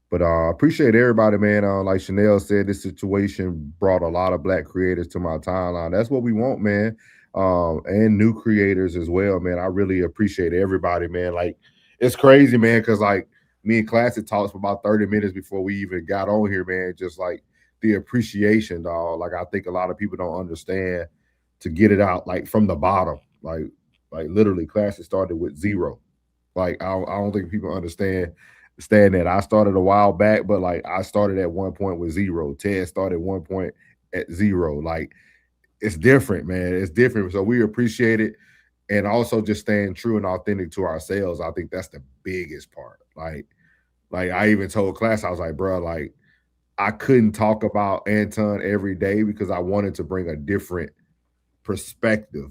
But appreciate everybody, man. Like Chanel said, this situation brought a lot of Black creators to my timeline. That's what we want, man. And new creators as well, man. I really appreciate everybody, man. Like, it's crazy, man, because like me and Classic talked for about 30 minutes before we even got on here, man. Just like the appreciation, dog. Like, I think a lot of people don't understand to get it out like from the bottom. Like literally, Classic started with 0. Like, I don't think people understand that. I started a while back, but like I started at one point with 0. Ted started at one point at 0. Like, it's different, man. It's different. So we appreciate it. And also just staying true and authentic to ourselves. I think that's the biggest part. Like I even told class, I was like, bro, like I couldn't talk about Anton every day because I wanted to bring a different perspective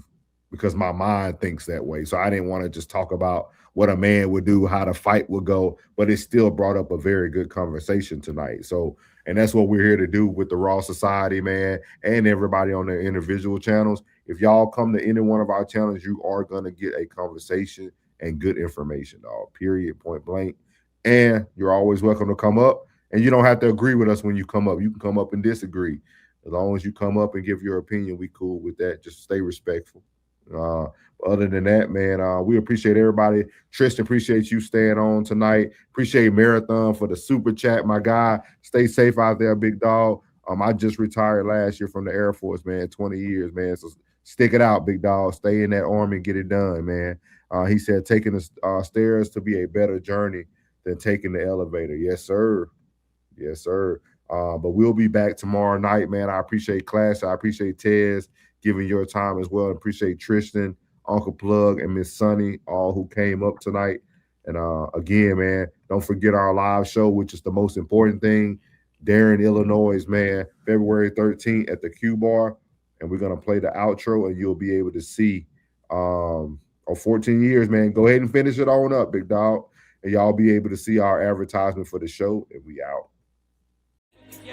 because my mind thinks that way. So I didn't want to just talk about what a man would do, how the fight would go, but it still brought up a very good conversation tonight. So, and that's what we're here to do with the Raw Society, man, and everybody on their individual channels. If y'all come to any one of our channels, you are going to get a conversation and good information, dog, period, point blank. And you're always welcome to come up. And you don't have to agree with us when you come up. You can come up and disagree. As long as you come up and give your opinion, we cool with that. Just stay respectful. Other than that, man, we appreciate everybody. Tristan, appreciate you staying on tonight. Appreciate Marathon for the super chat, my guy. Stay safe out there, big dog. I just retired last year from the Air Force, man. 20 years, man. So stick it out, big dog. Stay in that army and get it done, man. He said taking the stairs to be a better journey than taking the elevator. Yes, sir. Yes, sir. But we'll be back tomorrow night, man. I appreciate class. I appreciate Tez giving your time as well. I appreciate Tristan, Uncle Plug, and Miss Sunny, all who came up tonight. And again, man, don't forget our live show, which is the most important thing. Darren, Illinois, man, February 13th at the Q Bar. And we're going to play the outro, and you'll be able to see 14 years, man. Go ahead and finish it on up, big dog. And y'all be able to see our advertisement for the show, and we out.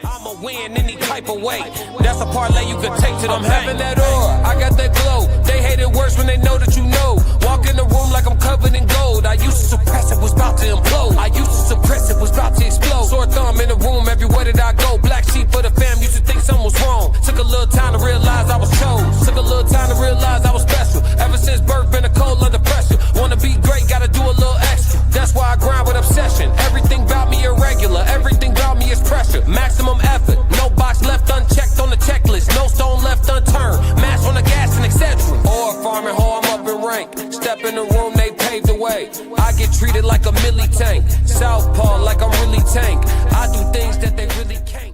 I'ma win any type of way. That's a parlay you can take to them. I'm having that aura, I got that glow. They hate it worse when they know that you know. Walk in the room like I'm covered in gold. I used to suppress it, was about to implode. I used to suppress it, was about to explode. Sore thumb in the room, everywhere that I go. Black sheep for the fam, used to think something was wrong. Took a little time to realize I was chose. Took a little time to realize I was special. Ever since birth, been a cold under pressure. Wanna be great, gotta do a little extra. That's why I grind with obsession. Everything about me irregular, everything about me is pressure. Maximum effort, no box left unchecked on the checklist, no stone left unturned, mash on the gas and etc. Or farming hoe, I'm up in rank. Step in the room, they paved the way. I get treated like a milli tank, southpaw like I'm really tank. I do things that they really can't.